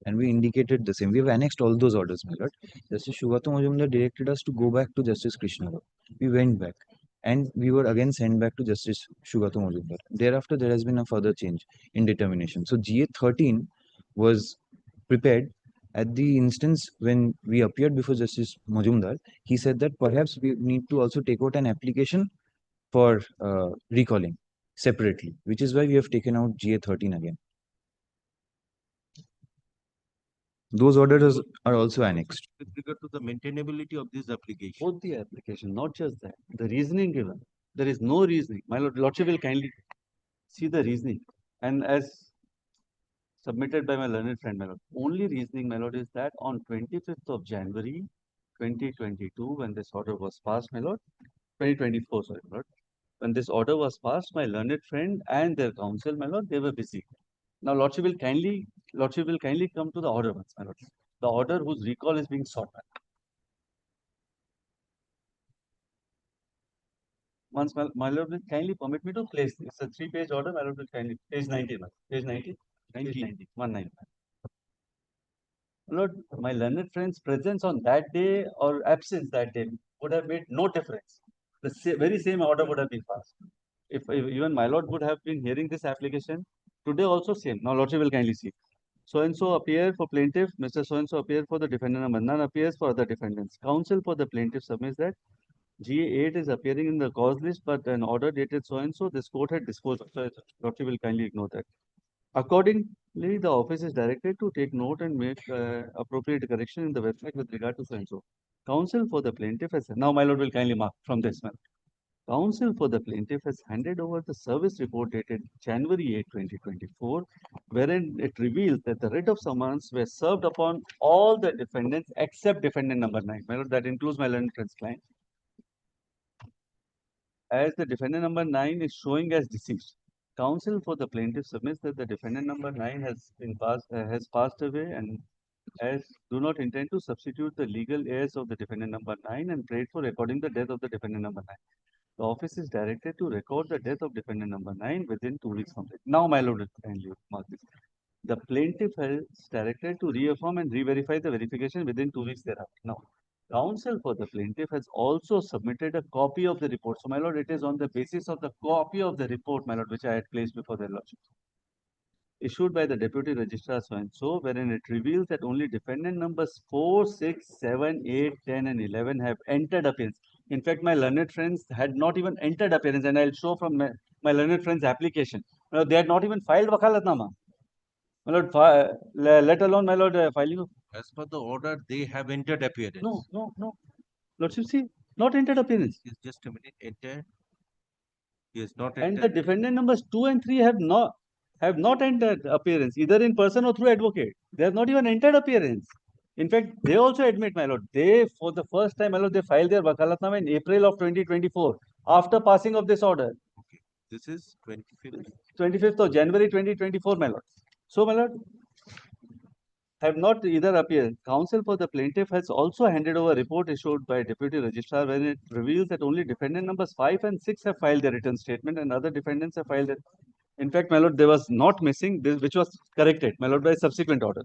and we indicated the same. We have annexed all those orders, my lord. Justice Shugato Majumdar directed us to go back to Justice Krishna Rao. We went back and we were again sent back to Justice Shugato Majumdar. Thereafter, there has been a further change in determination. So GA13 was prepared at the instance when we appeared before Justice Majumdar. He said that perhaps we need to also take out an application for recalling separately, which is why we have taken out GA13 again. Those orders are also annexed. With regard to the maintainability of this application. Both the application, not just that. The reasoning given. There is no reasoning. My lord, lordship will kindly see the reasoning. And as submitted by my learned friend, my lord, only reasoning, my lord, is that on 25th of January 2022, when this order was passed, my lord, 2024, sorry, my lord, when this order was passed, my learned friend and their counsel, my lord, they were busy. Now, lordship will kindly come to the order once, my lord. The order whose recall is being sought. Once, my lord will kindly permit me to place this. It's a 3-page order, my lord will kindly, page 90, page 90, 90, 19. Lord, my learned friend's presence on that day or absence that day would have made no difference. The very same order would have been passed. If even my lord would have been hearing this application, today also same. Now, lordship will kindly see. So and so appear for plaintiff, Mr. So and so appear for the defendant, number none appears for other defendants. Counsel for the plaintiff submits that GA8 is appearing in the cause list, but an order dated so and so, this court had disposed of. So, lordship will kindly ignore that. Accordingly, the office is directed to take note and make appropriate correction in the website with regard to so and so. Counsel for the plaintiff has now, my lord will kindly mark from this man. Counsel for the plaintiff has handed over the service report dated January 8, 2024, wherein it reveals that the writ of summons were served upon all the defendants except defendant number 9. My lord, that includes my learned friend's client. As the defendant number 9 is showing as deceased. Counsel for the plaintiff submits that the defendant number 9 has passed away and as do not intend to substitute the legal heirs of the defendant number 9 and prayed for recording the death of the defendant number 9. The office is directed to record the death of defendant number 9 within 2 weeks from date. Now, my lord, kindly mark this. The plaintiff is directed to reaffirm and re-verify the verification within 2 weeks thereafter. Now, counsel for the plaintiff has also submitted a copy of the report. So, my lord, it is on the basis of the copy of the report, my lord, which I had placed before the lordship, issued by the deputy registrar so and so, wherein it reveals that only defendant numbers 4, 6, 7, 8, 10, and 11 have entered appearance. In fact, my learned friends had not even entered appearance, and I'll show from my learned friends' application. They had not even filed wakalatnama. My lord, let alone, my lord, filing of. As per the order, they have entered appearance. No. Lordship, see, not entered appearance. Yes, just a minute. Entered. Yes, not And entered. the defendant numbers 2 and 3 have not entered appearance, either in person or through advocate. They have not even entered appearance. In fact, they also admit, my lord, they, for the first time, my lord, they filed their wakalatnama in April of 2024, after passing of this order. Okay. This is 25th. 25th of January 2024, my lord. So, my lord, have not either appeared. Counsel for the plaintiff has also handed over a report issued by Deputy Registrar, when it reveals that only defendant numbers 5 and 6 have filed their written statement and other defendants have filed it. In fact, my lord, there was not missing this, which was corrected, my lord, by subsequent order,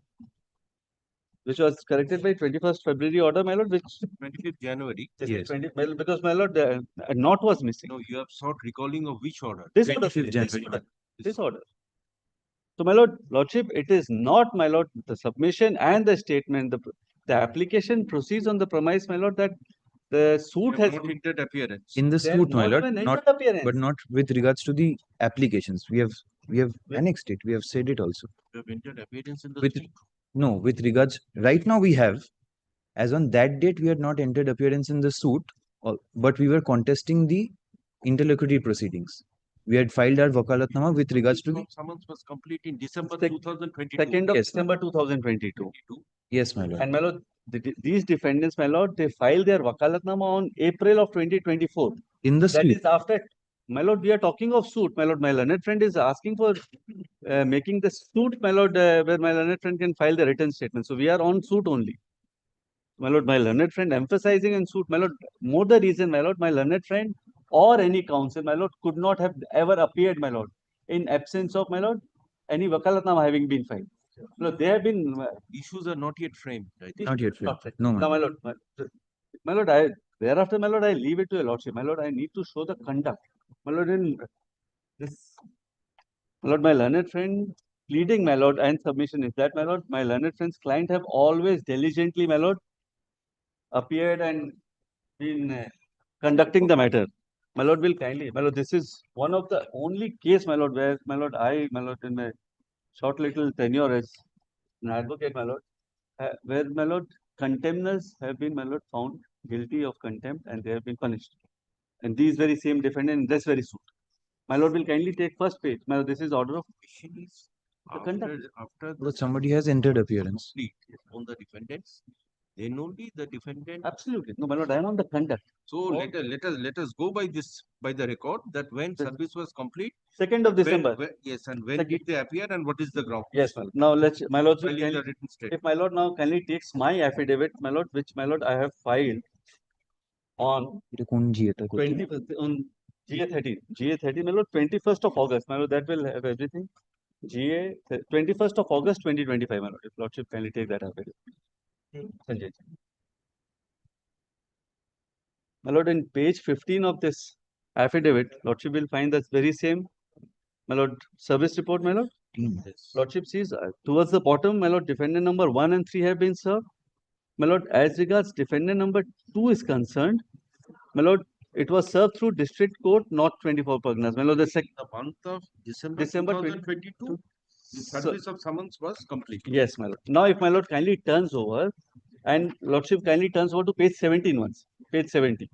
which was corrected by 21st February order, my lord, which 25th January. yes. Because, my lord, a knot was missing. No, you have sought recalling of which order? This order, 25th January. this order. So, my lord, lordship, it is not, my lord, the submission and the statement, the application proceeds on the premise, my lord, that the suit They have has not entered appearance. In the They have suit, my not lord, even not, entered appearance. but not with regards to the applications. We have annexed it. We have said it also. You have entered appearance in the With suit. no, with regards, right now we have, as on that date, we had not entered appearance in the suit, but we were contesting the interlocutory proceedings. We had filed our wakalatnama with regards to the Summons was complete in December Sec- 2022. 2nd of Yes, December 2022. yes, my lord. And, my lord, these defendants, my lord, they filed their wakalatnama on April of 2024. In the That suit. is after, my lord, we are talking of suit. My lord, my learned friend is asking for making the suit, my lord, where my learned friend can file the written statement. So, we are on suit only. My lord, my learned friend emphasizing in suit, my lord, more the reason, my lord, my learned friend or any counsel, my lord, could not have ever appeared, my lord, in absence of, my lord, any wakalatnama having been filed. No, they have been Issues are not yet framed. I think. Not yet framed. No, Now, my lord, my lord, thereafter, my lord, I leave it to your lordship. My lord, I need to show the conduct. My lord, in this, my lord, my learned friend pleading, my lord, and submission is that, my lord, my learned friend's client have always diligently, my lord, appeared and been conducting the matter. My lord will kindly, my lord, this is one of the only case, my lord, where, my lord, my lord, in my short little tenure as an advocate, my lord, where, my lord, contemners have been, my lord, found guilty of contempt and they have been punished. And these very same defendant in this very suit. My lord will kindly take first page. My lord, this is order of the conduct. After but somebody has entered appearance. On the defendants, then only the defendant. Absolutely. No, my lord, I am on the conduct. So let us go by this, by the record, that when service was complete. 2nd of December. Yes, and when did they appear and what is the ground? Yes, my lord. Now let's, my lord, Filing the written statement. if my lord now kindly takes my affidavit, my lord, which, my lord, I have filed on 20th on GA13, my lord, 21st of August, my lord, that will have everything. 21st of August 2025, my lord, if lordship kindly take that affidavit. Sanjay. My lord, in page 15 of this affidavit, lordship will find that very same, my lord, service report, my lord. Lordship sees towards the bottom, my lord, defendant number 1 and 3 have been served. My lord, as regards defendant number 2 is concerned, my lord, it was served through district court, not 24 Parganas. My lord, the month of December 2022, the So- service of summons was complete. Yes, my lord. Now, if my lord kindly turns over, and lordship kindly turns over to page 17 once, page 70.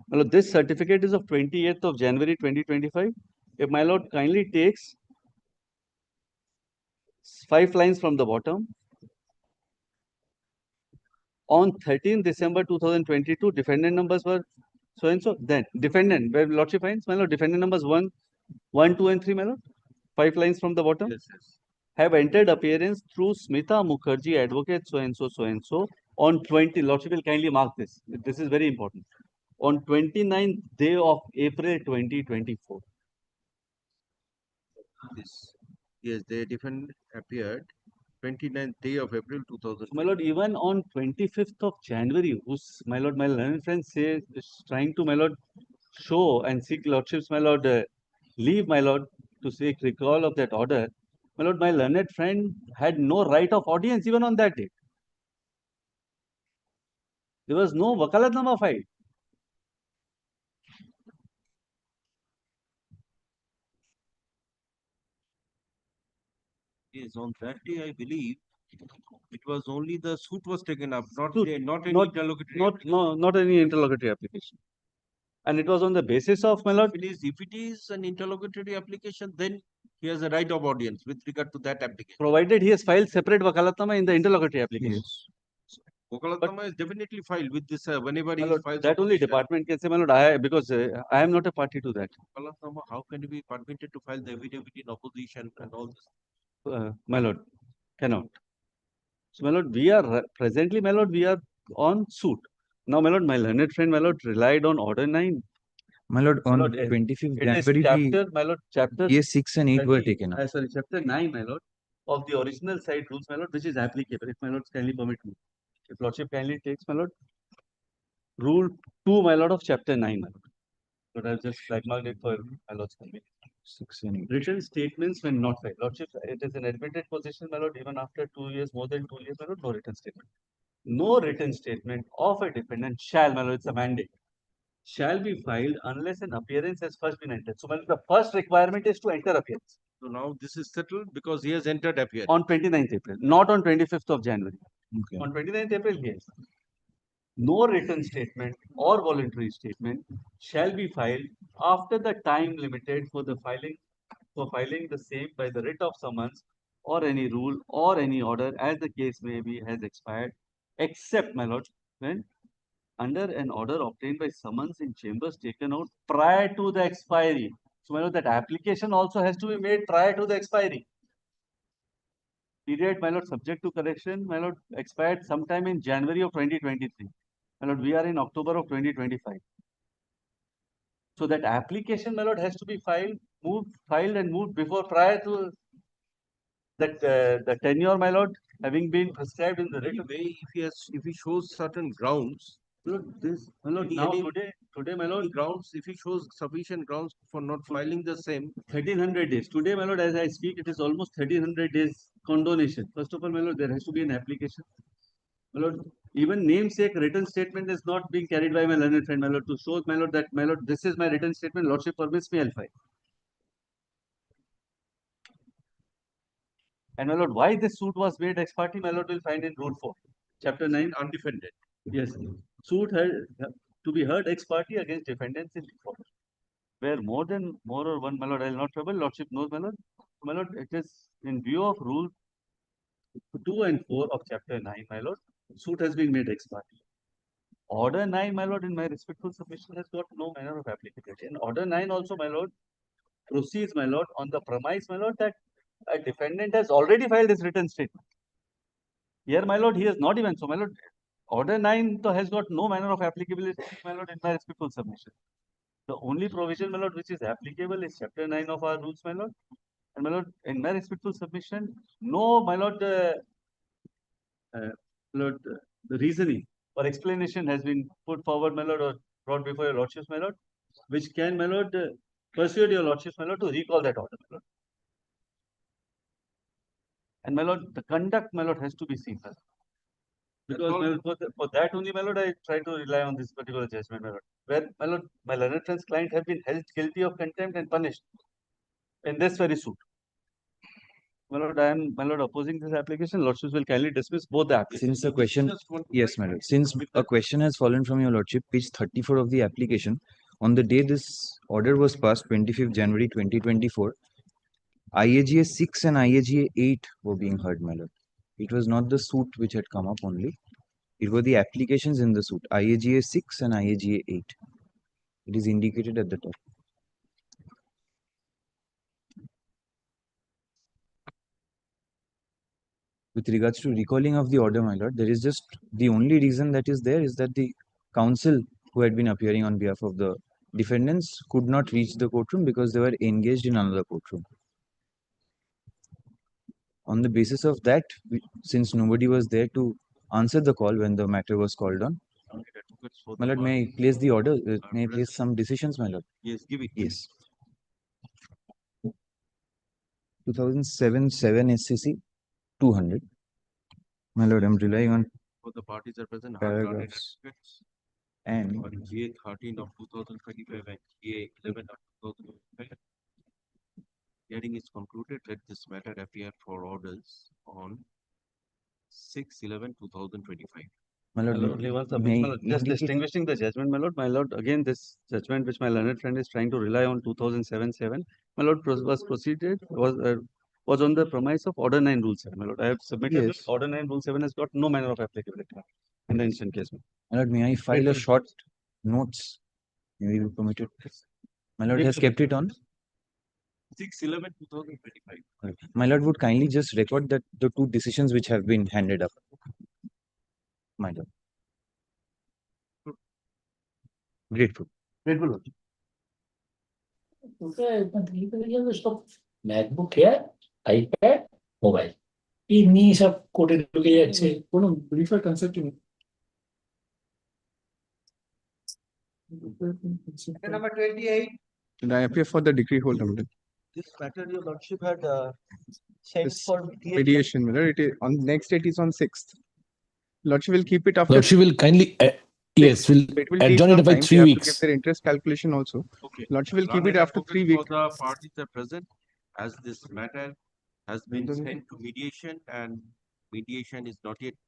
My lord, this certificate is of 28th of January 2025. If my lord kindly takes 5 lines from the bottom. On 13th December 2022, defendant numbers were so and so. Then defendant, where lordship finds, my lord, defendant numbers 1, 2, and 3, my lord. 5 lines from the bottom. Yes, yes. have entered appearance through Smita Mukherjee, advocate so and so on 20. Lordship will kindly mark this. This is very important. On 29th day of April 2024. Yes, they appeared 29th day of April 2000. My lord, even on 25th of January, whose my lord, my learned friend says is trying to my lord show and seek lordships, my lord, leave my lord to seek recall of that order. My lord, my learned friend had no right of audience even on that date. There was no wakalatnama filed. Yes, on that day, I believe it was only the suit was taken up, not Suit, not any not- interlocutory. Not any interlocutory application. And it was on the basis of, my lord, If it is an interlocutory application, then he has a right of audience with regard to that application. provided he has filed separate wakalatnama in the interlocutory application. Wakalatnama is definitely filed with this whenever he My lord, files. that only department can say, my lord, because I am not a party to that. Wakalatnama, how can you be permitted to file the affidavit in opposition and all this? My lord, cannot. So, my lord, we are presently, my lord, we are on suit. Now, my lord, my learned friend, my lord, relied on order 9. My lord, on lord, 25th it is January, chapter, my lord, chapter Year 6 and 8 were 30, taken up. sorry, chapter 9, my lord, of the original site rules, my lord, which is applicable. If my lord kindly permit me. If lordship kindly takes, my lord, rule 2, my lord, of chapter 9, my lord. But I've just marked it for my lord's convenience. 6 and 8. Written statements when not filed. Lordship, it is an admitted position, my lord, even after 2 years, more than 2 years, my lord, no written statement. No written statement of a defendant shall, my lord, it's a mandate, shall be filed unless an appearance has first been entered. So, my lord, the first requirement is to enter appearance. So now this is settled because he has entered appearance. On 29th April, not on 25th of January. Okay. On 29th April, yes. No written statement or voluntary statement shall be filed after the time limited for filing the same by the writ of summons or any rule or any order as the case may be has expired, except, my lord, when under an order obtained by summons in chambers taken out prior to the expiry. So, my lord, that application also has to be made prior to the expiry. Period, my lord, subject to correction, my lord, expired sometime in January of 2023. My lord, we are in October of 2025. So that application, my lord, has to be filed and moved before prior to that the tenure, my lord, having been prescribed in the writ. Anyway, if he shows certain grounds, Lord, this, my lord, now today, my lord, grounds, if he shows sufficient grounds for not filing the same, 1300 days. Today, my lord, as I speak, it is almost 1300 days condonation. First of all, my lord, there has to be an application. My lord, even namesake written statement is not being carried by my learned friend, my lord, to show, my lord, that, my lord, this is my written statement, lordship permits me, I'll file. And my lord, why this suit was made ex parte, my lord, will find in Rule 4, Chapter 9. Undefended. Yes, suit to be heard ex parte against defendants in default. Where more or one, my lord, I will not trouble, lordship knows, my lord. My lord, it is in view of Rule 2 and 4 of Chapter 9, my lord, suit has been made ex parte. Order 9, my lord, in my respectful submission, has got no manner of applicability. And Order 9 also, my lord, proceeds, my lord, on the premise, my lord, that a defendant has already filed his written statement. Here, my lord, he has not even. So, my lord, Order 9 has got no manner of applicability, my lord, in my respectful submission. The only provision, my lord, which is applicable is Chapter 9 of our rules, my lord. And, my lord, in my respectful submission, no, my lord, the reasoning or explanation has been put forward, my lord, or brought before your lordships, my lord, which can, my lord, persuade your lordships, my lord, to recall that order, my lord. And, my lord, the conduct, my lord, has to be seen, my lord. Because, my lord, for that only, my lord, I try to rely on this particular judgment, my lord. Where, my lord, my learned friend's client have been held guilty of contempt and punished in this very suit. My lord, I am, my lord, opposing this application. Lordships will kindly dismiss both the applications. Since a question, yes, my lord. Since a question has fallen from your lordship, page 34 of the application, on the day this order was passed, 25th January 2024, IAGA 6 and IAGA 8 were being heard, my lord. It was not the suit which had come up only. It were the applications in the suit, IAGA 6 and IAGA 8. It is indicated at the top. with regards to recalling of the order, my lord, there is just the only reason that is there is that the counsel who had been appearing on behalf of the defendants could not reach the courtroom because they were engaged in another courtroom. On the basis of that, since nobody was there to answer the call when the matter was called on, my lord, may I place the order? May I place some decisions, my lord? Yes, give it. Yes. 2007 SCC 200. My lord, I'm relying on For the parties are present, paragraphs and GA 13 of 2025 and GA 11 of 2025. Hearing is concluded. Let this matter appear for orders on 6/11/2025. my lord, Only one may submission, I just indicate- distinguishing the judgment, my lord. My lord, again, this judgment which my learned friend is trying to rely on 2007-7, my lord, was on the premise of Order 9 Rule 7. My lord, I have submitted Yes. Order 9 Rule 7 has got no manner of applicability in the instant case. My lord, may I file a short notes? May we be permitted? My lord has kept it on. 6/11/2025. My lord would kindly just record that the two decisions which have been handed up. My lord. Grateful. Grateful, lord. MacBook air iPad mobile এই নিয়ে সব কোর্টে ঢুকে যাচ্ছে কোনো ব্রিফার concept নেই Number 28. And I appear for the decree holder. My lord. This matter your lordship had sent This for mediation, my lord. It is on next date is on 6th. Lordship will keep it after. Lordship will kindly yes will It will take adjourn some it by time. 3 They have to weeks. give their interest calculation also. Okay. Lordship will keep it Learned after advocate 3 weeks. For the parties are present, as this matter has been sent to mediation and mediation is not yet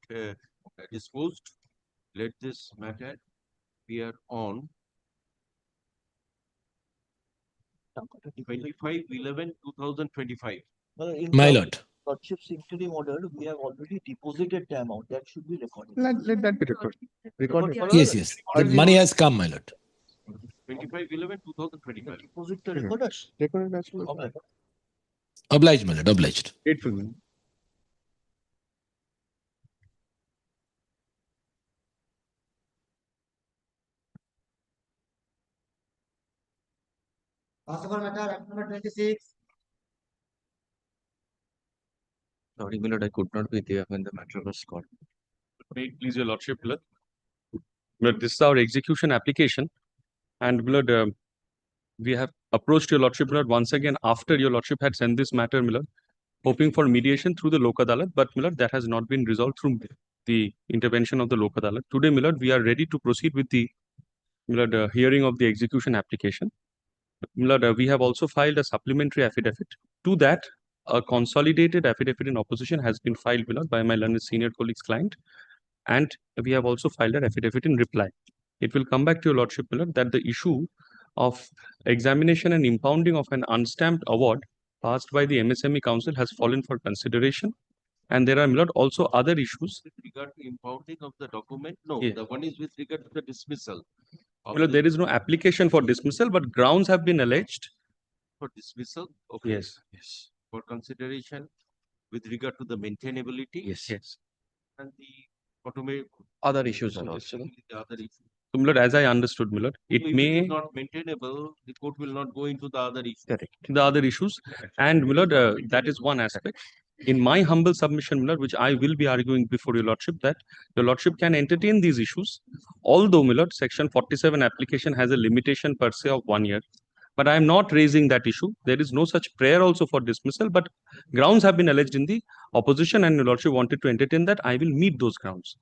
disposed. Let this matter appear on 25/11/2025. My lord. Lordship's interim order, we have already deposited the amount. That should be recorded. Let that be recorded. Recorded. Yes, yes. The money has come, my lord. 25/11/2025. Deposit the recorders. Recorded as well. Okay. Obliged, my lord. Obliged. Grateful, man. Possible matter, item number 26. Sorry, my lord, I could not be there when the matter was called. Please, your lordship, my lord. My lord, this is our execution application, and my lord, we have approached your lordship, my lord, once again after your lordship had sent this matter, my lord, hoping for mediation through the Lok Adalat, but my lord, that has not been resolved through the intervention of the Lok Adalat. Today, my lord, we are ready to proceed with the my lord, hearing of the execution application. My lord, we have also filed a supplementary affidavit. To that, a consolidated affidavit in opposition has been filed, my lord, by my learned senior colleague's client, and we have also filed an affidavit in reply. It will come back to your lordship, my lord, that the issue of examination and impounding of an unstamped award passed by the MSME Council has fallen for consideration. And there are, my lord, also other issues. With regard to impounding of the document, no, Yeah. the one is with regard to the dismissal. My lord, there is no application for dismissal, but grounds have been alleged. For dismissal, okay. Yes, yes. For consideration with regard to the maintainability. Yes. Yes. And the automate. Other issues are also. The other issue. So, my lord, as I understood, my lord, it So if may is not maintainable, the court will not go into the other issue. Correct. the other issues, and my lord, that is one aspect. In my humble submission, my lord, which I will be arguing before your lordship, that your lordship can entertain these issues, although, my lord, section 47 application has a limitation per se of 1 year. But I am not raising that issue. There is no such prayer also for dismissal, but grounds have been alleged in the opposition, and your lordship wanted to entertain that. I will meet those grounds.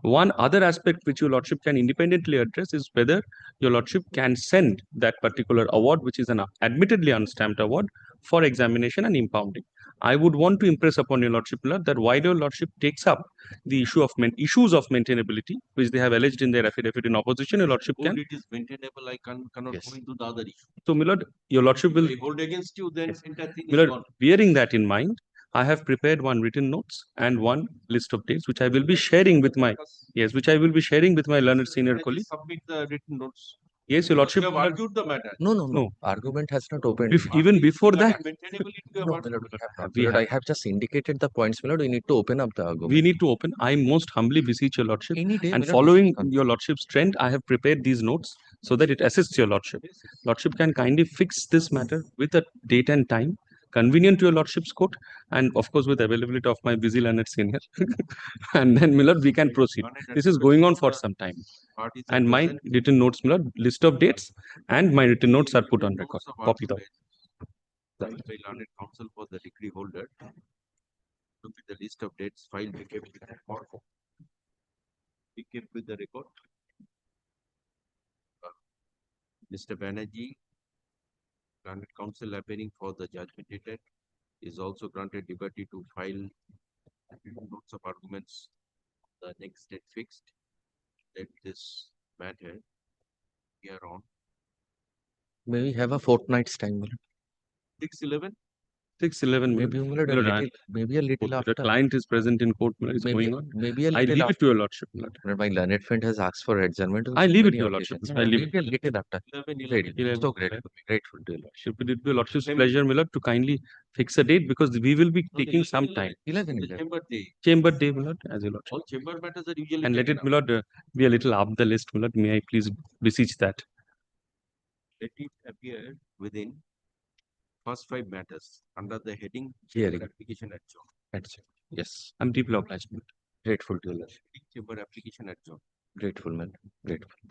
One other aspect which your lordship can independently address is whether your lordship can send that particular award, which is an admittedly unstamped award, for examination and impounding. I would want to impress upon your lordship, my lord, that while your lordship takes up the issue of issues of maintainability, which they have alleged in their affidavit in opposition, your lordship Hold can. it is maintainable, I cannot Yes. go into the other issue. So, my lord, your lordship will. If I hold against you, then entire thing My is lord, gone. bearing that in mind, I have prepared one written notes and one list of dates, which I will be sharing with my, yes, which I will be sharing with my learned senior Can I colleague. just submit the written notes. Yes, your lordship. You have argued the matter. No. Argument has not opened. Even before that, Maintainability you have No, argued. my lord, we have not. we My lord, have. I have just indicated the points, my lord. We need to open up the argument. We need to open. I most humbly beseech your lordship. Any day, And my lord, following your lordship's trend, I have prepared these notes so that it assists your lordship. Lordship can kindly fix this matter with a date and time convenient to your lordship's court, and of course with availability of my busy learned senior. And then, my lord, we can proceed. This is going on for some time. Parties are And my present. written notes, my lord, list of dates, and my written notes are put on record. Notes of Copy them. argument filed by learned counsel for the decree holder. Look at the list of dates filed be kept with the record. Be kept with the record. Mr. Banerjee, learned counsel appearing for the judgment dated, is also granted liberty to file notes of arguments the next date fixed. Let this matter here on May we have a fortnight's time, my lord? 6/11. 6/11, Maybe, my lord, maybe a little the after. client is present in court, my lord, is Maybe, going on. maybe a I little leave it after. to your lordship, my lord. My lord, my learned friend has asked for adjournment. on I so leave it many to your lordship. occasions. I leave it. Maybe a little after. 11, Great. 11, So grateful. Grateful to your lordship. It will be your lordship's pleasure, my lord, to kindly fix a date because we will be taking some time. 11, The chamber day. Chamber day, my lord, as your lordship. All chamber matters are usually And let taken it, my lord, be a little up the list, my lord. May I please beseech that? Let it appear within first 5 matters under the heading Hearing. chamber application adjourned. Adjourned. Yes. I'm deeply obliged, my lord. Grateful to your lordship. Chamber application adjourned. Grateful, man. Grateful.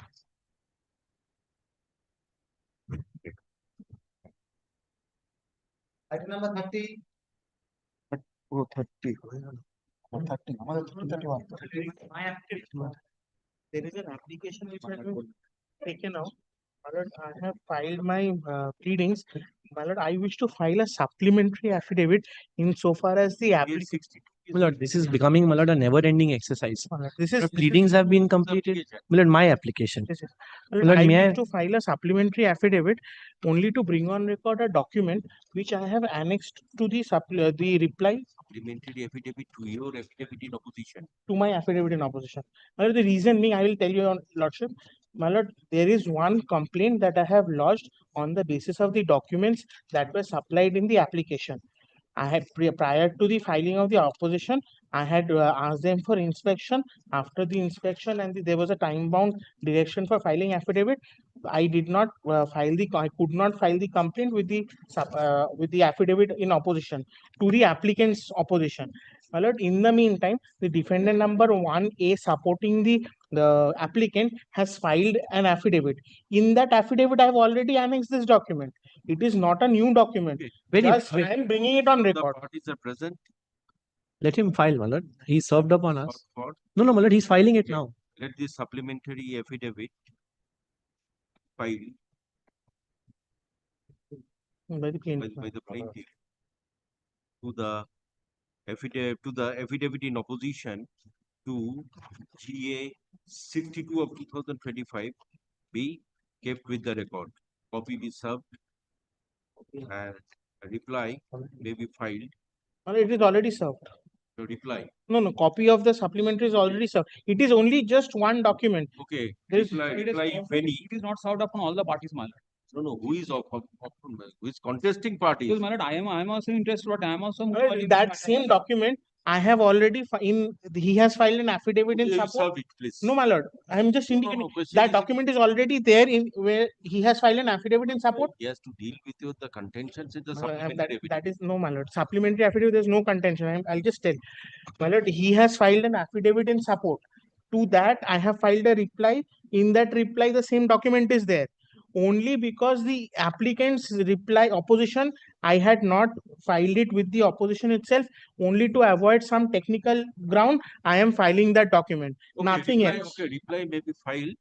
Item number 30. Oh, 30. 30. আমাদের 31. My application. There is an application which has been taken out. My lord, I have filed my pleadings. My lord, I wish to file a supplementary affidavit insofar as the application. My lord, this is becoming, my lord, a never-ending exercise. This is Pleadings have been completed. My lord, my application. Yes, yes. My Well, lord, I may wish I? to file a supplementary affidavit only to bring on record a document which I have annexed to the reply Supplementary affidavit to your affidavit in opposition. to my affidavit in opposition. My lord, the reason being, I will tell you, your lordship, my lord, there is one complaint that I have lodged on the basis of the documents that were supplied in the application. I had prior to the filing of the opposition, I had asked them for inspection. After the inspection and there was a time-bound direction for filing affidavit. I did not I could not file the complaint with the affidavit in opposition to the applicant's opposition. My lord, in the meantime, the defendant number 1A supporting the applicant has filed an affidavit. In that affidavit, I have already annexed this document. It is not a new document. Just I am bringing it on record. The parties are present. Let him file, my lord. He served up on us. For No, no, my lord, he's filing it now. let this supplementary affidavit filed By the plaintiff. by the plaintiff to the affidavit in opposition to GA 62 of 2025 be kept with the record. Copy be served and a reply may be filed. Well, it is already served. To reply. No, no, copy of the supplementary is already served. It is only just one document. Okay, There is- reply if any. It is not served upon all the parties, my lord. No, no, who is who is contesting parties? Because, my lord, I am also interested, but I am also. Well, that same document I have already he has filed an affidavit in Okay, you support. serve it, please. No, my lord, I am just indicating question that is- document is already there in where he has filed an affidavit in support. He has to deal with you the contentions in the That, supplementary affidavit. that is no, my lord. Supplementary affidavit, there is no contention. I'll just tell. My lord, he has filed an affidavit in support. To that, I have filed a reply. In that reply, the same document is there. Only because the applicant's reply opposition, I had not filed it with the opposition itself. Only to avoid some technical ground, I am filing that document. Okay, Nothing reply, else. Okay, reply may be filed.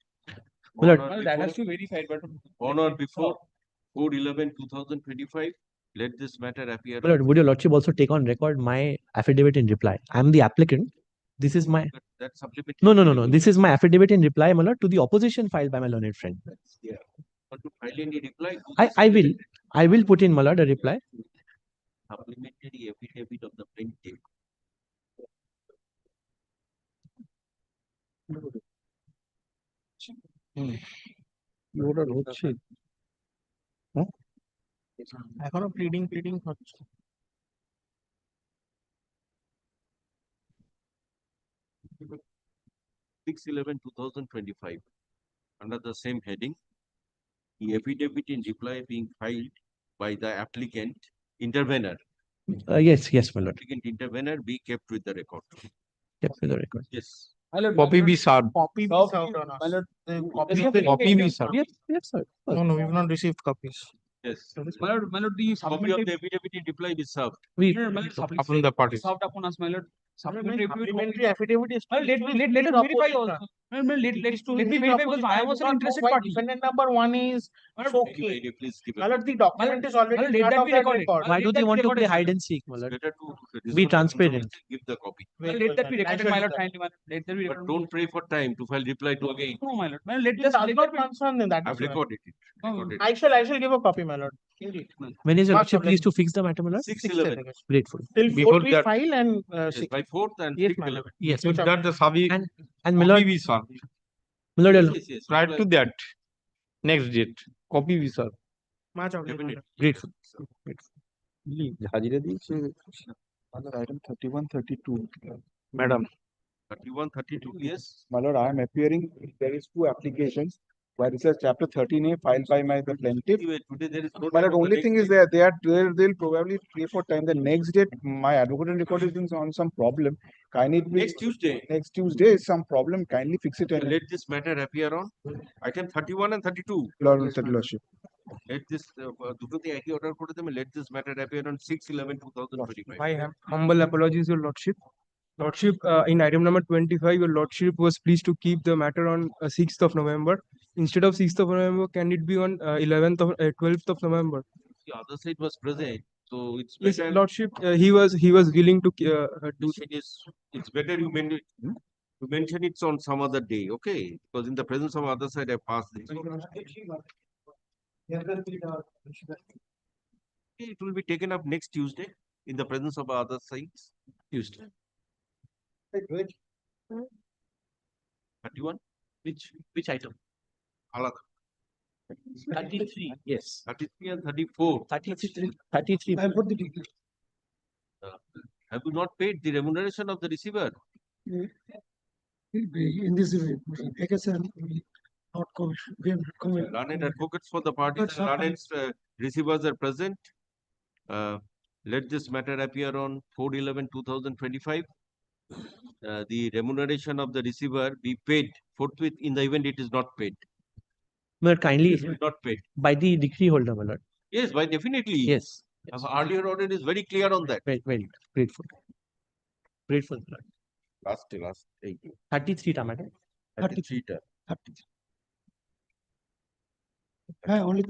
My lord, on or That has before- to verify, but. On or before 4/11/2025, let this matter appear. My lord, would your lordship also take on record my affidavit in reply? I am the applicant. This is my. That supplementary. No. This is my affidavit in reply, my lord, to the opposition filed by my learned friend. Yeah. Want to file any reply? to I this will put in, my lord, a reply. Supplementary affidavit of the plaintiff. ওটা হচ্ছে এখনো pleading হচ্ছে। 6/11/2025 under the same heading, the affidavit in reply being filed by the applicant intervener. Yes, my lord. Applicant intervener be kept with the record. Kept with the record. Yes. Copy be served. Copy be served on us. Copy be served. Yes, sir. No, we've not received copies. Yes. My lord, the Copy of the affidavit in reply is served. Upon the parties. served upon us, my lord. Supplementary Supplementary affidavit is. Let us verify also. Let me verify because I was an interested party. Defendant number one is okay. Please keep My lord, the document is already let part that of be that recorded. record. Why do let they that want be to play recorded, hide and seek, my lord? Better to Be resolve the transparent. controversy, give the copy. Let that be I recorded, shall my do lord. that. Kindly, my lord. Let that be But recorded. don't pray for time to file reply to again. No, my lord. My lord, let It just does let not that be. concern that. I've recorded it. Recorded. I shall give a copy, my lord. When is your Mark lordship pleased supplement. to fix the matter, my lord? 6/11. Grateful. Till Before 4th we that- file and Yes, by 4th and Yes, 6th. my lord. Yes, With that the Sabi and my copy lord, be served. my lord, Yes, yes. Prior to that, next date, copy be served. Much obliged, my lord. grateful. হাজিরা দিয়েছে item 3132. Madam. 3132, yes. My lord, I am appearing, there is two applications. Where it says chapter 13A filed by the plaintiff. Today there is no But time the on only next thing is day. they'll probably pay for time. The next date, my advocate and record is on some problem. Kindly Next Tuesday. Next Tuesday is some problem. Kindly fix it and Let this matter appear on item 31 and 32. Lordship. Let this দুটোতে একই order করে দেবেন. Let this matter appear on 6/11/2025. My humble apologies, your lordship. Lordship, in item number 25, your lordship was pleased to keep the matter on 6th of November. Instead of 6th of November, can it be on 12th of November? The other side was present, so it's Yes, better. lordship, he was willing to do. It's better you mention it on some other day, okay? Because in the presence of other side, I passed this. It will be taken up next Tuesday in the presence of other sides. Tuesday. 31? Which item? Alada. 33. Yes. 33 and 34. 33. Have you not paid the remuneration of the receiver? In this not comment. Learned advocates for the parties and learned receivers are present. Let this matter appear on 4/11/2025. The remuneration of the receiver be paid forthwith in the event it is not paid. My lord, kindly It is not paid. by the decree holder, my lord. Yes, by definitely. Yes. Earlier order is very clear on that. Well, grateful. Grateful, my lord. Last. 33 ta, madam. 33. 33. Only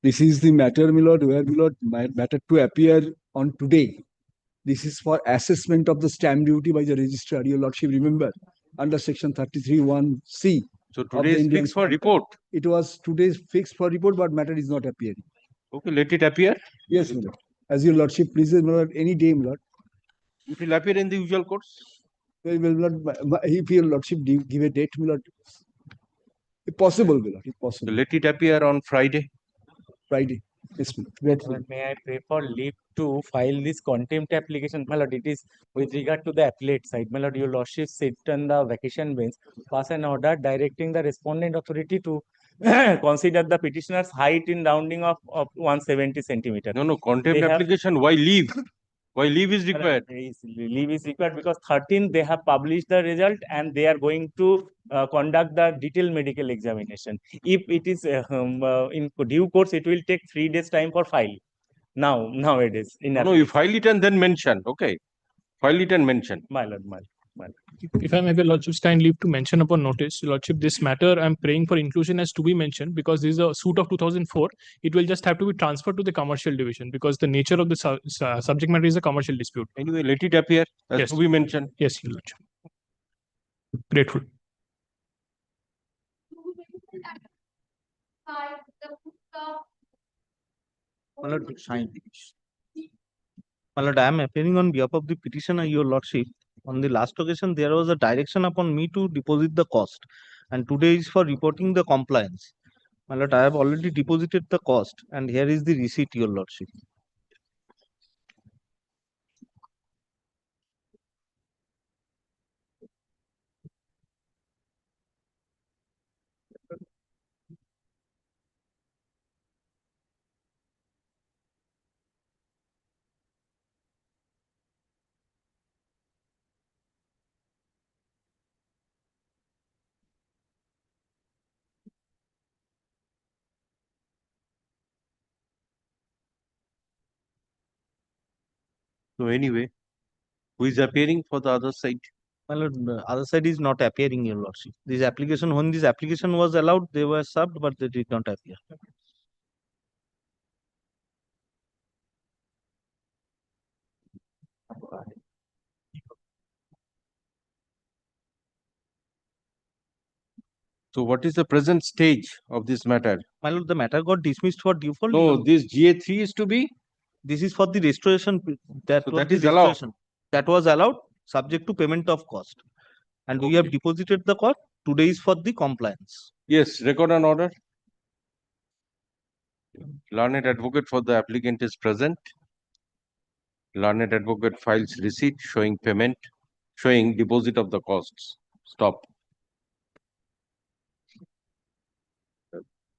This is the matter, my lord, where, my lord, matter to appear on today. This is for assessment of the stamp duty by the registrar, your lordship, remember, under section 33(1)(c). So of the today is Indian fixed for Code. report. It was today's fixed for report, but matter is not appearing. Okay, let it appear. Yes, my lord. As your lordship pleases, my lord, any day, my lord. It will appear in the usual course. Well, if your lordship give a date, my lord, if possible, my lord, if So possible. let it appear on Friday. Friday. Yes, my lord. Grateful. May I pray for leave to file this contempt application? My lord, it is with regard to the appellate side. My lord, your lordship sit on the vacation bench, pass an order directing the respondent authority to consider the petitioner's height in rounding of 170 centimeter. No, contempt They have- application. Why leave? Why leave is required? Leave is required because 13 they have published the result and they are going to conduct the detailed medical examination. If it is in due course, it will take 3 days time for file. Nowadays, in No, you file it and then mention. Okay, file it and mention. my lord. If I may have your lordship's kind leave to mention upon notice, your lordship, this matter I'm praying for inclusion as to be mentioned because this is a suit of 2004. It will just have to be transferred to the commercial division because the nature of the subject matter is a commercial dispute. Anyway, let it appear as Yes. to be mentioned. Yes, your lordship. Grateful. My lord, sign. My lord, I am appearing on behalf of the petitioner, your lordship. On the last occasion, there was a direction upon me to deposit the cost, and today is for reporting the compliance. My lord, I have already deposited the cost, and here is the receipt, your lordship. So anyway, who is appearing for the other side? My lord, the other side is not appearing, your lordship. This application, when this application was allowed, they were served, but they did not appear. So what is the present stage of this matter? My lord, the matter got dismissed for default. No, this GA3 is to be? This is for the restoration. That So was that the is allowed. restoration. That was allowed, subject to payment of cost. And we have deposited the cost. Today is for the compliance. Yes, record an order. Learned advocate for the applicant is present. Learned advocate files receipt showing payment, showing deposit of the costs. Stop.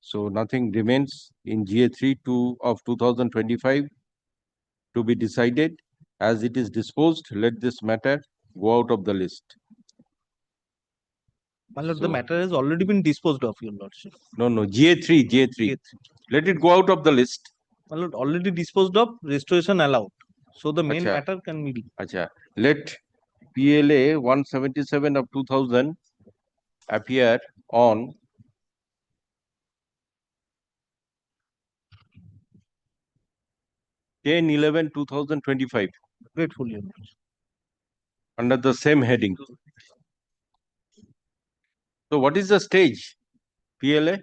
So nothing remains in GA3 of 2025 to be decided. As it is disposed, let this matter go out of the list. My lord, the matter has already been disposed of, your lordship. No, GA3. Let it go out of the list. My lord, already disposed of, restoration allowed. So the main matter can be. Let PLA 177 of 2000 appear on (10 11 2025). Grateful, your lordship. Under the same heading. So what is the stage? PLA?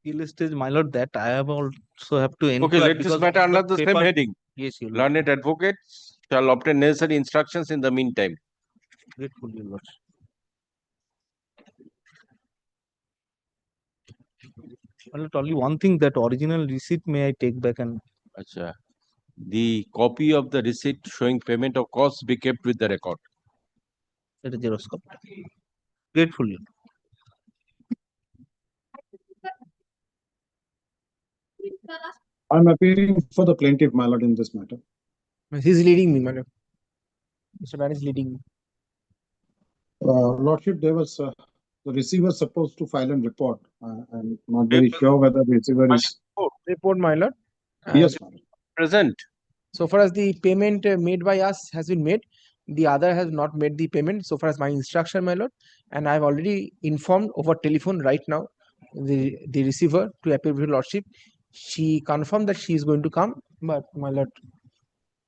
PLA stage, my lord, that I have also have to Okay, let this matter under the same heading. Yes, your lord. Learned advocates shall obtain necessary instructions in the meantime. Grateful, your lordship. My lord, only one thing, that original receipt may I take back and. Achha. The copy of the receipt showing payment of costs be kept with the record. That is Xerox copy. Grateful, your lord. I'm appearing for the plaintiff, my lord, in this matter. He's leading me, madam. Mr. Man is leading me. Lordship, there was the receiver supposed to file a report. I'm not very sure whether the receiver is. Report, my lord. Yes, madam. Present. So far as the payment made by us has been made, the other has not made the payment so far as my instruction, my lord. And I've already informed over telephone right now the receiver to appear with your lordship. she confirmed that she is going to come, but my lord,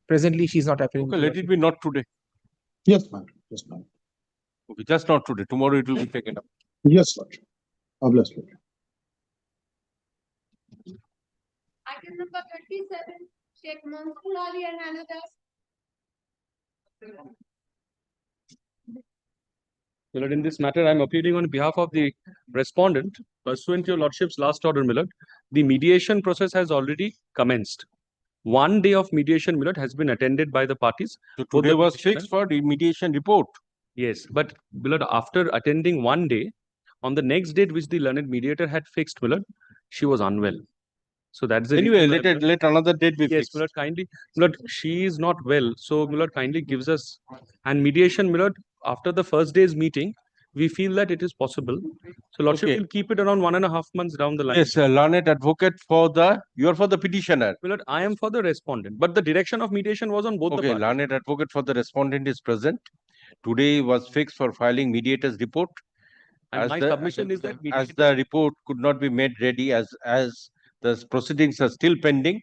presently she is not appearing. Okay, let it be not today. Yes, madam. Yes, madam. Okay, just not today. Tomorrow it will be taken up. Yes, Lordship. Obviously. Item number 37, Sheikh Mansoor Ali and another. My lord, in this matter, I am appealing on behalf of the respondent. Pursuant to your lordship's last order, my lord, the mediation process has already commenced. 1 day of mediation, my lord, has been attended by the parties. So today was fixed for the mediation report. Yes, but my lord, after attending 1 day, on the next date which the learned mediator had fixed, my lord, she was unwell. So that's the Anyway, reason let another date be yes, fixed. my lord, kindly, my lord, she is not well. So, my lord, kindly gives us and mediation, my lord, after the first day's meeting, we feel that it is possible. So, lordship Okay. will keep it around 1.5 months down the line. Yes, learned advocate for the, you are for the petitioner. My lord, I am for the respondent, but the direction of mediation was on both the Okay, parties. learned advocate for the respondent is present. Today was fixed for filing mediator's report. And my submission is that as the report could not be made ready as the proceedings are still pending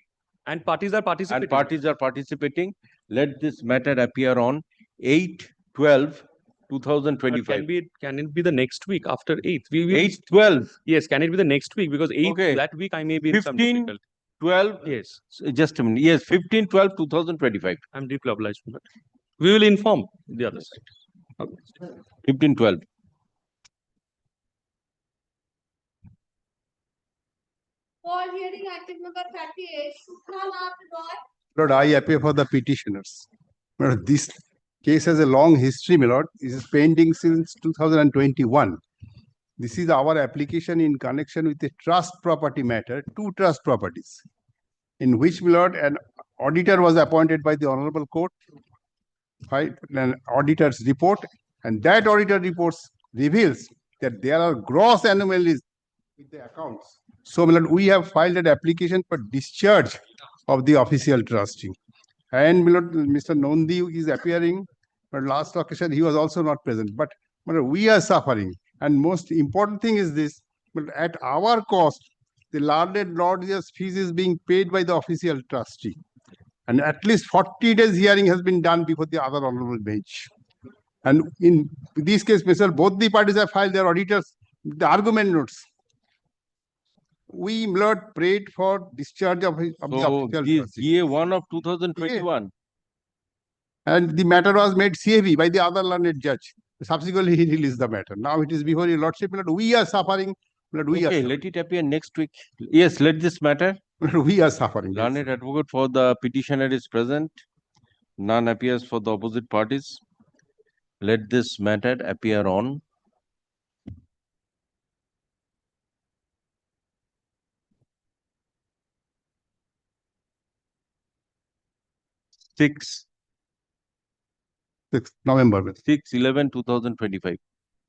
and parties are participating. Let this matter appear on 8/12/2025. Can it be the next week after 8th? 8/12. Yes, can it be the next week? Because 8th, Okay. that week I may be in some 15, difficulty. 12. Yes. Just a minute. Yes, 15/12/2025. I'm deeply obliged for that. We will inform the other side. Okay. 15/12. For hearing item number 38, Shukla Roy. Lord, I appear for the petitioners. My lord, this case has a long history, my lord. It is pending since 2021. This is our application in connection with a trust property matter, 2 trust properties, in which, my lord, an auditor was appointed by the Honorable Court, filed an auditor's report, and that auditor report reveals that there are gross anomalies with the accounts. So, my lord, we have filed an application for discharge of the official trustee. And my lord, Mr. Nondi is appearing, but last occasion he was also not present. But my lord, we are suffering. And most important thing is this, but at our cost, the learned lord's fees is being paid by the official trustee. And at least 40 days hearing has been done before the other honorable bench. And in this case, Mr. both the parties have filed their auditors, the argument notes. We, my lord, prayed for discharge of the official this GA1 of 2021. And the matter was made CAV by the other learned judge. Subsequently, he released the matter. Now it is before your lordship. We are suffering. Okay, let it appear next week. Yes, let this matter. We are suffering. Learned advocate for the petitioner is present. None appears for the opposite parties. Let this matter appear on 6 November. 6/11/2025.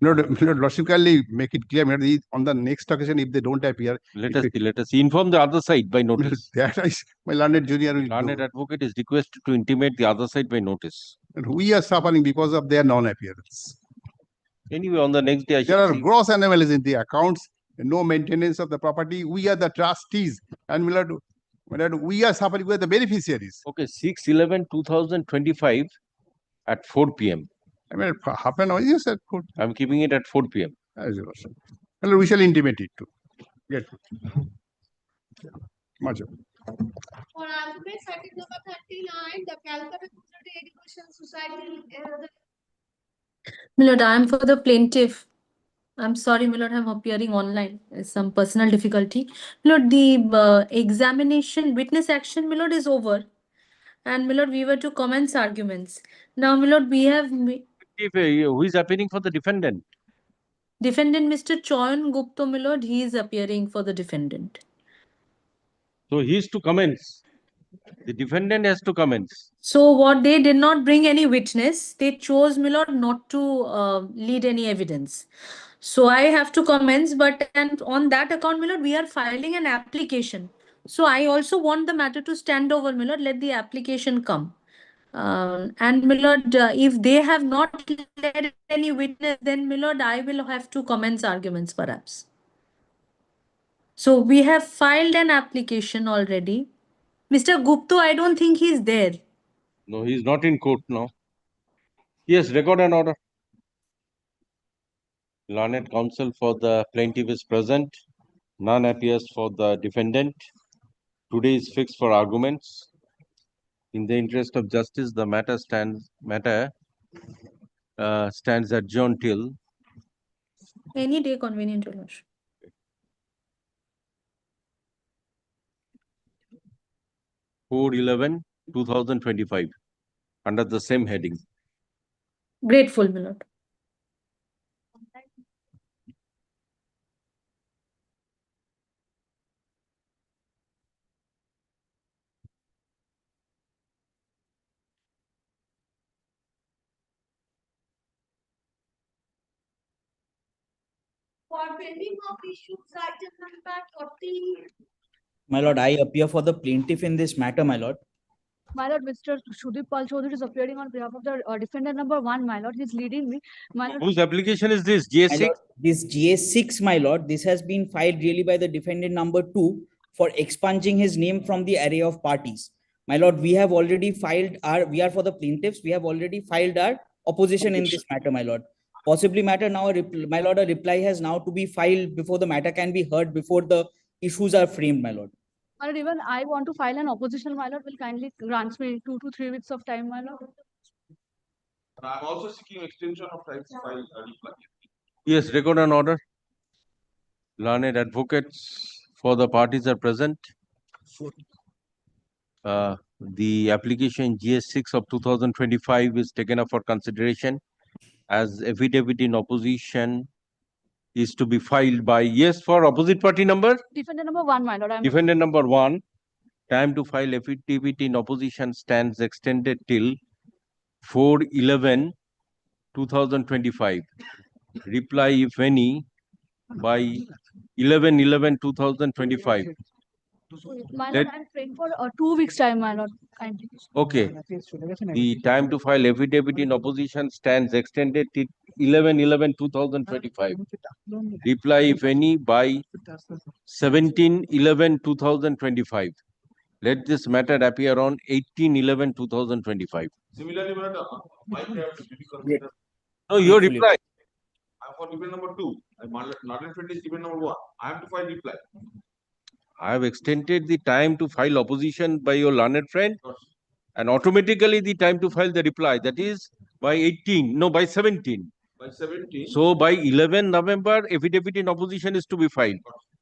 Lordship, kindly make it clear on the next occasion if they don't appear. Let us see. Inform the other side by notice. That is my learned junior. Learned advocate is requested to intimate the other side by notice. And we are suffering because of their non-appearance. Anyway, on the next day, there are gross anomalies in the accounts, no maintenance of the property. We are the trustees, and we are suffering. We are the beneficiaries. Okay, 6/11/2025 at 4 p.m. I mean, half an hour. Yes, at 4. I'm keeping it at 4 p.m. As you were. Well, we shall intimate it too. Get it. Much. For argument item number 39, the Calcutta Education Society. My lord, I am for the plaintiff. I'm sorry, my lord, I'm appearing online. There's some personal difficulty. My lord, the examination, witness action, my lord, is over. And my lord, we were to commence arguments. Now, my lord, we have... Who is appearing for the defendant? Defendant Mr. Choyan Gupta, my lord, he is appearing for the defendant. So he is to commence. The defendant has to commence. So what they did not bring any witness, they chose, my lord, not to lead any evidence. So I have to commence, but and on that account, my lord, we are filing an application. So I also want the matter to stand over, my lord, let the application come. And my lord, if they have not led any witness, then my lord, I will have to commence arguments perhaps. So we have filed an application already. Mr. Gupta, I don't think he's there. No, he is not in court now. Yes, record an order. Learned counsel for the plaintiff is present. None appears for the defendant. Today is fixed for arguments. In the interest of justice, the matter stands adjourned till Any day convenient, Your Lordship. 4/11/2025 under the same heading. Grateful, my lord. For pending of issues, item number 40. My lord, I appear for the plaintiff in this matter, my lord. My lord, Mr. Sudip Pal Chaudhary is appearing on behalf of the defendant number 1, my lord. He's leading me. My lord, Whose application is this? My GS6? lord, this GS6, my lord, this has been filed really by the defendant number 2 for expunging his name from the array of parties. My lord, we have already filed we are for the plaintiffs, we have already filed our opposition in this matter, my lord. Possibly matter now, my lord, a reply has now to be filed before the matter can be heard, before the issues are framed, my lord. my lord, even I want to file an opposition, my lord. Will kindly grant me 2 to 3 weeks of time, my lord. I am also seeking extension of time to file a reply. Yes, record an order. Learned advocates for the parties are present. The application GS6 of 2025 is taken up for consideration as affidavit in opposition is to be filed by, yes, for opposite party number? Defendant number 1, my lord. Defendant number 1. Time to file affidavit in opposition stands extended till 4/11/2025. Reply, if any, by 11/11/2025. My lord, I'm praying for 2 weeks time, my lord. Kindly. Okay. The time to file affidavit in opposition stands extended till 11/11/2025. Reply, if any, by 17/11/2025. Let this matter appear on 18/11/2025. Similarly, no, your reply. I am for defendant number 2. Learned friend is defendant number 1. I have to file reply. I have extended the time to file opposition by your learned friend, and automatically the time to file the reply, that is by 17. By 17. So by 11 November, affidavit in opposition is to be filed.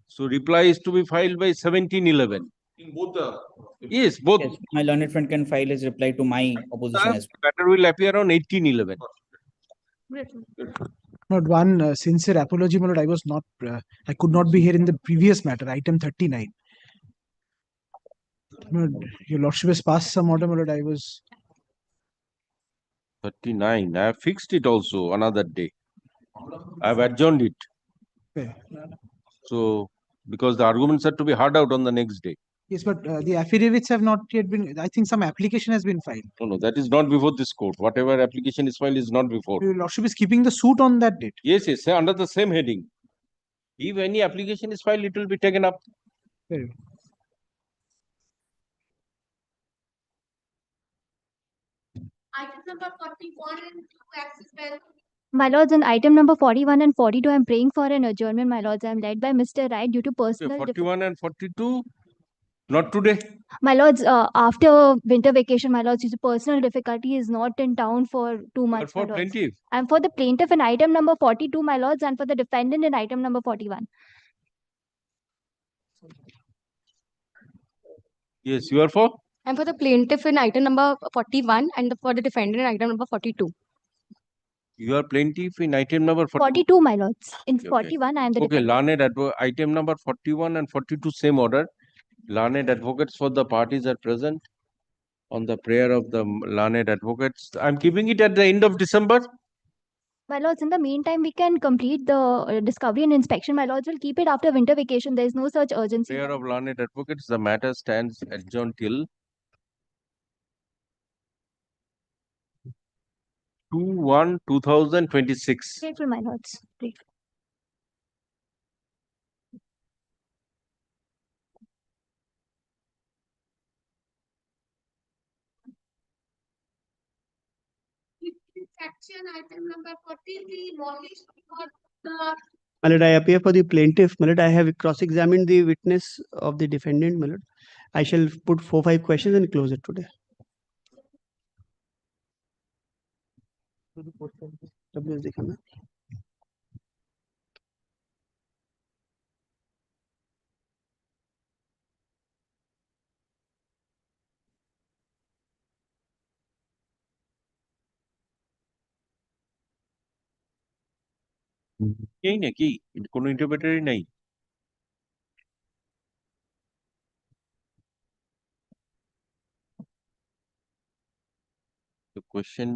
So reply is to be filed by 17/11. In both the. Yes, both. Yes, my learned friend can file his reply to my opposition as well. Matter will appear on 18/11. Not one sincere apology, my lord. I was not, I could not be here in the previous matter, item 39. My lord, your lordship has passed some order, my lord. I was. 39. I have fixed it also another day. I have adjourned it. Okay. So, because the arguments are to be heard out on the next day. Yes, but the affidavits have not yet been, I think some application has been filed. No, that is not before this court. Whatever application is filed is not before. Your lordship is keeping the suit on that date. Yes, under the same heading. If any application is filed, it will be taken up. Very well. Item number 41 and 2 Axis Bank. My lords, on item number 41 and 42, I'm praying for an adjournment, my lords. I'm led by Mr. Wright due to personal. 41 and 42, not today. My lords, after winter vacation, my lords, due to personal difficulty, is not in town for 2 months. For my lords. plaintiff. I'm for the plaintiff in item number 42, my lords, and for the defendant in item number 41. Yes, you are for? I'm for the plaintiff in item number 41 and for the defendant in item number 42. You are plaintiff in item number 42, my lords. In Okay. 41, I am the Okay, defendant. item number 41 and 42, same order. Learned advocates for the parties are present. On the prayer of the learned advocates, I'm keeping it at the end of December. My lords, in the meantime, we can complete the discovery and inspection. My lords will keep it after winter vacation. There is no such urgency. Prayer of learned advocates, the matter stands adjourned till 2/1/2026. Grateful, my lords. Grateful. action, item number 43, demolished for the My lord, I appear for the plaintiff. My lord, I have cross-examined the witness of the defendant. My lord, I shall put 4-5 questions and close it today. WS दिखाना। এই নাকি কোনো ইন্টারপ্রেটারই নাই? তো question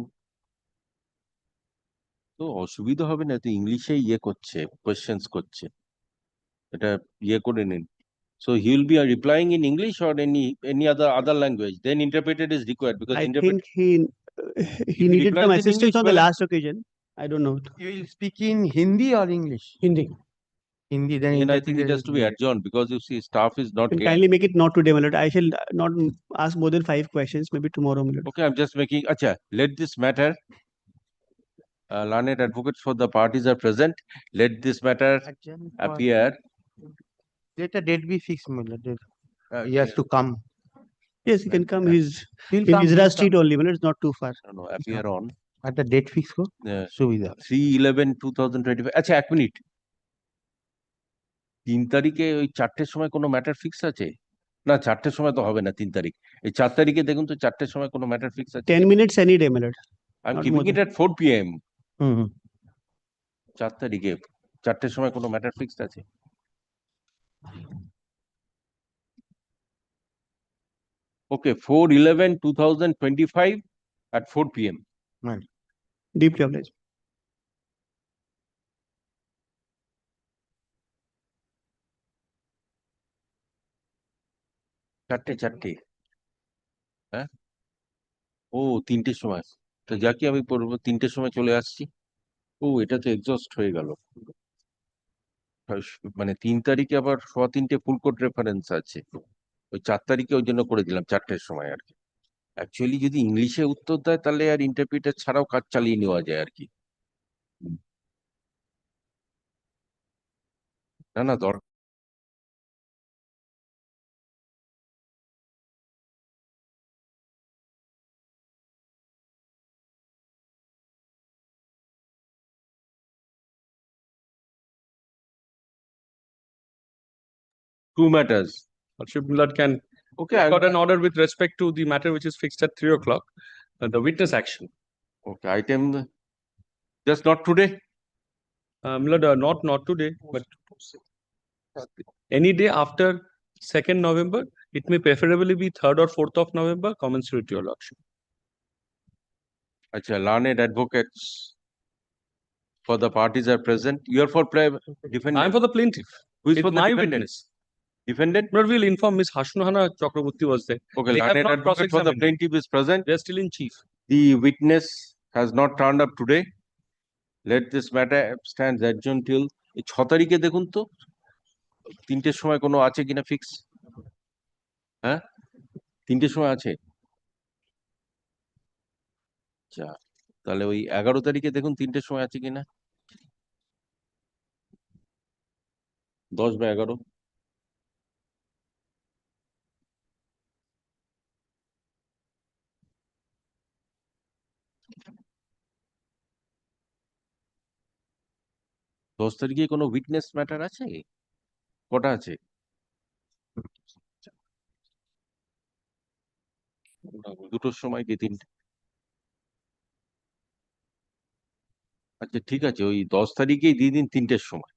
তো অসুবিধা হবে না, তো ইংলিশে করছে, কোয়েশ্চেন্স করছে, এটা করে নিন। So he will be replying in English or any other language. Then interpreter is required because I think he needed some assistance on the last occasion. I don't know. You will speak in Hindi or English? Hindi. Hindi, then Then I think it has to be adjourned because you see staff is not Can here. kindly make it not today, my lord. I shall not ask more than 5 questions. Maybe tomorrow, my lord. Okay, I'm just making. Acha, let this matter. Learned advocates for the parties are present. Let this matter appear. Let a date be fixed, my lord. He has to come. Yes, he can come. He's He'll in come, Isra he'll Street come. only, but it's not too far. No, appear on At the date fix ko? Subhida. 3/11/2025. আচ্ছা, 1 minute. 3 তারিখে ওই 4টের সময় কোনো matter fix আছে? না, 4টের সময় তো হবে না 3 তারিখ। এই 4 তারিখে দেখুন তো 4টের সময় কোনো ম্যাটার ফিক্স আছে? 10 minutes any day, my lord. I'm Not keeping more it at 4 p.m. 4 than- তারিখে 4টের সময় কোনো ম্যাটার ফিক্সড আছে? Okay, 4/11/2025 at 4 p.m. Deeply obliged. চারটে হ্যাঁ, ও 3টের সময়। তো যাকে আমি পড়বো 3টের সময় চলে আসছি। ও, এটা তো এক্সস্ট হয়ে গেল। মানে 3 তারিখে আবার 3:15 ফুল কোর্ট রেফারেন্স আছে। ওই 4 তারিখে ওই জন্য করে দিলাম 4টের সময় আর কি। অ্যাকচুয়ালি যদি ইংলিশে উত্তর দেয় তাহলে আর ইন্টারপ্রিটার ছাড়াও কাজ চালিয়ে নেওয়া যায় আর কি। না দরকার। Two matters. Lordship Millard can got an order with respect to the matter which is fixed at 3 o'clock, the witness action. Okay, item just not today. Millard, not today, but any day after 2nd November. It may preferably be 3rd or 4th of November, commensurate to your lordship. Acha, learned advocates for the parties are present. You are for defendant. I am for the plaintiff. Who is It's for the my defendant? witness. Defendant? But we'll inform Ms. Hashnuhana Chakraborty was there. Okay, They have learned not advocate for the cross-examined. plaintiff is present. They are still in chief. The witness has not turned up today. Let this matter stand adjourned till 6 তারিখে দেখুন তো 3টের সময় কোনো আছে কিনা fix. হ্যাঁ, 3টের সময় আছে। আচ্ছা, তাহলে ওই 11 তারিখে দেখুন 3টের সময় আছে কিনা। 10 বা 11। দশ তারিখে কোনো উইটনেস ম্যাটার আছে? কটা আছে? দুটোর সময় কি 3টে? আচ্ছা, ঠিক আছে, ওই 10 তারিখেই দিয়ে দিন 3টের সময়।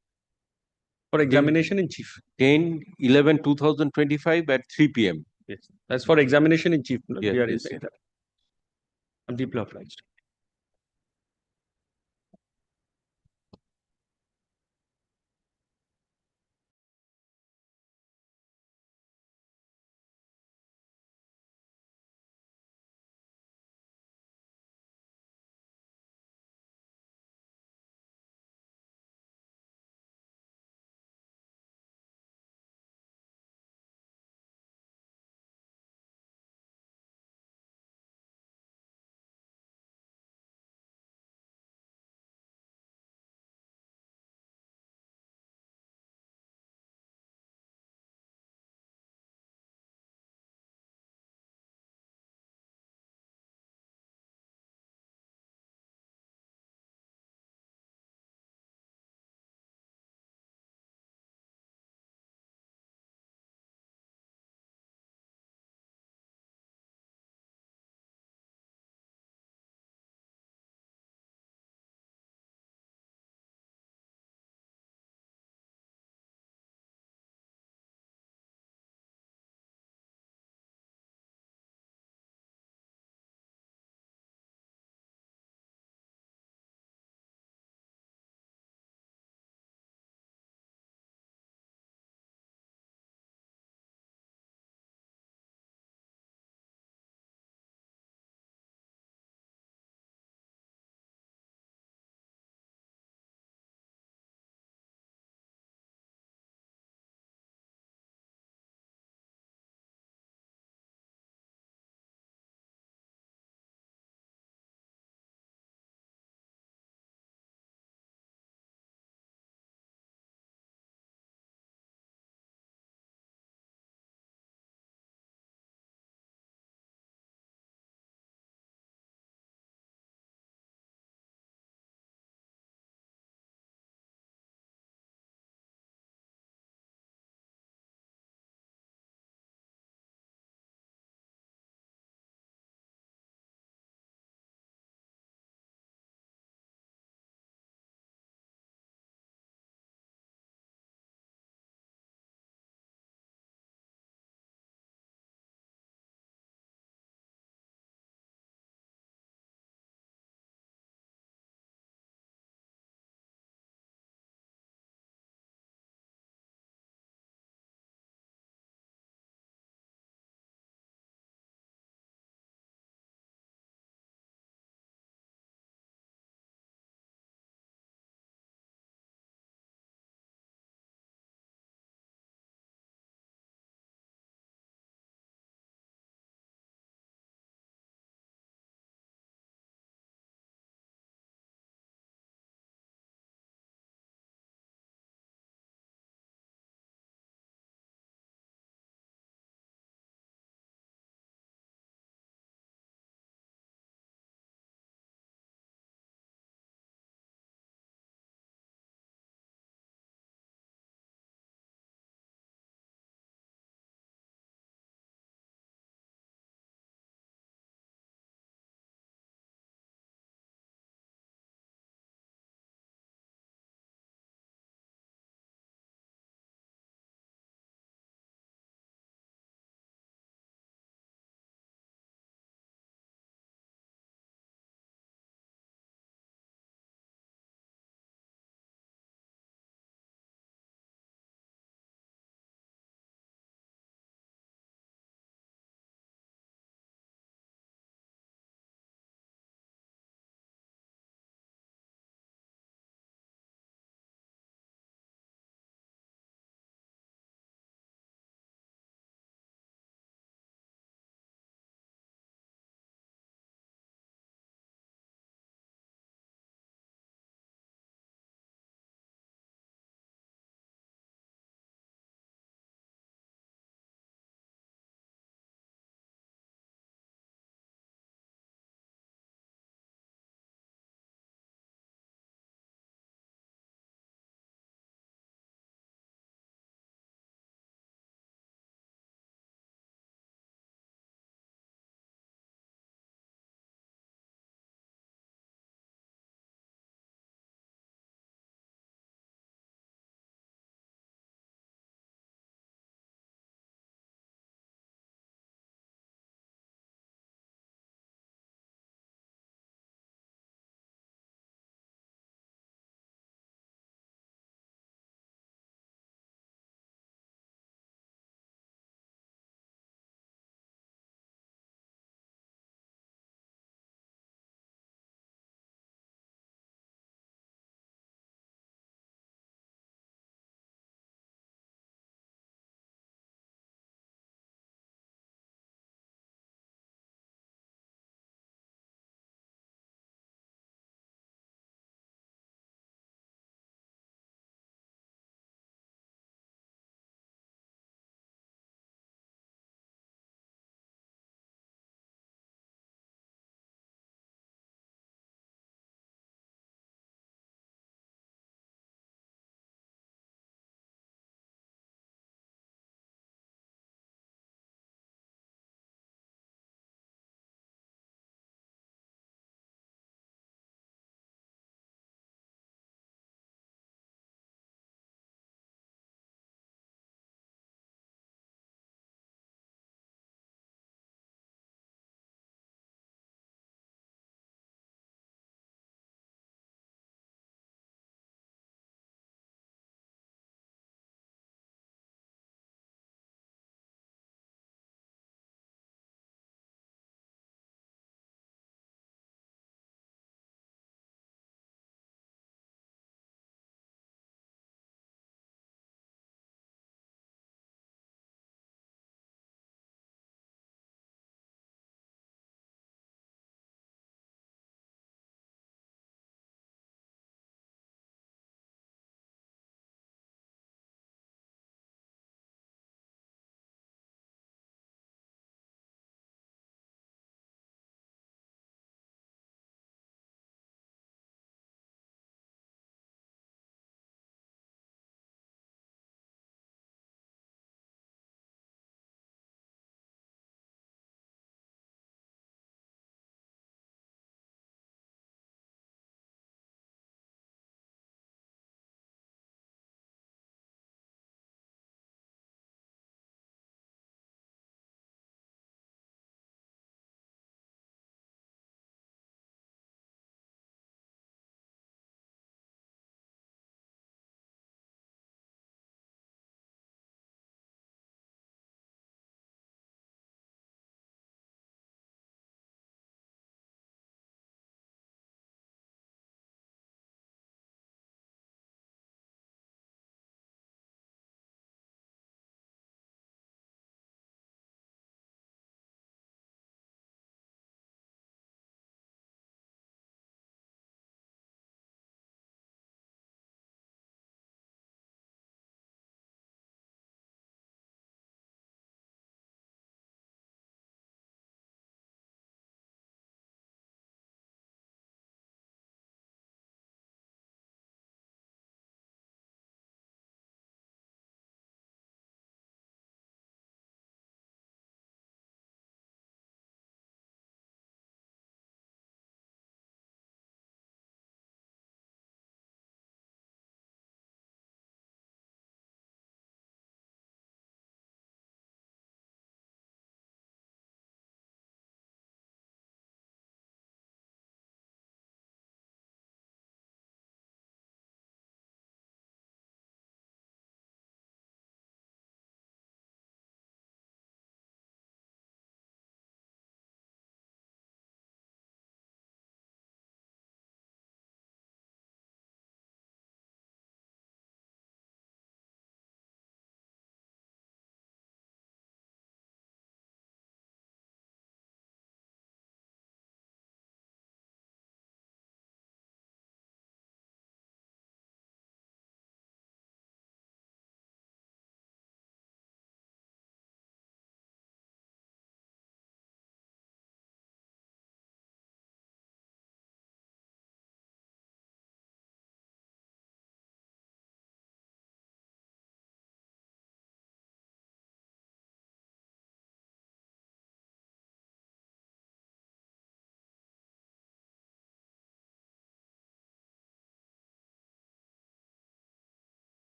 For examination in chief. 10/11/2025 at 3 p.m. Yes, that's for examination in chief. Yes, We are yes, saying yes. that. I'm deeply obliged.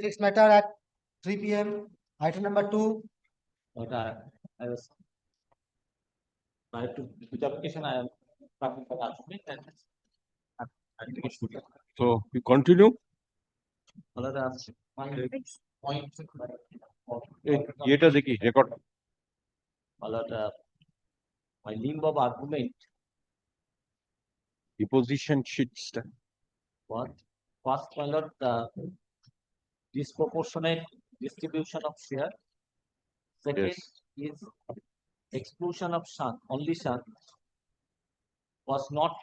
Fixed matter at 3 p.m. Item number 2. I was to which application I am talking for argument and So we continue. এটা দেখি record my limb of argument deposition sheets was first, my lord, the disproportionate distribution of share. Second is exclusion of son, only son was not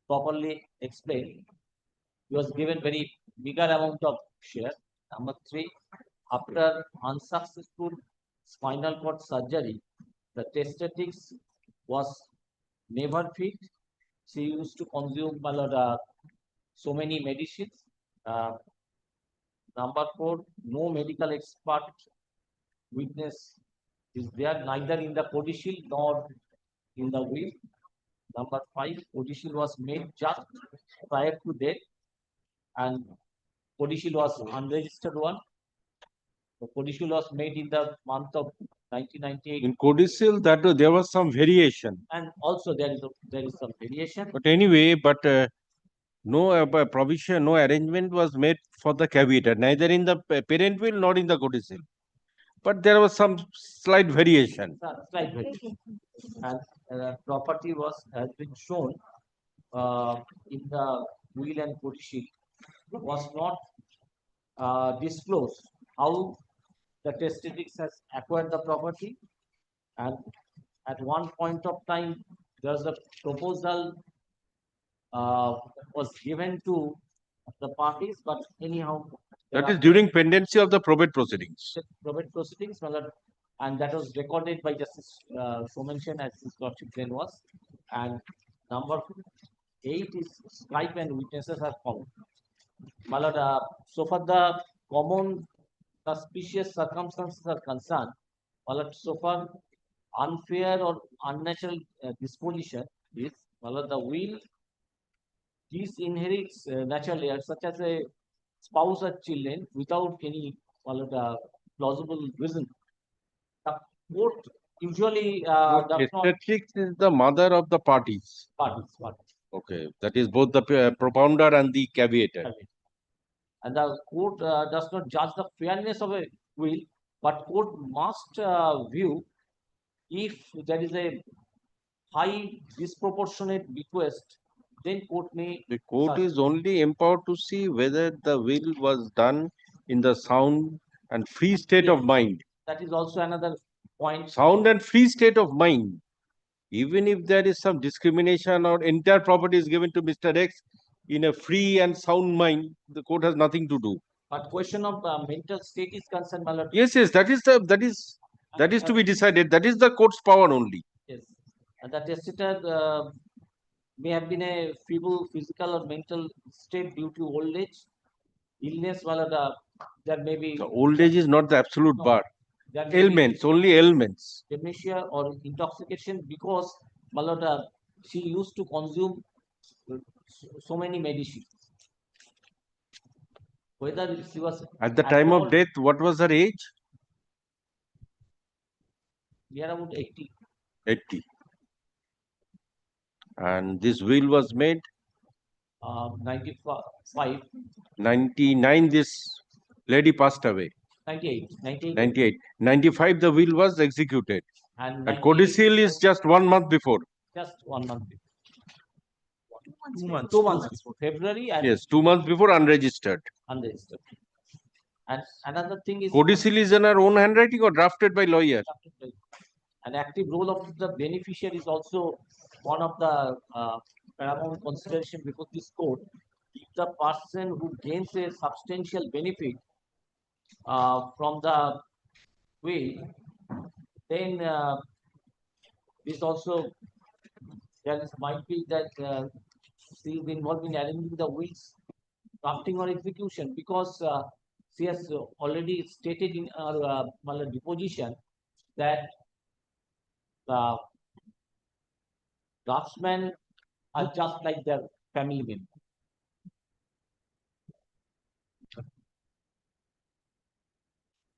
properly explained. He was given very bigger amount of share. Number 3, after unsuccessful spinal cord surgery, the testicles was never fit. She used to consume so many medicines. Number 4, no medical expert witness is there, neither in the codicil nor in the will. Number 5, codicil was made just prior to death, and codicil was unregistered one. The codicil was made in the month of 1998. in codicil that there was some variation, And also there is some variation. but anyway, no provision, no arrangement was made for the caveator, neither in the parent will nor in the codicil, but there was some slight variation. Slight variation. And property has been shown in the will and codicil, was not disclosed how the testicles has acquired the property, and at one point of time there's a proposal was given to the parties, but anyhow That is during pendency of the probate proceedings. probate proceedings, my lord, and that was recorded by Justice Somenchen as his lordship then was. And number 8 is scribe and witnesses are found. My lord, so far the common suspicious circumstances are concerned, my lord, so far unfair or unnatural disposition is, my lord, the will disinherits natural heirs such as a spouse or children without any plausible reason. The court usually does not. Testatrix is the mother of the parties. Parties. Okay, that is both the propounder and the caveator. And the court does not judge the fairness of a will, but court must view if there is a high disproportionate bequest, then court may. The court is only empowered to see whether the will was done in the sound and free state of mind. That is also another point. Sound and free state of mind. Even if there is some discrimination or entire property is given to Mr. X in a free and sound mind, the court has nothing to do. But question of mental state is concerned, my lord. Yes, that is to be decided. That is the court's power only. Yes, and the testator may have been a feeble physical or mental state due to old age, illness, there may be. The old age is not the absolute bar. Ailments, only ailments. Dementia or intoxication, because my lord, she used to consume so many medicines. Whether she was at the time of death, what was her age? Near about 80. 80. And this will was made 95. 99, this lady passed away. 98. 95, the will was executed. And codicil is just 1 month before. Just 1 month before. 2 months before. February. And yes, 2 months before unregistered. Unregistered. And another thing is. Codicil is in her own handwriting or drafted by lawyer? An active role of the beneficiary is also one of the paramount consideration before this court. If the person who gains a substantial benefit from the will, then this also might be that she is involved in arranging the wills, drafting or execution, because she has already stated in her deposition that the draftsman are just like their family member.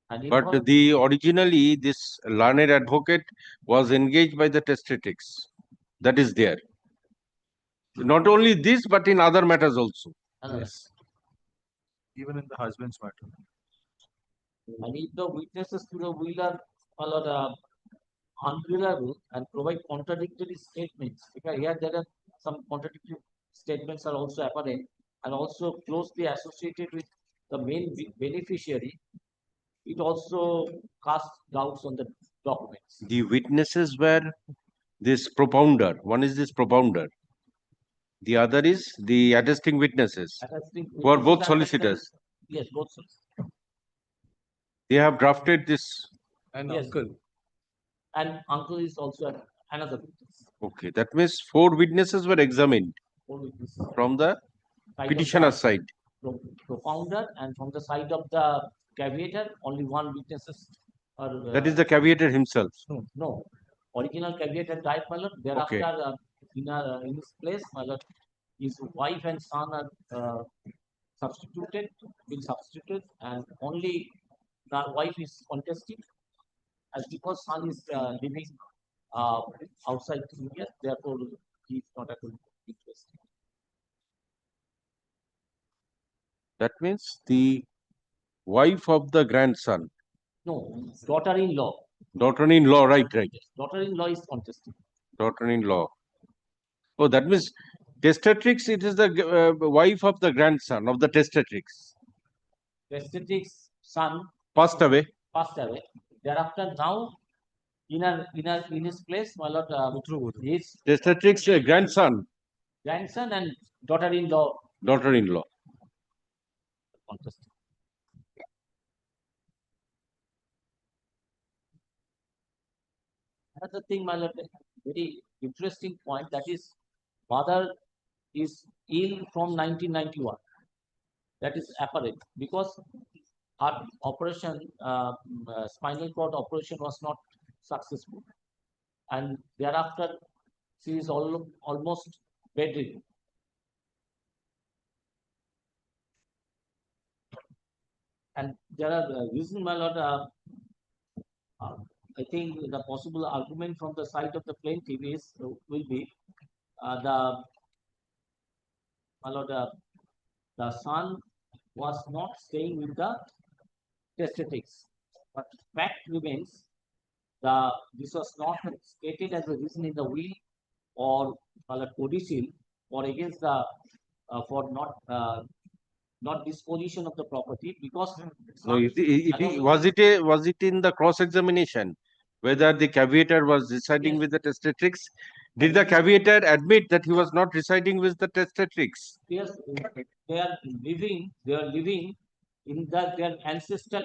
And But originally this learned advocate was engaged by the testatrix. That is there. Not only this, but in other matters also. Yes. Even in the husband's matter. And if the witnesses to the will are unreliable and provide contradictory statements, because here there are some contradictory statements are also apparent and also closely associated with the main beneficiary, it also casts doubts on the documents. The witnesses were this propounder. One is this propounder. The other is the attesting witnesses, Attesting who are witnesses both are solicitors. Yes, both solicitors. They have drafted this. And uncle. And uncle is also another witness. Okay, that means 4 witnesses were examined Four witnesses. from the Side of petitioner's the side. Propounder, and from the side of the caveator, only one witnesses are. That is the caveator himself. No, original caveator died, my lord. Thereafter, in his place, my lord, his wife and son are been substituted, and only the wife is contested, as because son is living outside India, therefore he is not at all interested. That means the wife of the grandson. No, daughter-in-law. Daughter-in-law, right. Daughter-in-law is contested. Daughter-in-law. Oh, that means testatrix, it is the wife of the grandson of the testatrix. Testatrix son Passed away. Thereafter, now in his place, my lord, his Testatrix grandson. Grandson and daughter-in-law. Daughter-in-law. Contested. Another thing, my lord, very interesting point, that is, mother is ill from 1991. That is apparent because her operation, spinal cord operation, was not successful, and thereafter she is almost bedridden. And there are reasons, my lord. I think the possible argument from the side of the plaintiff is will be my lord, the son was not staying with the testatrix, but fact remains this was not stated as a reason in the will or codicil or against the for not disposition of the property, because No, was it in the cross examination whether the caveator was residing with the testatrix? Did the caveator admit that he was not residing with the testatrix? Yes, they are living in their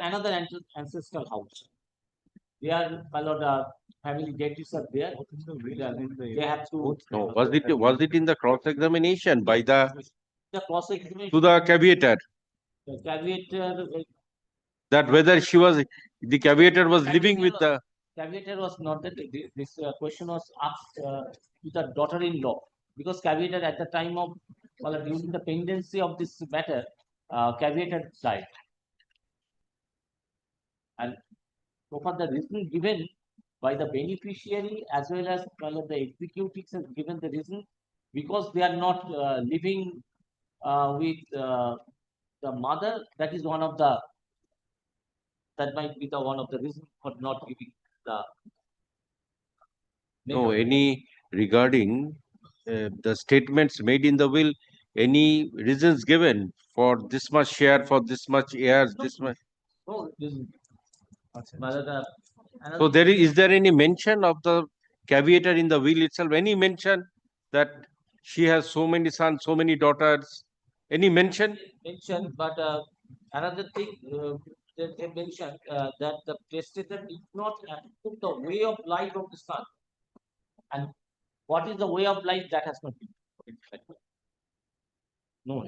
another ancestral house. They are, my lord, family deities are there. They have to. No, was it in the cross examination by the cross examination to the caveator? The caveator. That whether the caveator was living with the. Caveator was not that. This question was asked to the daughter-in-law, because caveator at the time of during the pendency of this matter, caveator died, and so far the reason given by the beneficiary as well as the executives has given the reason because they are not living with the mother. That is one of the. That might be the one of the reasons for not giving the. No, any regarding the statements made in the will, any reasons given for this much share, for this much heirs, this much. No, So is there any mention of the caveator in the will itself? Any mention that she has so many sons, so many daughters? Any mention? Mention, but another thing they mentioned that the testator did not took the way of life of the son. And what is the way of life that has not been put? No.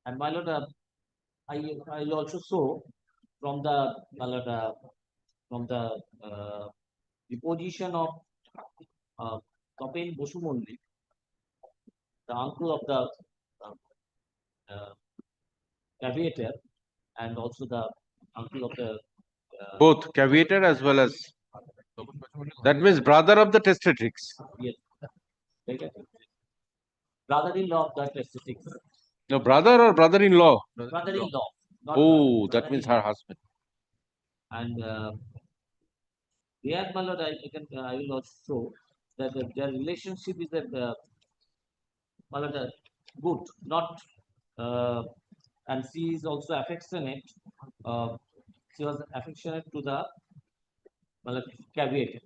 And my lord, I also saw from the my lord, from the deposition of Topen Bosumondi, the uncle of the aviator, and also the uncle of the Both caveator as well as, that means brother of the testatrix. yes, brother-in-law of the statistics. No, brother or brother-in-law? Brother-in-law. not Oh, brother, that means her husband. And there, my lord, I will also show that their relationship is my lord, good, not, and she is also affectionate. She was affectionate to the my lord, caveat.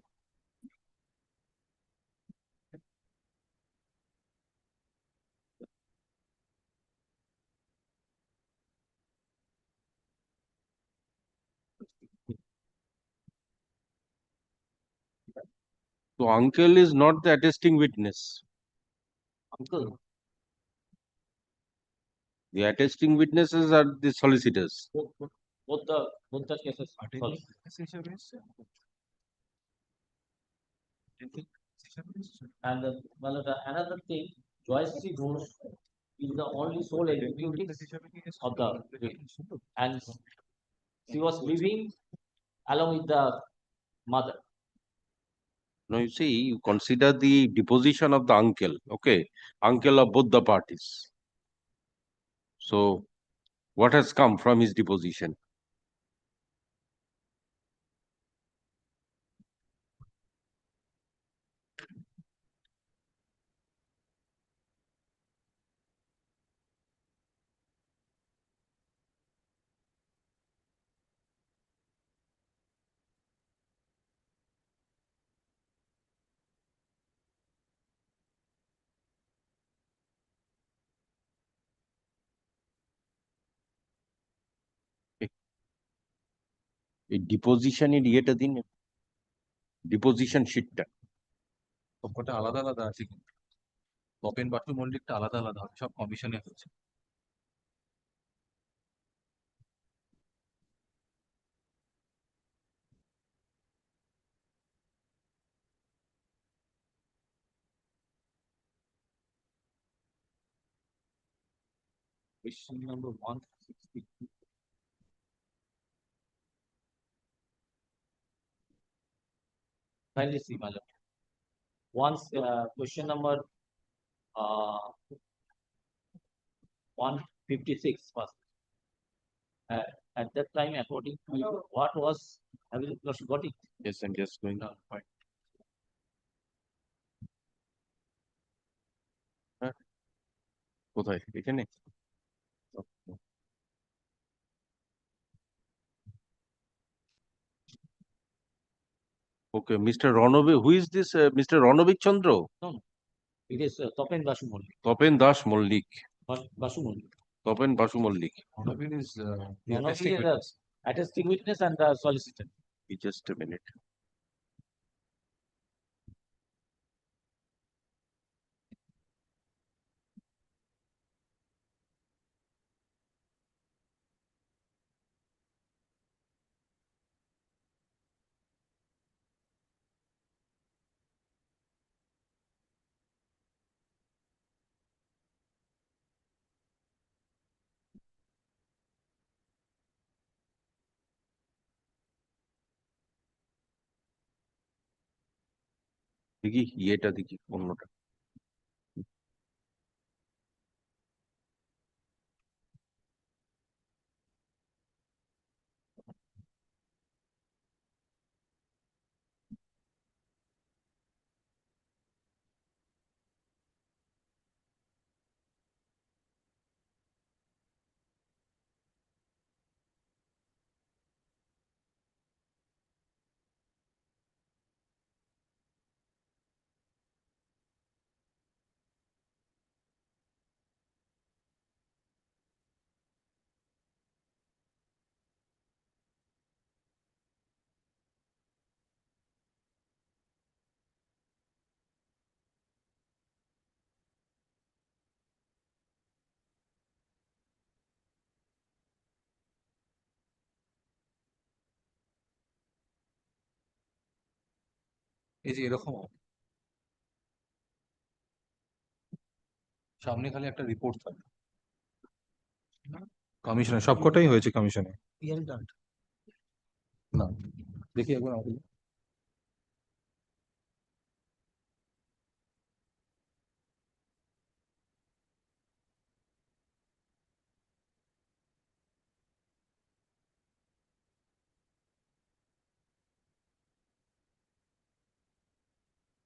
So uncle is not the attesting witness. Uncle, The attesting witnesses are the solicitors. both the cases. Sorry. And my lord, another thing, Joyce C. Ghosh is the only sole executive of the will, and she was living along with the mother. Now you see, you consider the deposition of the uncle, okay, uncle of both the parties. So what has come from his deposition? এই ডিপোজিশনের ইয়েটা দিন, deposition শিটটা। সবকটা আলাদা আলাদা আছে কিন্তু তপেন বাসু মল্লিকটা আলাদা আলাদা হবে, সব কমিশনে হচ্ছে। Question number 160. Kindly see, my lord. Once question number 156 first. At that time, according to you, what was, have you got it? Yes, I'm just going on. Fine. কোথায় এখানে? Okay, Mr. Ronovik, who is this Mr. Ronovik Chandra? No, it is Topen Basu Mollik. Topen Das Mollik. Basu Mollik. Topen Basu Mollik. Ronovik is the One of attesting the witness. attesting witness and the solicitor. Just a minute. দেখি ইয়েটা দেখি অন্যটা। এই যে এরকম হবে। সামনে খালি একটা রিপোর্ট থাকে কমিশনে, সবকটাই হয়েছে কমিশনে। না দেখি একবার আমাকে দিন।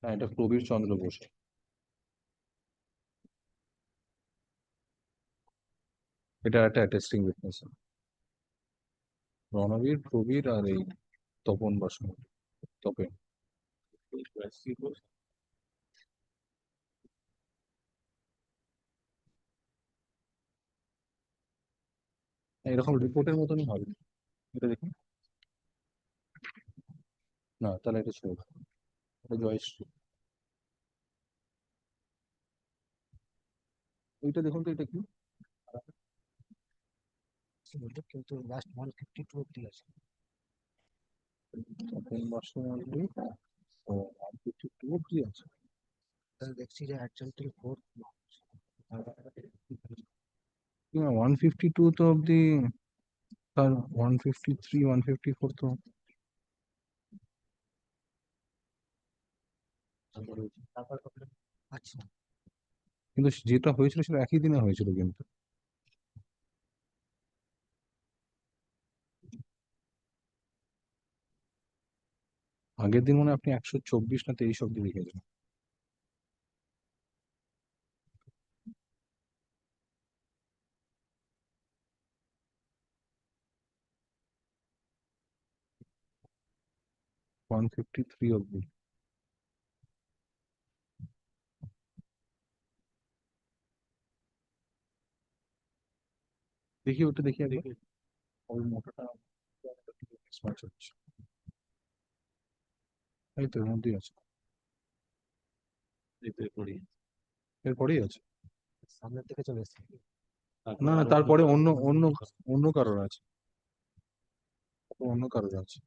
হ্যাঁ, এটা প্রবীর চন্দ্র ঘোষ। এটা একটা অ্যাটেস্টিং উইটনেস। রণবীর, প্রবীর আর এই তপন বাসু, তপেন। এরকম রিপোর্টের মতনই হবে। এটা দেখুন। না তাহলে এটা ছিল, এটা জয়শ্রী। এইটা দেখুন তো, এটা কি? কিন্তু লাস্ট 152 অব্দি আছে। তপন বাসু only, ও 152 অব্দি আছে। তাহলে দেখছি যে actual till 4 152 তো অব্দি, তার 153 154 তো আচ্ছা। কিন্তু যেটা হয়েছিল সেটা একই দিনে হয়েছিল কিন্তু। আগের দিন মনে হয় আপনি 124 না 23 অব্দি লিখেছেন। ওয়ান 153 অব্দি। দেখি ওটা, দেখি একবার। ওই মোটাটা mismatch হচ্ছে। এই তো এর মধ্যেই আছে, এরপরেই আছে। সামনের দিকে চলে এসেছে। না না, তারপরে অন্য অন্য অন্য কারোর আছে, অন্য কারোর আছে।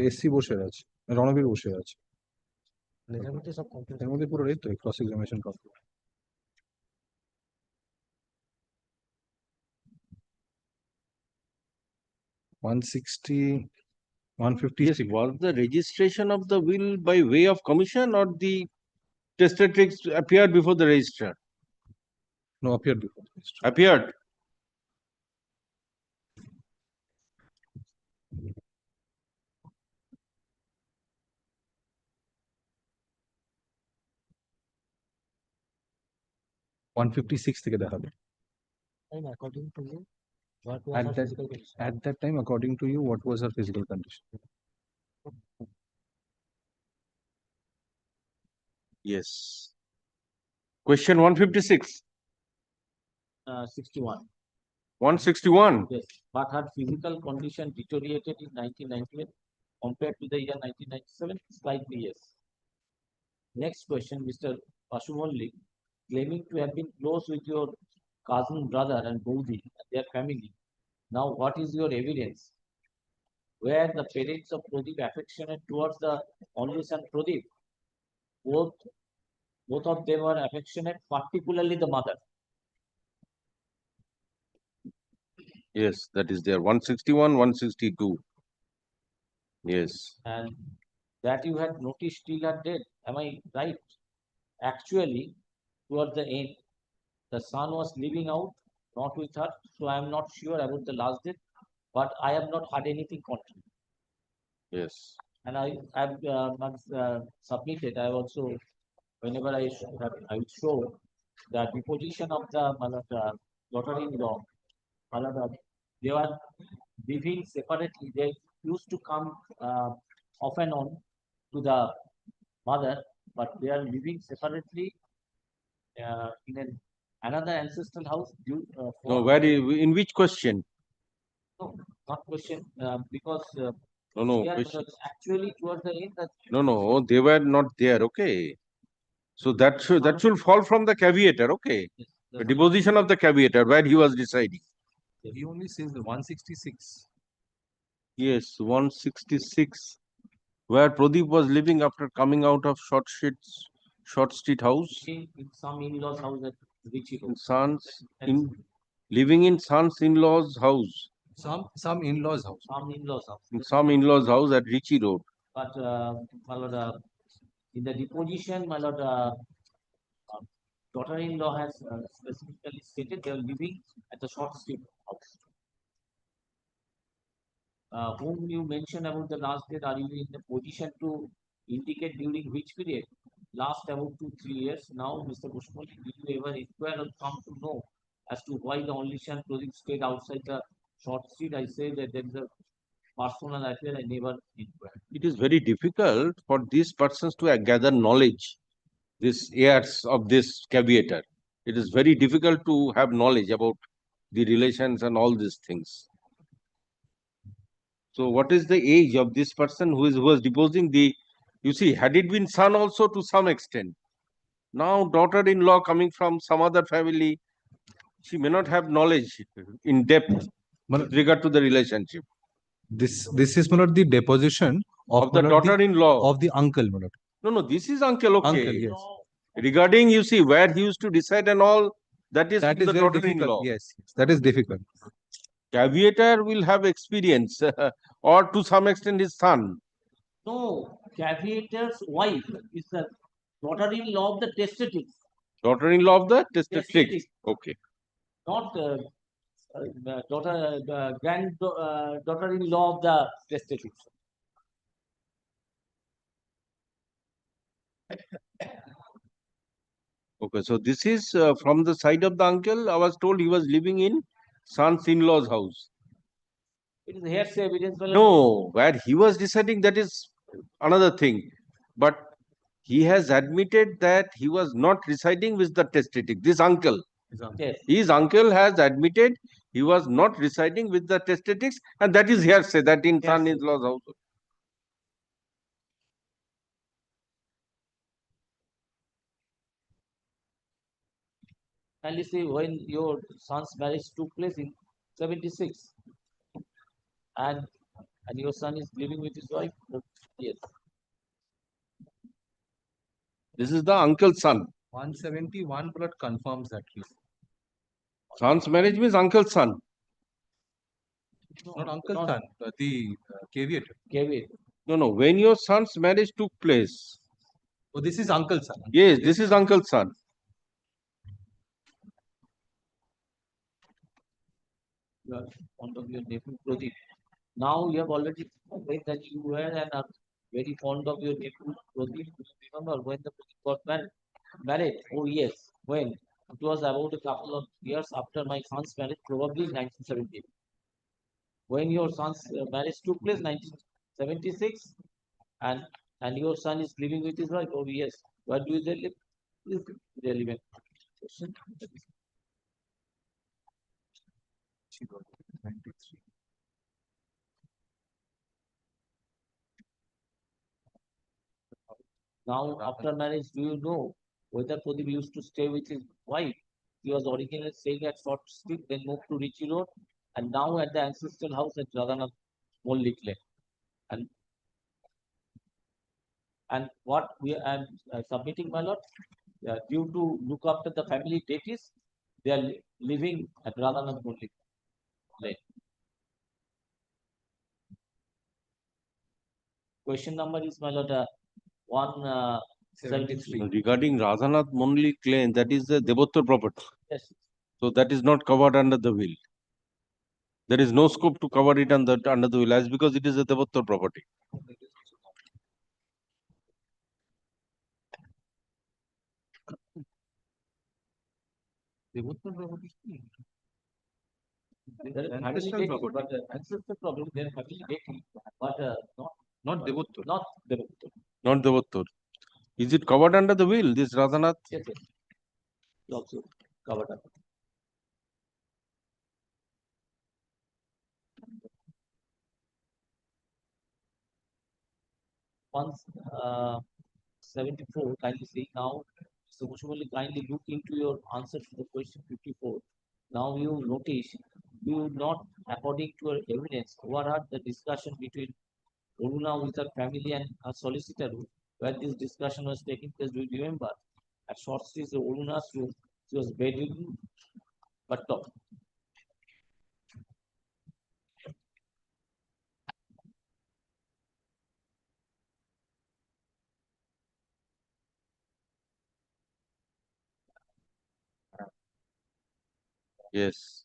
এসসি বসে আছে, রণবীর বসে আছে। এর মধ্যে সব কমপ্লিট। এর মধ্যে পুরো এই তো cross examination complete. Yes, was the registration of the will by way of commission or the testatrix appeared before the registrar? No, appeared before. Appeared. One 156 থেকে দেখাবে। And according to you, what was At her that physical condition? at that time, according to you, what was her physical condition? Yes. Question 156. 61. 161. Yes, but her physical condition deteriorated in 1998 compared to the year 1997, slightly yes. Next question, Mr. Pashumonli, claiming to have been close with your cousin brother and Bodhi and their family. Now, what is your evidence? Were the parents of Pradeep affectionate towards the only son Pradeep? Both of them were affectionate, particularly the mother. Yes, that is there. 161, 162. Yes. And that you had noticed till her death. Am I right? Actually, towards the end, the son was living out, not with her. So I am not sure about the last death, but I have not heard anything contrary. Yes. And I have submitted. I also, whenever I will show the deposition of the daughter-in-law. They were living separately. They used to come off and on to the mother, but they are living separately in another ancestral house. No, where in which question? No, not question, because No, they are, question. actually towards the end that No, they were not there. Okay. So that should fall from the caveator. Okay. The deposition of the caveator where he was residing. He only says the 166. Yes, 166, where Pradeep was living after coming out of short shits Short Street House. In some in-laws house at Richie Road. Living in son's in-laws house. Some in-laws house. Some in-laws house. In some in-laws house at Richie Road. But, my lord, in the deposition, my lord, daughter-in-law has specifically stated they are living at the Short Street house. Whom you mentioned about the last date, are you in the position to indicate during which period? Last about 2-3 years. Now, Mr. Bushmoli, did you ever inquire or come to know as to why the only Shan Pradeep stayed outside the Short Street? I say that there is a personal affair. I never inquired. It is very difficult for these persons to gather knowledge, these heirs of this caveator. It is very difficult to have knowledge about the relations and all these things. So what is the age of this person who was deposing the, you see, had it been son also to some extent. Now daughter-in-law coming from some other family, she may not have knowledge in depth with regard to the relationship. This is not the deposition of the daughter-in-law. of the uncle, my lord. No, this is uncle, okay. Uncle, yes. Regarding, you see, where he used to decide and all, that is That the is very daughter-in-law. difficult. Yes, that is difficult. Caveator will have experience or to some extent his son. No, caveator's wife is the daughter-in-law of the testatrix. Daughter-in-law of the testatrix. Testatrix. Okay. Not daughter-in-law of the testatrix. Okay, so this is from the side of the uncle. I was told he was living in son's in-law's house. It is hearsay evidence. No, where he was deciding, that is another thing. But he has admitted that he was not residing with the testatrix. This uncle. Yes. His uncle has admitted he was not residing with the testatrix, and that is hearsay, that in son-in-law's house. And you see, when your son's marriage took place in 76, and your son is living with his wife, yes. This is the uncle's son. 171 blood confirms that. Son's marriage means uncle's son. Not uncle's son, but the caveator. Caveator. No. When your son's marriage took place. Oh, this is uncle's son. Yes, this is uncle's son. You are fond of your nephew Pradeep. Now you have already said that you were and are very fond of your nephew Pradeep. Remember when the Pradeep got married? Oh yes, when? It was about a couple of years after my son's marriage, probably 1970. When your son's marriage took place, 1976, and your son is living with his wife. Oh yes, where do they live? They live in. Now, after marriage, do you know whether Pradeep used to stay with his wife? He was originally staying at Short Street, then moved to Richie Road, and now at the ancestral house at Radhanath Mollik Lane. And what we am submitting, my lord, due to look after the family deities, they are living at Radhanath Mollik Lane. Question number is, my lord, 173. Regarding Radhanath Mollik Lane, that is the Devottar property. Yes. So that is not covered under the will. There is no scope to cover it under the will, as because it is a Devottar property. Devottar property. There is family deity, but ancestral problem, there is family deity, but Not Devottar. not Devottar. Not Devottar. Is it covered under the will, this Radhanath? Yes, yes. It's also covered up. Once 74, kindly see now, so Mushmali, kindly look into your answer to the question 54. Now you notice, you not according to your evidence, what are the discussion between Aruna with her family and her solicitor, where this discussion was taking place. Do you remember? At Short Street, the Oruna's room, she was bedridden, but top. Yes.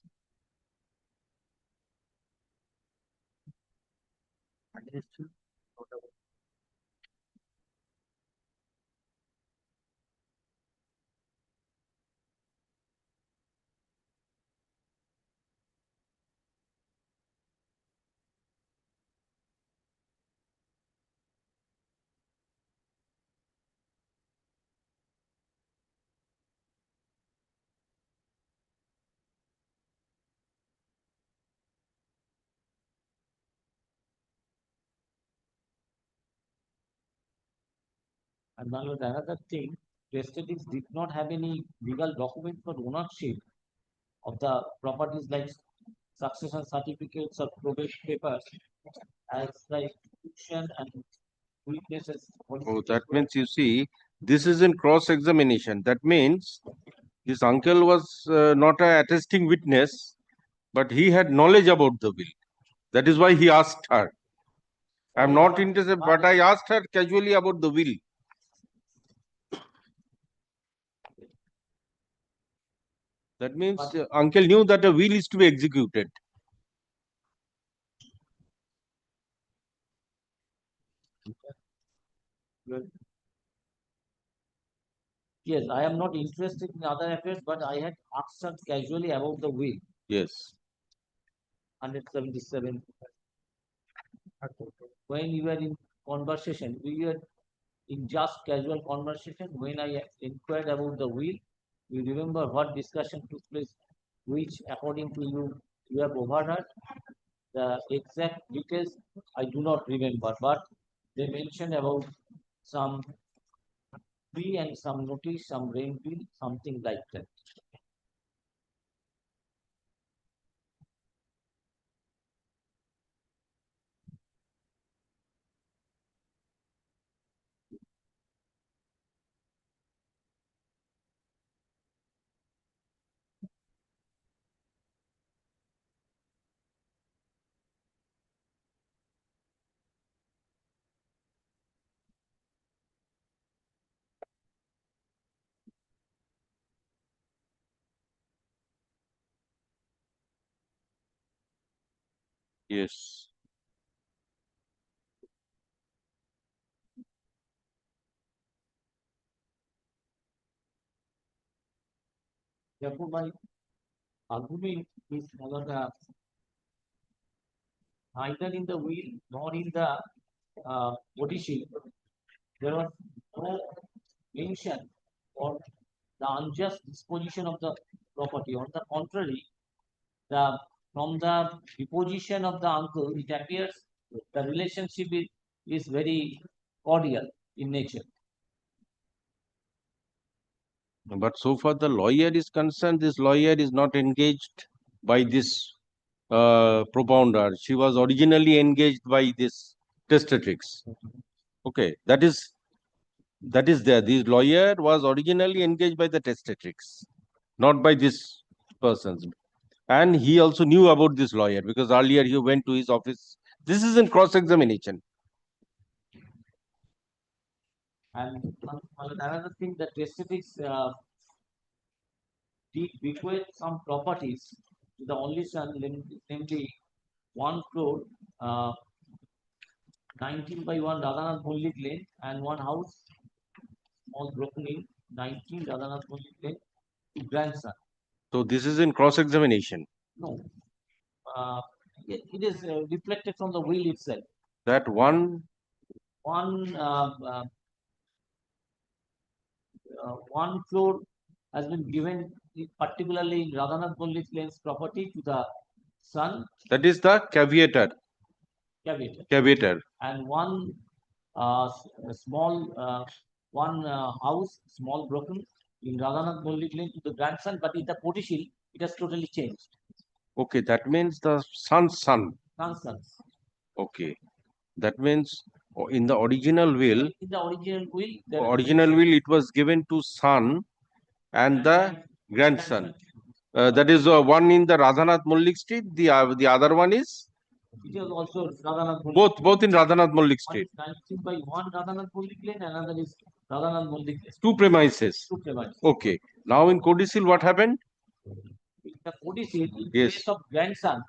And now another thing, Prestige did not have any legal document for ownership of the properties like succession certificates or probate papers as the institution and witnesses. Oh, that means you see, this is in cross-examination. That means this uncle was not a attesting witness, but he had knowledge about the will. That is why he asked her. I am not interested, but I asked her casually about the will. That means uncle knew that a will is to be executed. Yes, I am not interested in other affairs, but I had asked her casually about the will. Yes. 177. When we were in conversation, we were in just casual conversation. When I inquired about the will, you remember what discussion took place, which according to you, you have overheard. The exact details I do not remember, but they mentioned about some fee and some notice, some rent bill, something like that. Yes. Therefore, my argument is neither in the will nor in the body sheet. There was no mention or the unjust disposition of the property. On the contrary, from the deposition of the uncle, it appears the relationship is very cordial in nature. But so far the lawyer is concerned, this lawyer is not engaged by this propounder. She was originally engaged by this testatrix. Okay, that is there. This lawyer was originally engaged by the testatrix, not by this persons. And he also knew about this lawyer because earlier he went to his office. This is in cross-examination. And another thing, the testatrix did bequeath some properties to the only son, namely 1 crore, 19 by 1 Radhanath Mullik Lane, and one house, small broken in 19 Radhanath Mullik Lane, to grandson. So this is in cross-examination. No, it is reflected from the will itself. That one floor has been given, particularly in Radhanath Mullik Lane's property, to the son. That is the caveator. Caveator. And one small house, small broken in Radhanath Mullik Lane to the grandson, but in the potential, it has totally changed. Okay, that means the son's son. Son's son. Okay, that means In the original will, In the original will, there is original will, it was given to son and the grandson. That is one in the Radhanath Mullik Street. The other one is it is also Radhanath Mullik. both in Radhanath Mullik One Street. is 19 by 1 Radhanath Mullik Lane, another is Radhanath Mullik Lane. Two premises. Two premises. Okay. Now in codicil, what happened? The codicil, in Yes. place of grandson,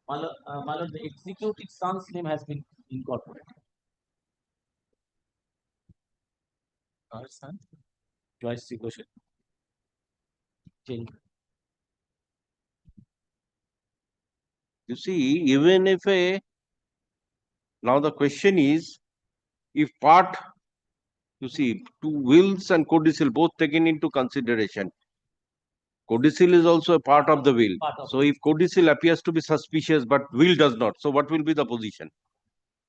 my lord, the executed son's name has been incorporated. Twice the question. Change. You see, even if now the question is, if part, you see, two wills and codicil both taken into consideration. Codicil is also a part of the will. So if codicil appears to be suspicious but will does not, so what will be the position?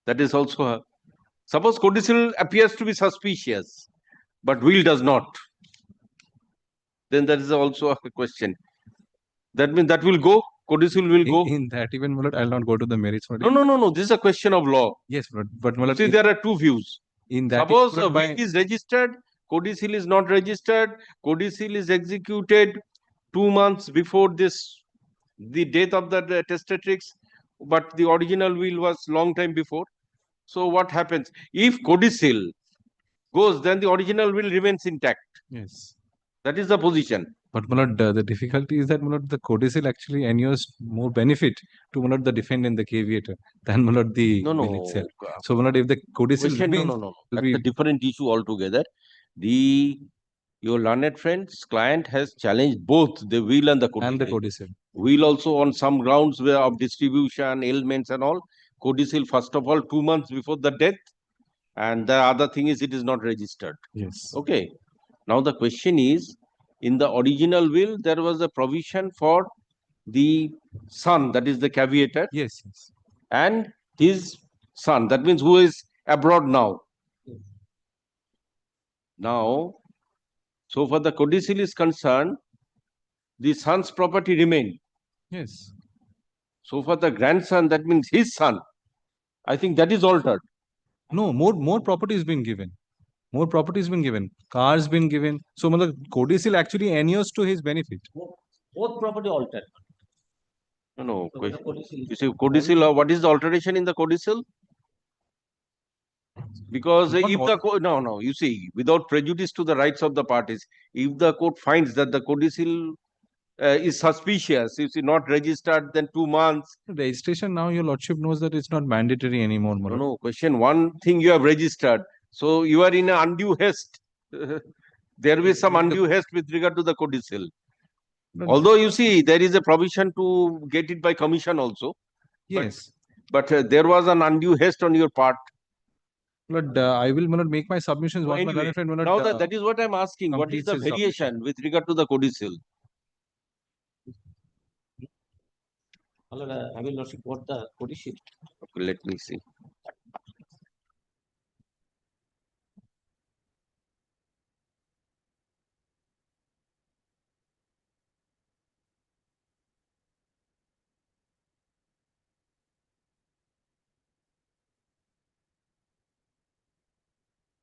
That is also a, suppose codicil appears to be suspicious but will does not, then that is also a question. That means that will go, codicil will go. In that even, my lord, I'll not go to the merits. My No, lord. no. This is a question of law. Yes, but my lord, See, there are two views. in that Suppose my a lord, will is registered, codicil is not registered, codicil is executed 2 months before the death of the testatrix, but the original will was long time before. So what happens? If codicil goes, then the original will remains intact. yes. That is the position. But my lord, the difficulty is that my lord, the codicil actually ensures more benefit to my lord, the defendant, the caveator, than my lord, the No, will itself. So my lord, if the codicil Question, remains, no. That's a different issue altogether. Your learned friend's client has challenged both the will and the codicil. and the codicil. Will also on some grounds of distribution, ailments and all. Codicil, first of all, 2 months before the death. And the other thing is it is not registered. Yes. Okay. Now the question is, in the original will, there was a provision for the son, that is the caveator. Yes. And his son, that means who is abroad now. Now, so far the codicil is concerned, the son's property remained. Yes. So far the grandson, that means his son, I think that is altered. No, more property has been given. More property has been given. Cars been given. So my lord, codicil actually ensures to his benefit. Both property altered. No. So the codicil You see, codicil, what is the alteration in the codicil? Because if the court, no, you see, without prejudice to the rights of the parties, if the court finds that the codicil is suspicious, you see, not registered, then 2 months. Registration now, your lordship knows that it's not mandatory anymore. My lord. No, question, one thing you have registered, so you are in an undue haste. There will be some undue haste with regard to the codicil. Although you see, there is a provision to get it by commission also. Yes. But there was an undue haste on your part. But I will my lord, make my submissions. So What anyway, my friend, my lord, now that is what I'm asking. What is completes the his variation with regard to the codicil? My lord, I will not report the codicil. Okay, let me see.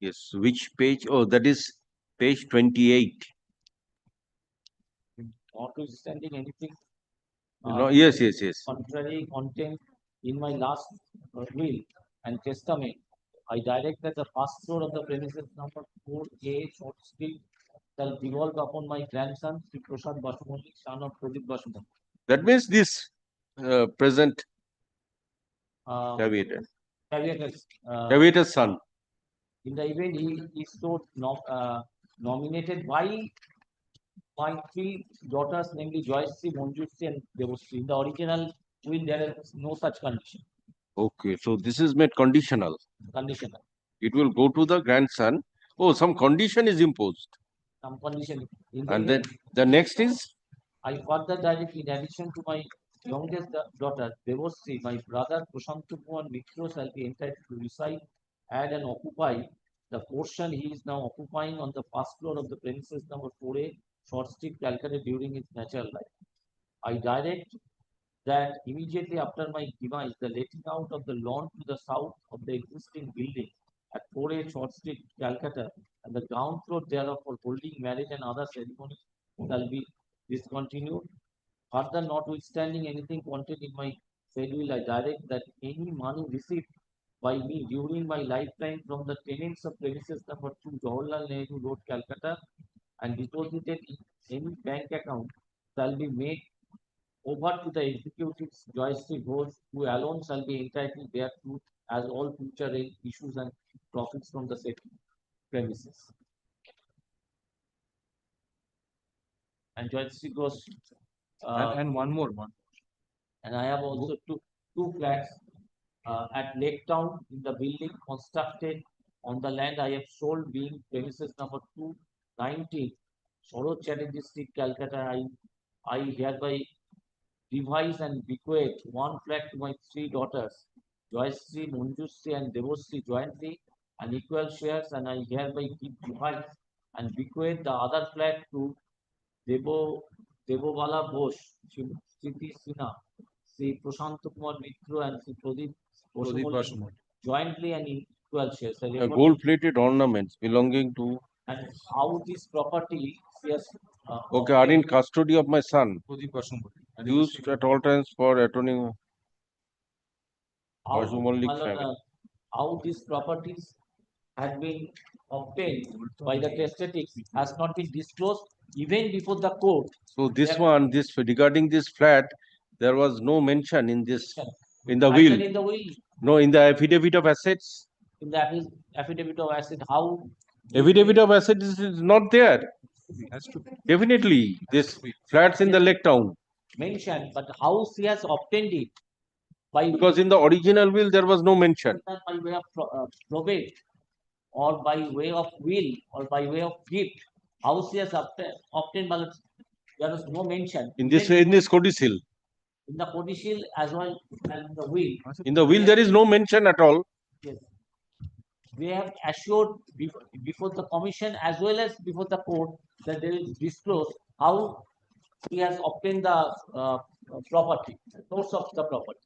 Yes, which page? Oh, that is page 28. Notwithstanding anything. No, yes. Contrary content in my last will and testament, I direct that the first floor of the premises number 4A Short Street shall devolve upon my grandson, Sri Prasad Basumoli, son of Pradip Basumoli. That means this present caveator. Caveator's son. In the event he is so nominated by my 3 daughters, namely Joyasri, Manjusri and Devasri. In the original will, there is no such condition. Okay, so this is made conditional. Conditional. It will go to the grandson. Oh, some condition is imposed. Some condition. And then the next is? I further direct, in addition to my youngest daughter, Devasri, my brother Prashantupu and Mitro shall be entitled to reside, add and occupy the portion he is now occupying on the first floor of the premises number 4A, Short Street, Calcutta during his natural life. I direct that immediately after my demise, the letting out of the lawn to the south of the existing building at 4A Short Street, Calcutta, and the ground floor thereof for holding marriage and other ceremonies shall be discontinued. Further, notwithstanding anything contained in my schedule, I direct that any money received by me during my lifetime from the tenants of premises number 2 Jawaharlal Nehru Road, Calcutta, and deposited in any bank account shall be made over to the executives Joyce Ghosh, who alone shall be entitled thereto as all future issues and profits from the said premises. And Joyce Ghosh. And one more one. And I have also two flats at Lake Town in the building constructed on the land I have sold, being premises number 219, Sorot Chatterjee Street, Calcutta. I hereby revise and bequeath one flat to my three daughters, Joyশ্রী, Manjushree, and Devashree jointly, and equal shares, and I hereby revise and bequeath the other flat to Devobala Bose, Sriti Sinha, Sri Prashant Kumar Mitra, and Sri Pradeep Bosumoli jointly and in equal shares. Gold-plated ornaments belonging to. And how this property shares. Okay, are in custody of my son. Used at all times for attorney. How these properties had been obtained by the testatics has not been disclosed even before the court. So this one, this regarding this flat, there was no mention in this, in the will. In the will. No, in the affidavit of assets. In the affidavit of asset, how? Affidavit of assets is not there. Definitely, this flats in the Lake Town. Mentioned, but how she has obtained it? Because in the original will there was no mention. By way of probate, or by way of will, or by way of gift, how she has obtained, but there was no mention. In this codicil. In the codicil as well as in the will. In the will there is no mention at all. Yes. We have assured before the commission as well as before the court that they will disclose how he has obtained the property, source of the property.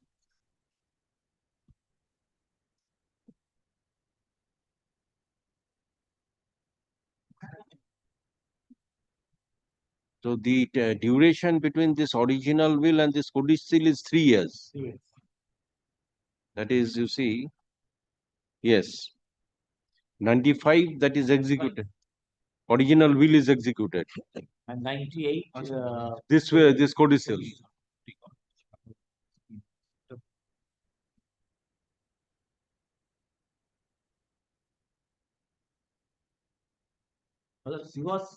So the duration between this original will and this codicil is 3 years. Yes. That is, you see, yes, 95 that is executed. Original will is executed. And 98. This way, this codicil. Well, she was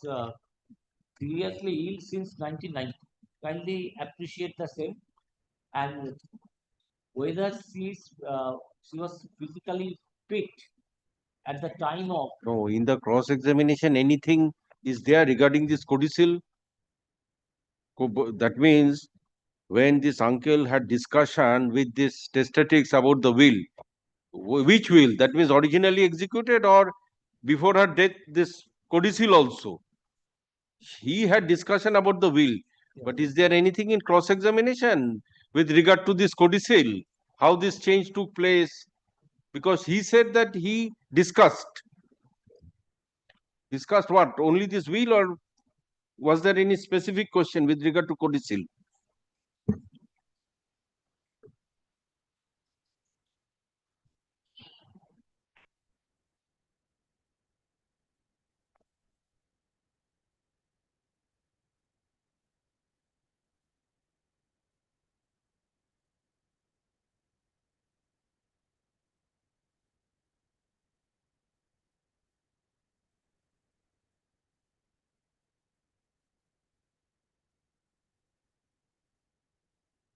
seriously ill since 1990. Kindly appreciate the same, and whether she was physically fit at the time of. No, in the cross examination, anything is there regarding this codicil? That means when this uncle had discussion with this testatics about the will, which will? That means originally executed or before her death, this codicil also. He had discussion about the will, but is there anything in cross examination with regard to this codicil? How this change took place? Because he said that he discussed. Discussed what? Only this will, or was there any specific question with regard to codicil?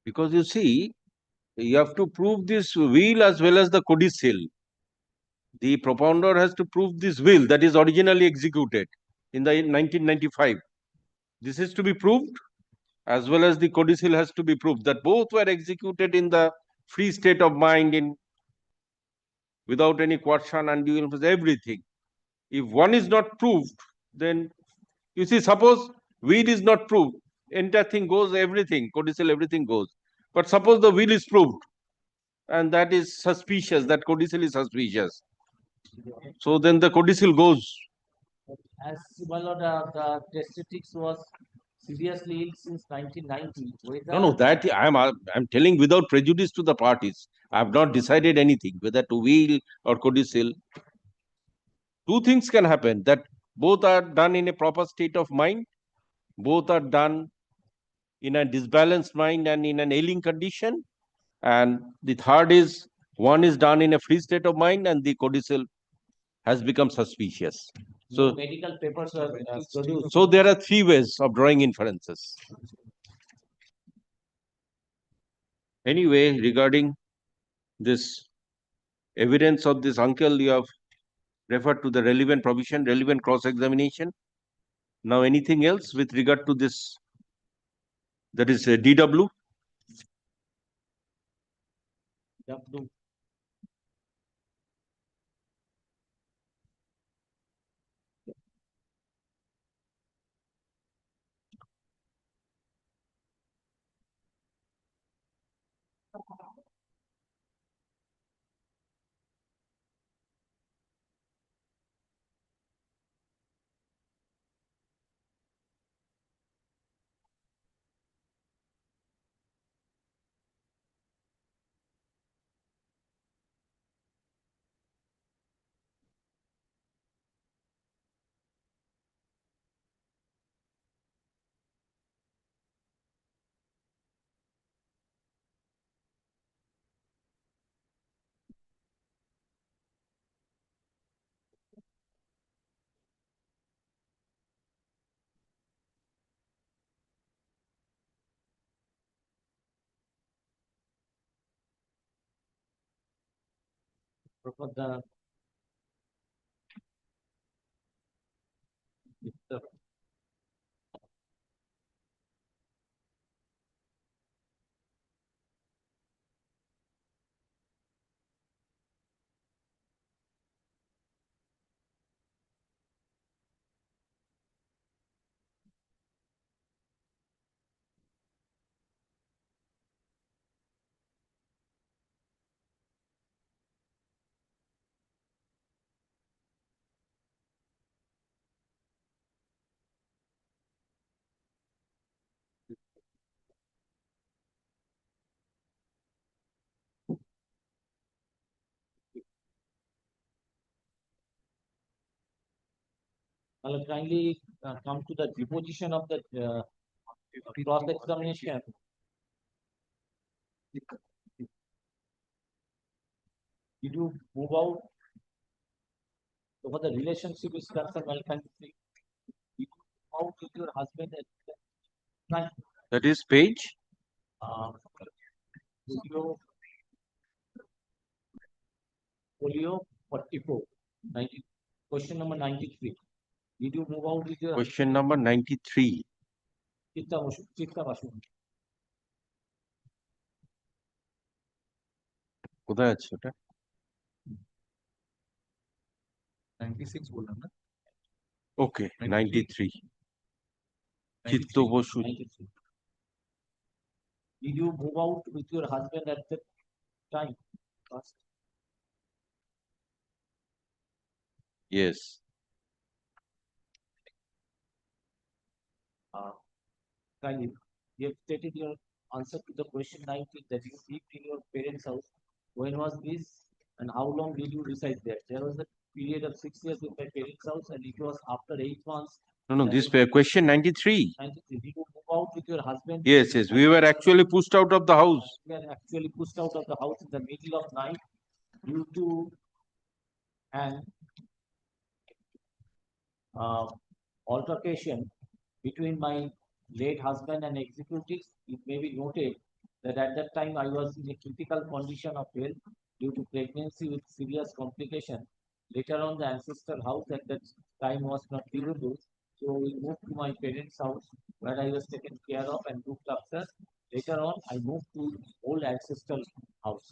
Because you see, you have to prove this will as well as the codicil. The propounder has to prove this will that is originally executed in the 1995. This is to be proved, as well as the codicil has to be proved that both were executed in the free state of mind, in without any coercion, undue influence, everything. If one is not proved, then you see, suppose will is not proved, entire thing goes, everything, codicil, everything goes. But suppose the will is proved, and that is suspicious, that codicil is suspicious. So then the codicil goes. As my lord, the testatrix was seriously ill since 1990. No, that I'm telling without prejudice to the parties. I have not decided anything, whether to will or codicil. Two things can happen, that both are done in a proper state of mind, both are done in a disbalanced mind and in an ailing condition. And the third is, one is done in a free state of mind and the codicil has become suspicious. So, medical papers were produced. so there are three ways of drawing inferences. Anyway, regarding this evidence of this uncle, you have referred to the relevant provision, relevant cross-examination. Now, anything else with regard to this? That is DW. W. The I'll kindly come to the deposition of the cross-examination. Did you move out? So what the relationship is concerned, I'll kindly say, did you move out with your husband at the time? That is page. Folio 44, 90, question number 93. Did you move out with your Question number 93. Chitta Vasu? কোথায় আছে ওটা? 96 বললাম না? Okay, 93. চিত্ত Basu. Did you move out with your husband at that time? First? Yes. Kindly, you have stated your answer to the question 19 that you lived in your parents' house. When was this and how long did you reside there? There was a period of 6 years in my parents' house and it was after 8 months. No, this question 93. 93. Did you move out with your husband? Yes. We were actually pushed out of the house. We were actually pushed out of the house in the middle of night due to an altercation between my late husband and executives. It may be noted that at that time I was in a critical condition of health due to pregnancy with serious complication. Later on, the ancestor house at that time was not livable, so we moved to my parents' house where I was taken care of and looked after. Later on, I moved to old ancestral house.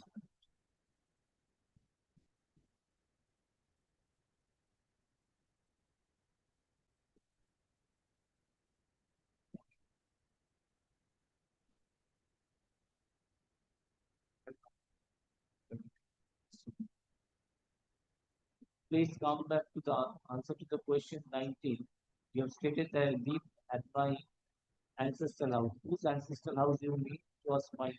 please come back to the answer to the question 19. You have stated that I live at my ancestral house. Whose ancestral house you mean? It was my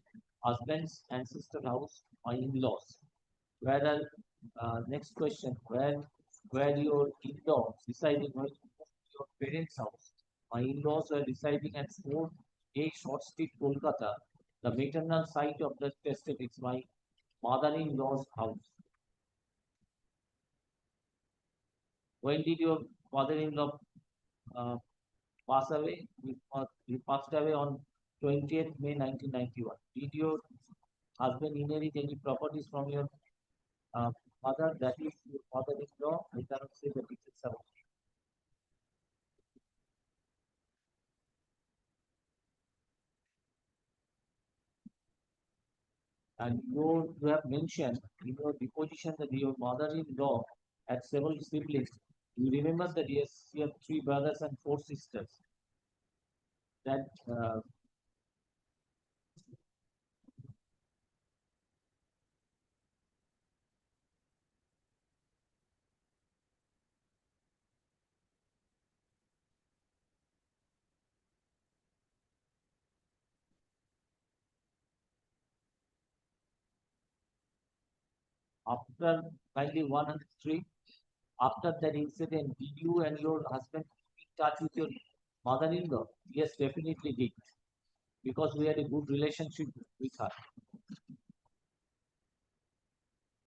husband's ancestral house, my in-laws. Whereas, next question, where your in-law residing, where your parents' house? My in-laws were residing at 4A Short Street, Kolkata. The maternal site of the tested is my mother-in-law's house. When did your father-in-law pass away? He passed away on 20th May 1991. Did your husband inherit any properties from your mother? That is your father-in-law. I cannot say the details about it. And you have mentioned in your deposition that your mother-in-law had several siblings. You remember that yes, you have 3 brothers and 4 sisters. That after 103, after that incident, did you and your husband keep in touch with your mother-in-law? Yes, definitely did. Because we had a good relationship with her.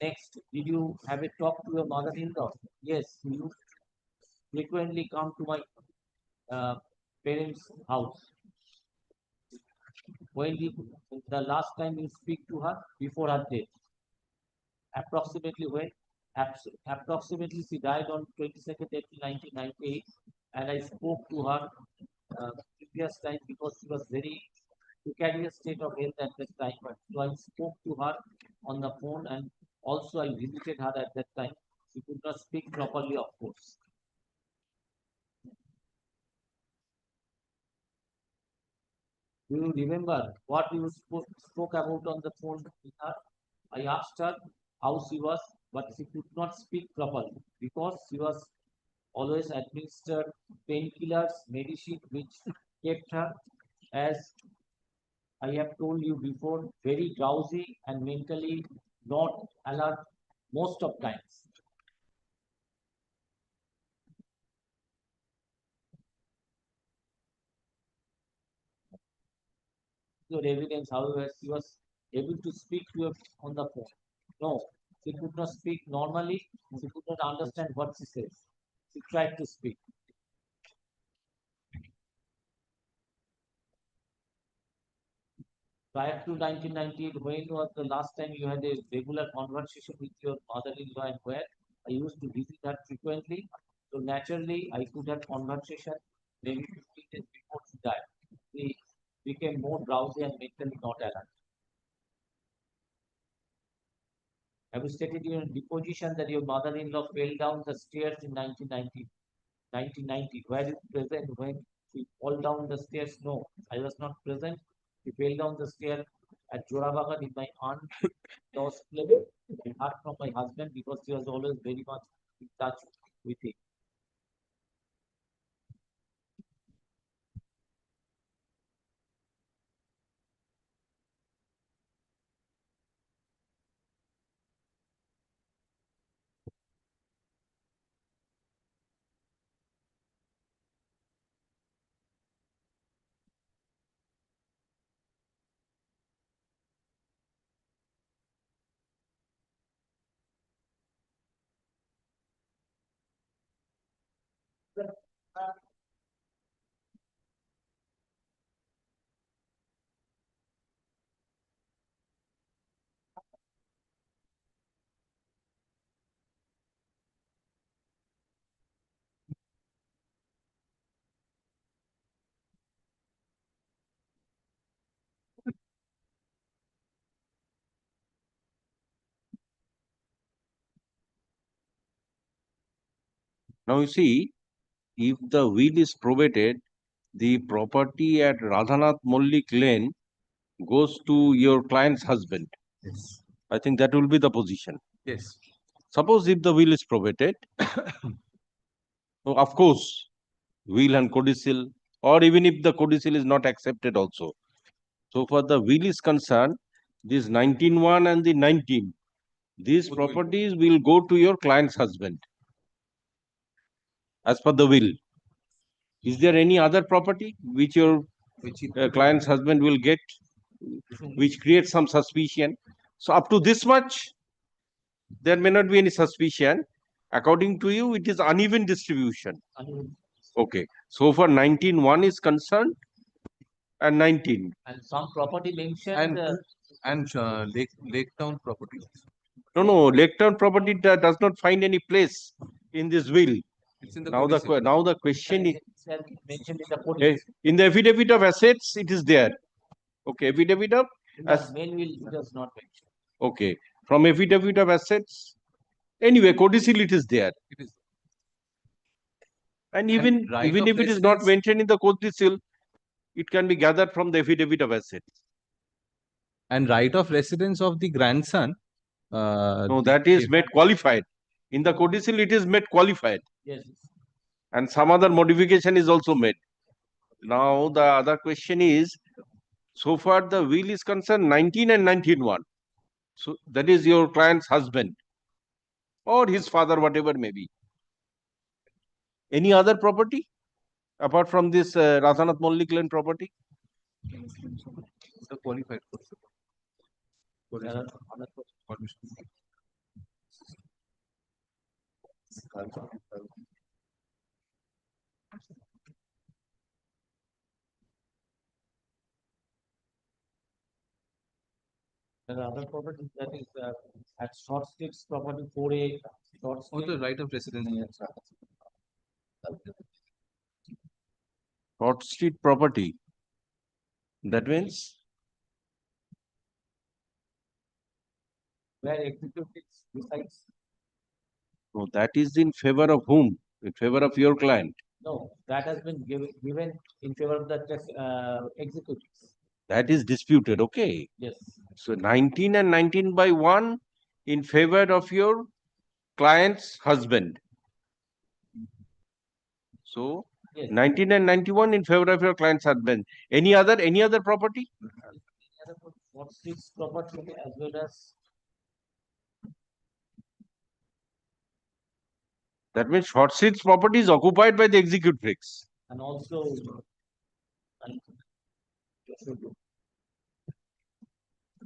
Next, did you have a talk to your mother-in-law? Yes, you frequently come to my parents' house. When did the last time you speak to her? Before her death. Approximately when? Approximately she died on 22nd April 1998, and I spoke to her previous time because she was very precarious state of health at that time. So I spoke to her on the phone, and also I visited her at that time. She could not speak properly, of course. Do you remember what you spoke about on the phone with her? I asked her how she was, but she could not speak properly because she was always administered painkillers, medicine, which kept her, as I have told you before, very drowsy and mentally not alert most of times. Your evidence, however, she was able to speak to you on the phone. No, she could not speak normally. She could not understand what she says. She tried to speak. Prior to 1998, when was the last time you had a regular conversation with your mother-in-law and where? I used to visit her frequently. So naturally, I could have conversation maybe 15 days before she died. She became more drowsy and mentally not alert. Have you stated in your deposition that your mother-in-law fell down the stairs in 1990? Were you present when she fell down the stairs? No, I was not present. She fell down the stair at Jorabagan in my aunt's place. I heard from my husband because she was always very much in touch with him. Now you see, if the will is probated, the property at Radhanath Mollik Lane goes to your client's husband. Yes. I think that will be the position. Yes. Suppose if the will is probated, so of course, will and codicil, or even if the codicil is not accepted also. So for the will is concerned, this 19.1 and the 19, these properties will go to your client's husband as per the will. Is there any other property which your client's husband will get, which creates some suspicion? So up to this much, there may not be any suspicion. According to you, it is uneven distribution. Okay. So for 19.1 is concerned and 19. And some property mentioned. Lake Town property. No, Lake Town property does not find any place in this will. It's in the Now the question is mentioned in the codicil. in the affidavit of assets, it is there. Okay, affidavit of In the main will it does not mention. okay. From affidavit of assets, anyway, codicil it is there. It is. And even right if of it is not residence- mentioned in the codicil, it can be gathered from the affidavit of assets. And right of residence of the grandson. No, that is made qualified. In the codicil, it is made qualified. Yes. And some other modification is also made. Now, the other question is, so far the will is concerned 19 and 19.1. So that is your client's husband or his father, whatever may be. Any other property apart from this Razanath Mollik Lane property? The qualified person. There are other properties that is at short sticks property 4A. Short Oh, the right of residence. Short street property. That means Where executives besides. no, that is in favor of whom? In favor of your client. No, that has been given in favor of the executives. That is disputed, okay? Yes. So 19 and 19/1 in favor of your client's husband. So Yes. 19 and 91 in favor of your client's husband. Any other property? Short sticks property as well as. That means short street property is occupied by the executrix. And also.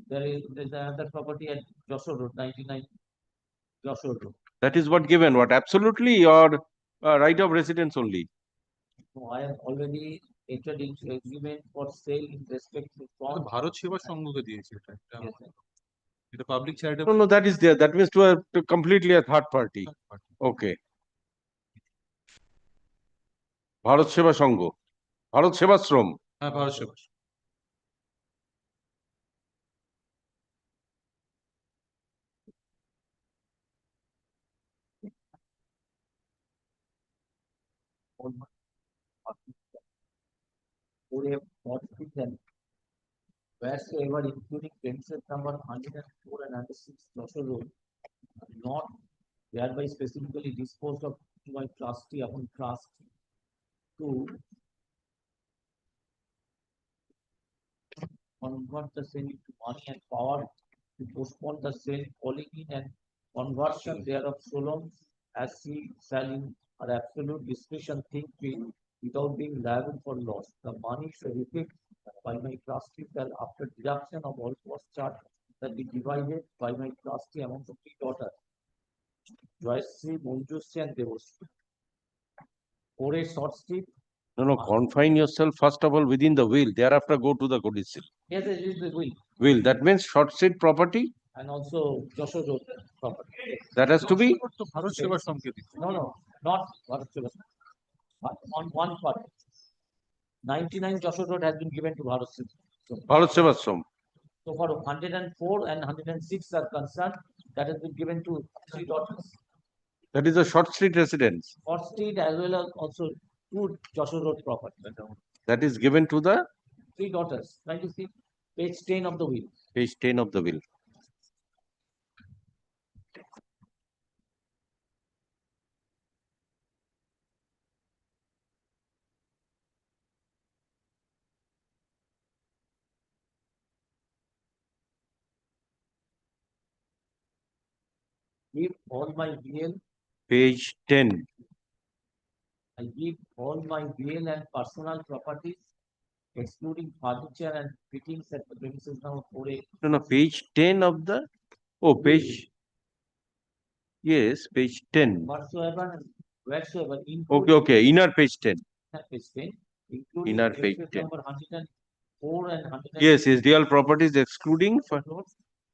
There's another property at Joshua Road, 99 Joshua Road. That is what given, what absolutely or right of residence only? No, I have already entered into agreement for sale in respect to from. Bharat সেবা সংঘকে দিয়েছে এটা। এটা public charitable. No, that is there. That means to completely a third party. Okay. Bharat Seva Sangho. Bharat Sevashram. হ্যাঁ ভারত সেবা। Wheresoever including premises number 104 and 106 Joshua Road, not thereby specifically disposed of by trustee upon trust to convert the sale into money and power to postpone the sale, calling in and conversion thereof so long as she shall in her absolute discretion think fit without being liable for loss. The money shall be fixed by my trustee shall after deduction of all costs charged that be divided by my trustee among the three daughters. Joyশ্রী, Manjushree and Devashree. Or a short street. No, confine yourself first of all within the will, thereafter go to the codicil. Yes, it is the will. Will, that means short street property? And also Joshua Road property. That has to be? Bharat সেবা সংঘকে দিয়েছে। No, not Bharat Seva. On one part. 99 Joshua Road has been given to Bharat Seva. Bharat Sevashram. So for 104 and 106 are concerned, that has been given to three daughters. That is a short street residence. Short street as well as also two Joshua Road property. That is given to the? Three daughters. Try to see page 10 of the will. Page 10 of the will. give all my BL, Page 10. I give all my BL and personal properties, excluding furniture and fittings at the premises number 4A. No, page 10 of the, oh, page, yes, page 10. Whatsoever, wheresoever, Okay, inner page 10. Page 10, including Inner page premises 10. number 104 and 100. Yes, real properties excluding for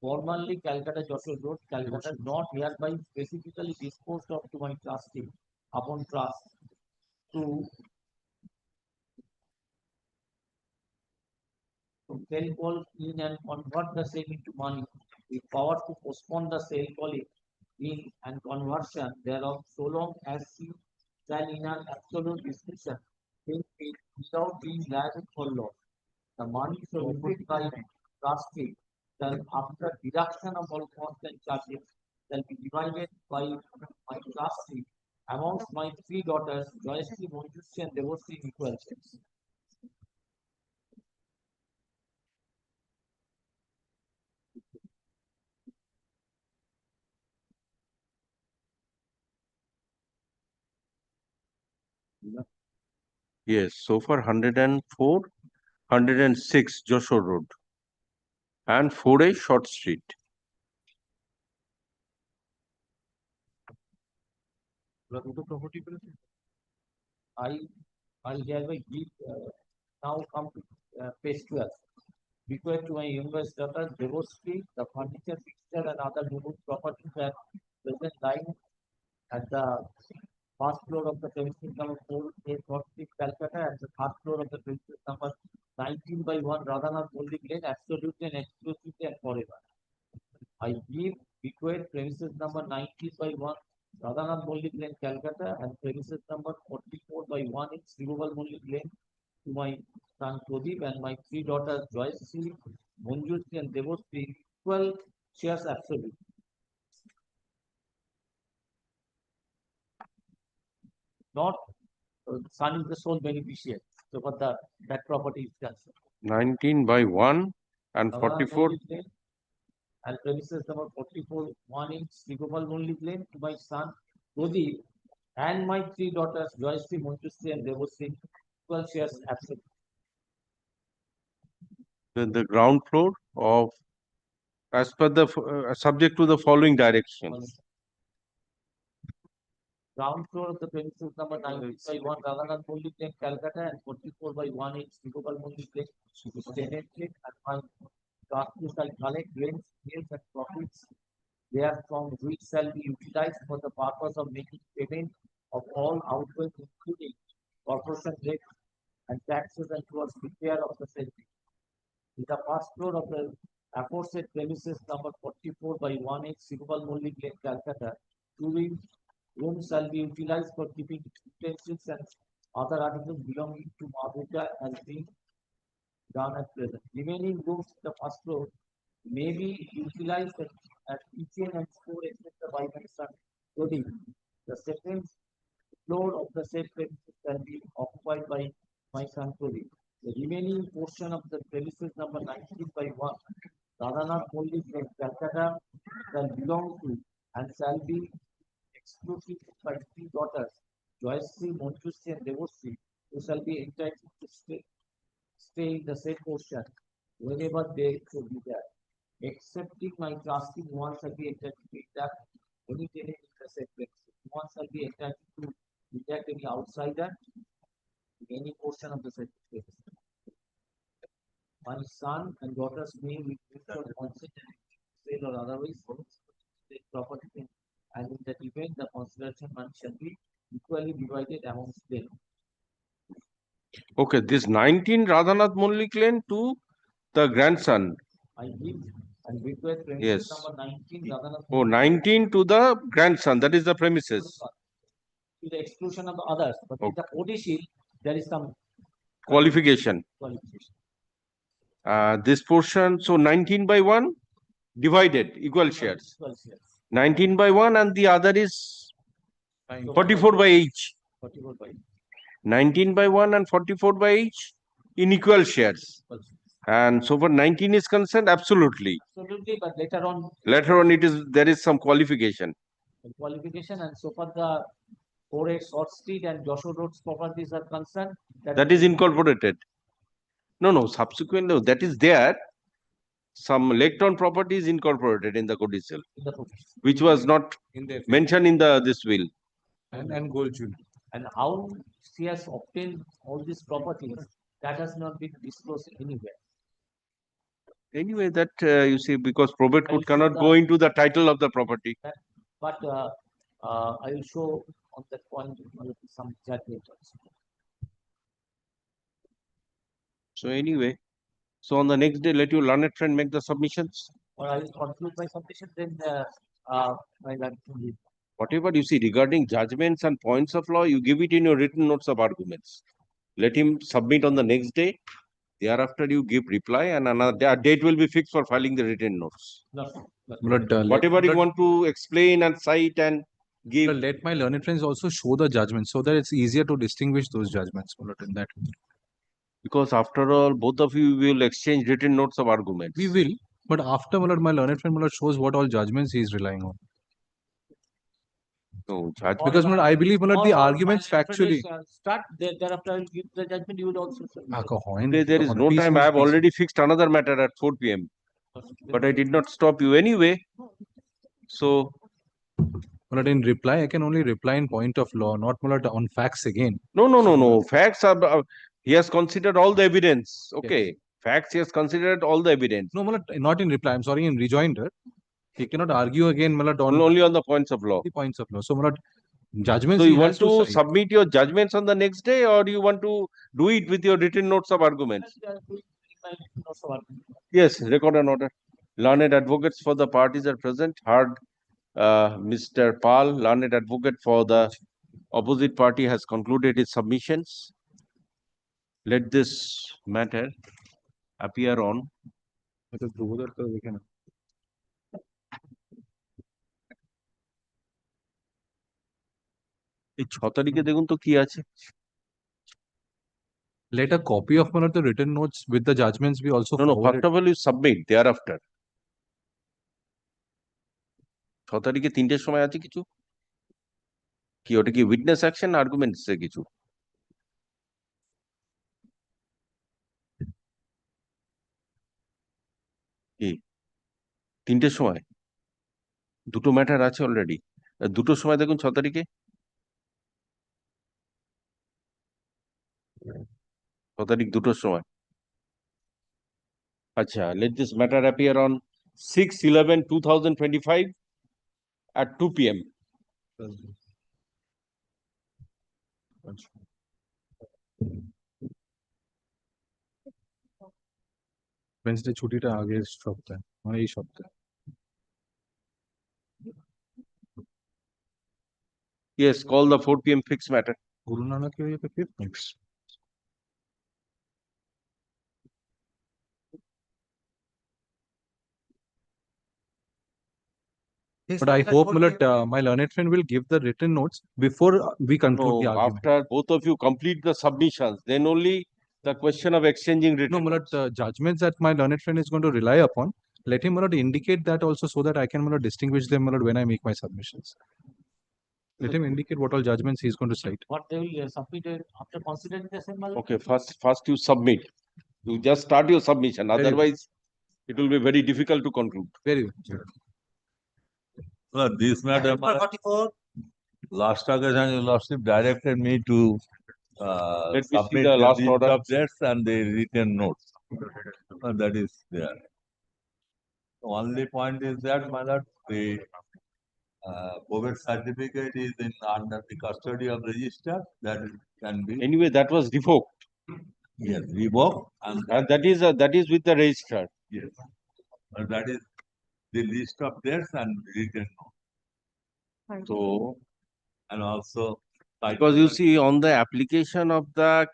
Formerly Calcutta Joshua Road, Calcutta, not hereby specifically disposed of to my trustee upon trust to sell call in and convert the same into money, with power to postpone the sale call in and conversion thereof so long as he shall in an absolute discretion think it without being liable for loss. The money so received by trustee shall, after deduction of all costs and charges, shall be divided by my trustee amongst my three daughters, Joyashree, Manjushri, and Devashree in equal shares. yes, so for 104, 106 Joshua Road and 4A Short Street. I hereby give now come to page 12. Bequeath to my youngest daughter Devashree the furniture, fixture, and other movable properties at present lying at the first floor of the premises number 4A Short Street, Calcutta, and the third floor of the premises number 19 by 1 Radhanath Holding Lane, absolutely and exclusively and forever. I give bequeath premises number 19 by 1 Radhanath Holding Lane, Calcutta, and premises number 44 by 1 in Srivobal Holding Lane to my son Pradeep and my three daughters Joyashree, Manjushri, and Devashree, equal shares absolute. Not son is the sole beneficiary. So, but that property is concerned. 19 by 1 and 44. And premises number 44, 1 inch Srivobal Holding Lane to my son Pradeep and my three daughters Joyashree, Manjushri, and Devashree, equal shares absolute. The ground floor of, as per the, subject to the following directions. Ground floor of the premises number 19 by 1 Radhanath Holding Lane, Calcutta, and 44 by 1 inch Srivobal Holding Lane, tenanted, and my trustee shall collect rents, sales, and profits therefrom, which shall be utilized for the purpose of making payment of all outgoing, including corporation rates and taxes, and towards repair of the same. In the first floor of the aforesaid premises number 44 by 1 inch Srivobal Holding Lane, Calcutta, 2 rooms shall be utilized for keeping utensils and other articles belonging to Mabuka as being done at present. Remaining rooms in the first floor may be utilized as kitchen and store, etc. by my son Pradeep. The second floor of the said premises shall be occupied by my son Pradeep. The remaining portion of the premises number 19 by 1 Radhanath Holding Lane, Calcutta, shall belong to and shall be exclusive by three daughters, Joyashree, Manjushri, and Devashree, who shall be entitled to stay in the said portion whenever they should be there. Excepting my trustee, one shall be entitled to interact any tenant in the said premises. One shall be entitled to interact any outsider in any portion of the said premises. My son and daughters may with mutual consent and sale or otherwise state property, and in that event the consideration money shall be equally divided amongst them. Okay, this 19 Radhanath Mullik Lane to the grandson. I give and bequeath premises Yes. number 19 Radhanath Oh, 19 to the grandson, that is the premises. to the exclusion of the others, but in the codicil there is some Qualification. qualification. This portion, so 19 by 1 divided, equal shares. 19 by 1 and the other is 44 by each. 44 by 19 by 1 and 44 by each in equal shares. And so for 19 is concerned, absolutely. absolutely, but later on Later on, there is some qualification. qualification, and so far the 48 Short Street and Joshua Road's properties are concerned. That is incorporated. No, subsequent, no, that is there. Some Laketown property is incorporated in the codicil, in the book. which was not In the mentioned in this will. and gold jewelry. And how she has obtained all these properties, that has not been disclosed anywhere. Anyway, that you see, because probate I'll court show cannot the- go into the title of the property. But I will show on that point some judgment also. So anyway, so on the next day, let your learned friend make the submissions. Or I will conclude my submission, then my learned friend will. Whatever you see regarding judgments and points of law, you give it in your written notes of arguments. Let him submit on the next day. Thereafter, you give reply, and another date will be fixed for filing the written notes. Whatever you want to explain and cite and give. Let my learned friends also show the judgment so that it's easier to distinguish those judgments. In that. Because after all, both of you will exchange written notes of arguments. We will, but after my learned friend shows what all judgments he is relying on. No, judge. Because I believe the arguments factually. Start thereafter I will give the judgment. You will also. Today there is no time. I have already fixed another matter at 4 p.m. But I did not stop you anyway. So. But in reply, I can only reply in point of law, not on facts again. No. Facts are. He has considered all the evidence. Okay. Yes. Facts, he has considered all the evidence. No, not in reply. I'm sorry, in rejoinder. He cannot argue again. Only on the points of law. The points of law. So, judgments. So, you want to submit your judgments on the next day, or you want to do it with your written notes of arguments? Yes, record an order. Learned advocates for the parties are present. Heard Mr. Pal, learned advocate for the opposite party, has concluded his submissions. Let this matter appear on. এই 6 তারিখে দেখুন তো কি আছে। Let a copy of one of the written notes with the judgments be also No, first of all you submit thereafter. 6 তারিখে 3টের সময় আছে কিছু কি ওটা কি উইটনেস অ্যাকশন আর্গুমেন্টস এ কিছু কি 3টের সময় দুটো ম্যাটার আছে অলরেডি দুটোর সময় দেখুন 6 তারিখে 6 তারিখ দুটোর সময় আচ্ছা let this matter appear on 6/11/2025 at 2 p.m. Wednesday ছুটিটা আগের সপ্তাহে মানে এই সপ্তাহে Yes, call the 4 p.m. fixed matter. Guru Nanak ke fifth next. But I hope my learned friend will give the written notes before we conclude the argument. After both of you complete the submissions, then only the question of exchanging written notes. The judgments that my learned friend is going to rely upon, let him indicate that also so that I can distinguish them when I make my submissions. Let him indicate what all judgments he is going to cite. What they will submit after considering the same. Okay, first you submit. You just start your submission. Otherwise, it will be very difficult to conclude. Very well. Well, this matter, last occasion, your lordship directed me to Let me submit see the last list order of debts and the written notes. That is there. The only point is that, my lord, the probate certificate is under the custody of register. That can be. Anyway, that was revoked. Yes, revoked, and that is with the registrar. Yes, but that is the list of debts and written notes. So, and also because you see on the application of the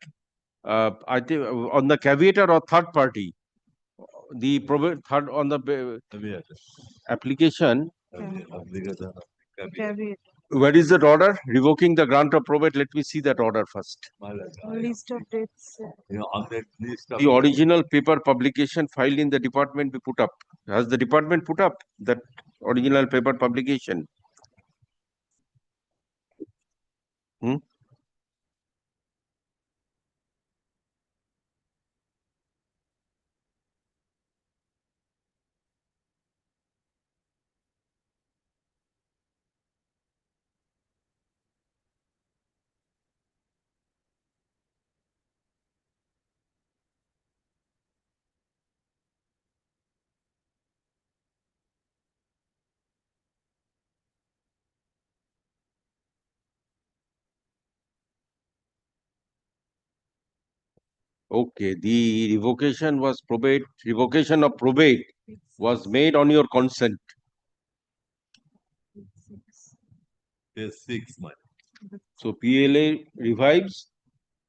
I think on the caveator or third party, the probate third on the application. Where is that order revoking the grant of probate? Let me see that order first. List of dates. On that list of the original paper publication filed in the department be put up. Has the department put up that original paper publication? Hmm? Okay, the revocation of probate was made on your consent. Case 6, my. So PLA revives.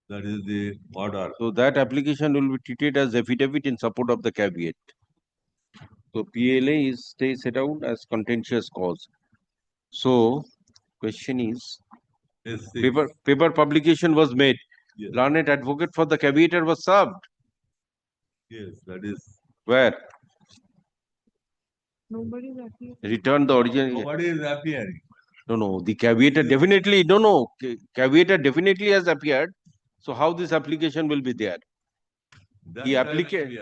That is the order. So that application will be treated as affidavit in support of the caveat. So PLA is set out as contentious cause. So question is, Case 6. paper publication was made. Yes. Learned advocate for the caveator was served. Yes, that is. Where? Nobody is happy. Return the original. Nobody is appearing. No. The caveator definitely, caveator definitely has appeared. So how this application will be there? The applicant,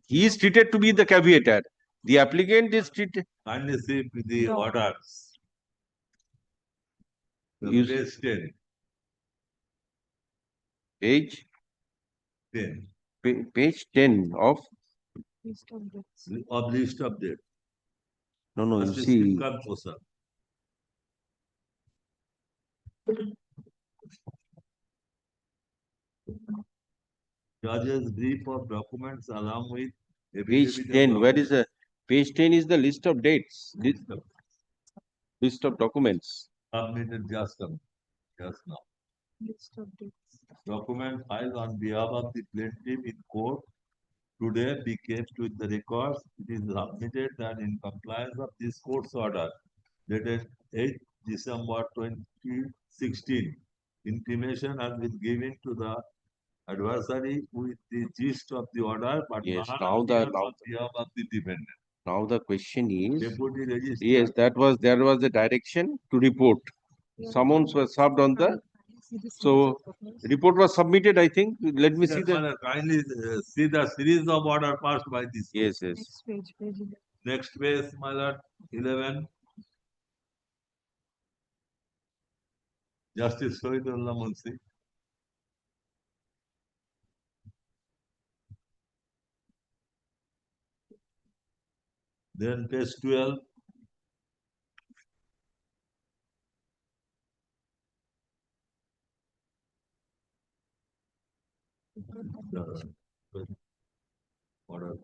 he is treated to be the caveator. The applicant is treated. Kindly see the orders. The Use- page 10. Page 10. Page 10 of List of dates. Of list of dates. no. You Justice see, Kamposa. Judge's brief of documents along with page affidavit of 10. Where is documents. the page 10 is the list of dates, list of documents. Submitted just now. List of dates. Document filed on behalf of the plaintiff in court today be kept with the records. It is submitted and in compliance of this court's order dated 8 December 2016. Intimation has been given to the adversary with the gist of the order, but Yes, none now appears the on behalf of the defendant. now the question is, Deputy Registrar. yes, there was the direction to report. Summons were served on the. So report was submitted, I think. Let me see the. Kindly see the series of order passed by this. Yes. Next page, page 11. Next page, my lord, 11. Justice Sohidullah Munshi. Then page 12. Order.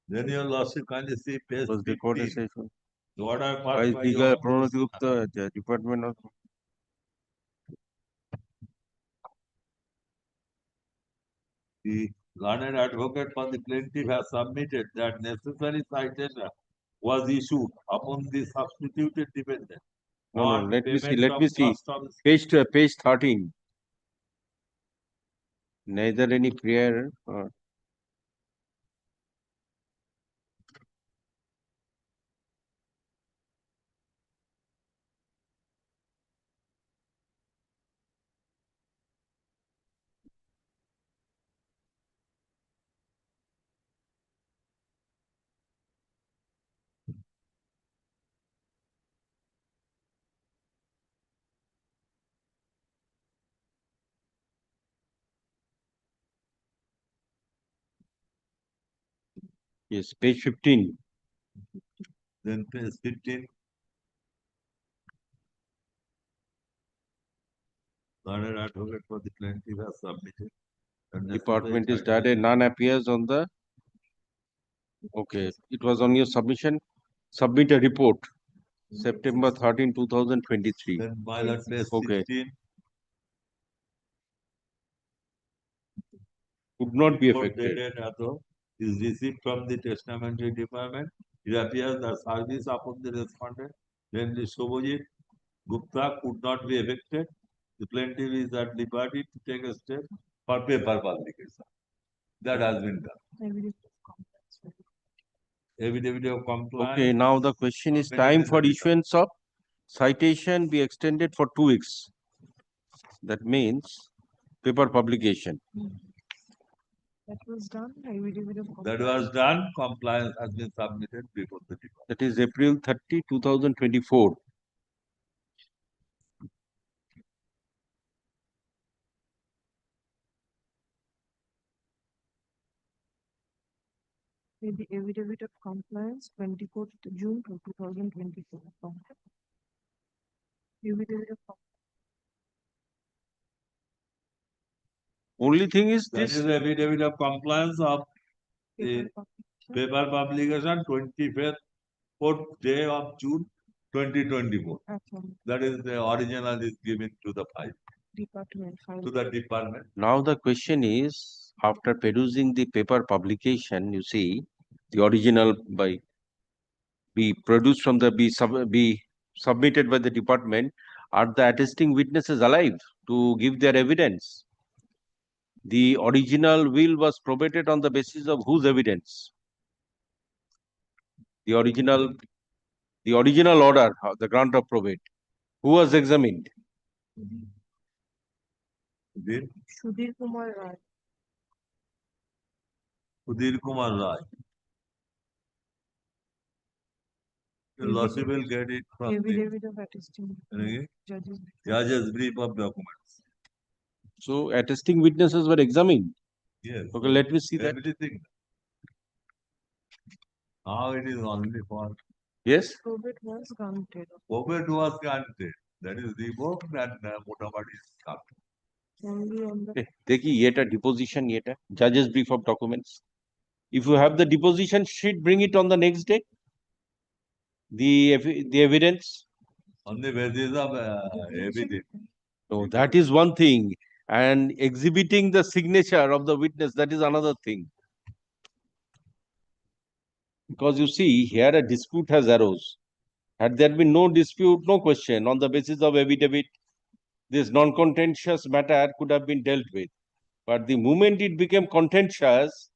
Then your lordship kindly see page Was the court 15. session. The order By passed by Speaker your Pranat Gupta, the Department of. The learned advocate for the plaintiff has submitted that necessary citation was issued upon the substituted defendant. No. for Let me see. payment of cost of Page 13. Neither any prayer. Yes, page 15. Then page 15. Learned advocate for the plaintiff has submitted. that necessary Department is citation- that none appears on the. Okay, it was on your submission. Submit a report. September 13, 2023. Then my lord, page Okay. 16. Could not be Report affected. dated auto is received from the testamentary department. It appears that service upon the respondent, namely Shobhajit Gupta, could not be affected. The plaintiff is at liberty to take a step for paper publication. That has been done. affidavit of compliance. Okay, now the question is time for issuance of citation be extended for 2 weeks. That means paper publication. That was done. Affidavit of That was done, compliance has been submitted before the department. That is April 30, 2024. the affidavit of compliance 24th June 2024. Affidavit of Only thing is That this. is the affidavit of compliance of the paper paper publication 25th, 4th day of June 2024. That is the original is given to the file, department file. to the department. Now the question is, after perusing the paper publication, you see the original be produced from the be submitted by the department. Are the attesting witnesses alive to give their evidence? The original will was probated on the basis of whose evidence? The original order, the grant of probate. Who was examined? Sudhir Kumar Rai. Sudhir Kumar Rai. The lawsuit will get it from Affidavit of attesting. the Judges. judge's brief of documents. So attesting witnesses were examined. Yes. Okay, let me see that. Everything. Now it is only for Yes. Probate was granted. probate was granted. That is revoked and motamati is cut. Only on the देखिए ये था deposition, ये था judge's brief of documents. If you have the deposition sheet, bring it on the next day. The evidence. On the basis of evidence. No, that is one thing, and exhibiting the signature of the witness, that is another thing. Because you see, here a dispute has arose. Had there been no dispute, no question, on the basis of affidavit, this non-contentious matter could have been dealt with. But the moment it became contentious,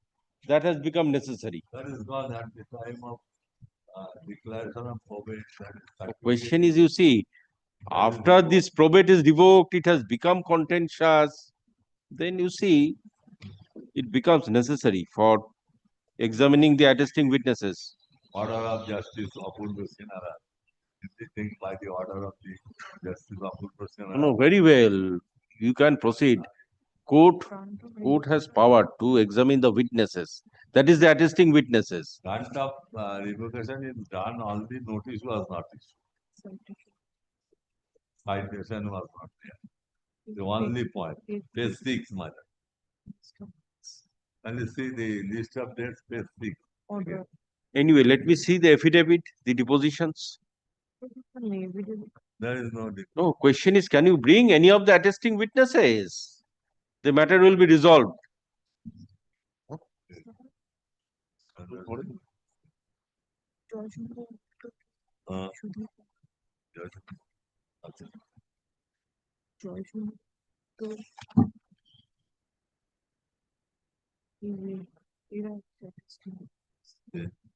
that has become necessary. That is gone at the time of declaration of probate. The question is, you see, after this probate is revoked, it has become contentious. Then you see, it becomes necessary for examining the attesting witnesses. Order of Justice Apurva Sinara. Anything by the order of the Justice Apurva Sinara. No, very well. You can proceed. Court has power to examine the witnesses. That is the attesting witnesses. Grant of revocation is done, only notice was not issued. Citation was not there. The only point. Page 6, madam. And you see the list of dates, page 6. order. Anyway, let me see the affidavit, the depositions. There is no difference. No, question is, can you bring any of the attesting witnesses? The matter will be resolved.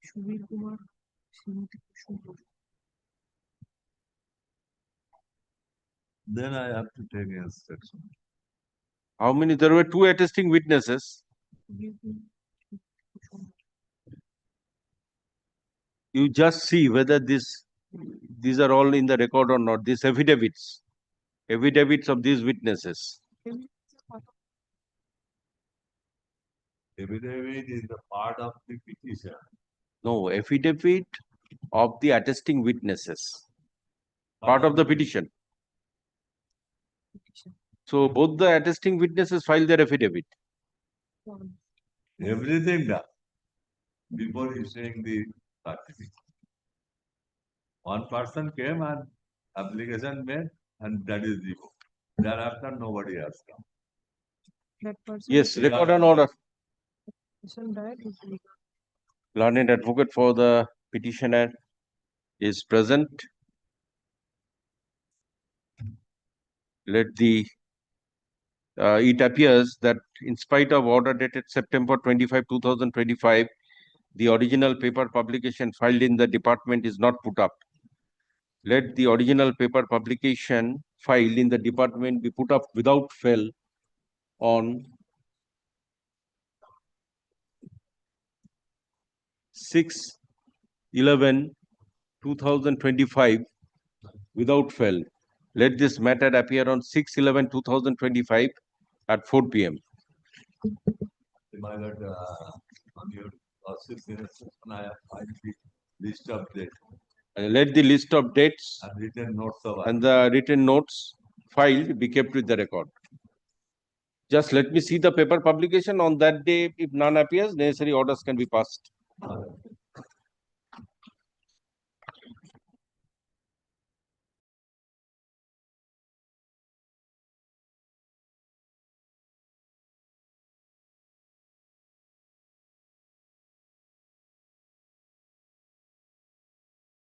Sudhir Kumar, Srimati Kushum. Then I have to take instruction. How many? There were 2 attesting witnesses. You just see whether these are all in the record or not. These affidavits of these witnesses. Affidavit is the part of the petition. No, affidavit of the attesting witnesses. Part of the petition. So both the attesting witnesses filed their affidavit. Everything done before issuing the certificate. One person came and application made, and that is revoked. Thereafter, nobody has come. That person. Yes, record and order. Person died is legal. Learned advocate for the petitioner is present. Let the it appears that in spite of order dated September 25, 2025, the original paper publication filed in the department is not put up. Let the original paper publication filed in the department be put up without fail on 6/11/2025 without fail. Let this matter appear on 6/11/2025 at 4 p.m. My lord, on your instruction, I have filed the list of dates Let the list of dates and written notes of and the written notes filed be kept with the record. Just let me see the paper publication on that day. If none appears, necessary orders can be passed.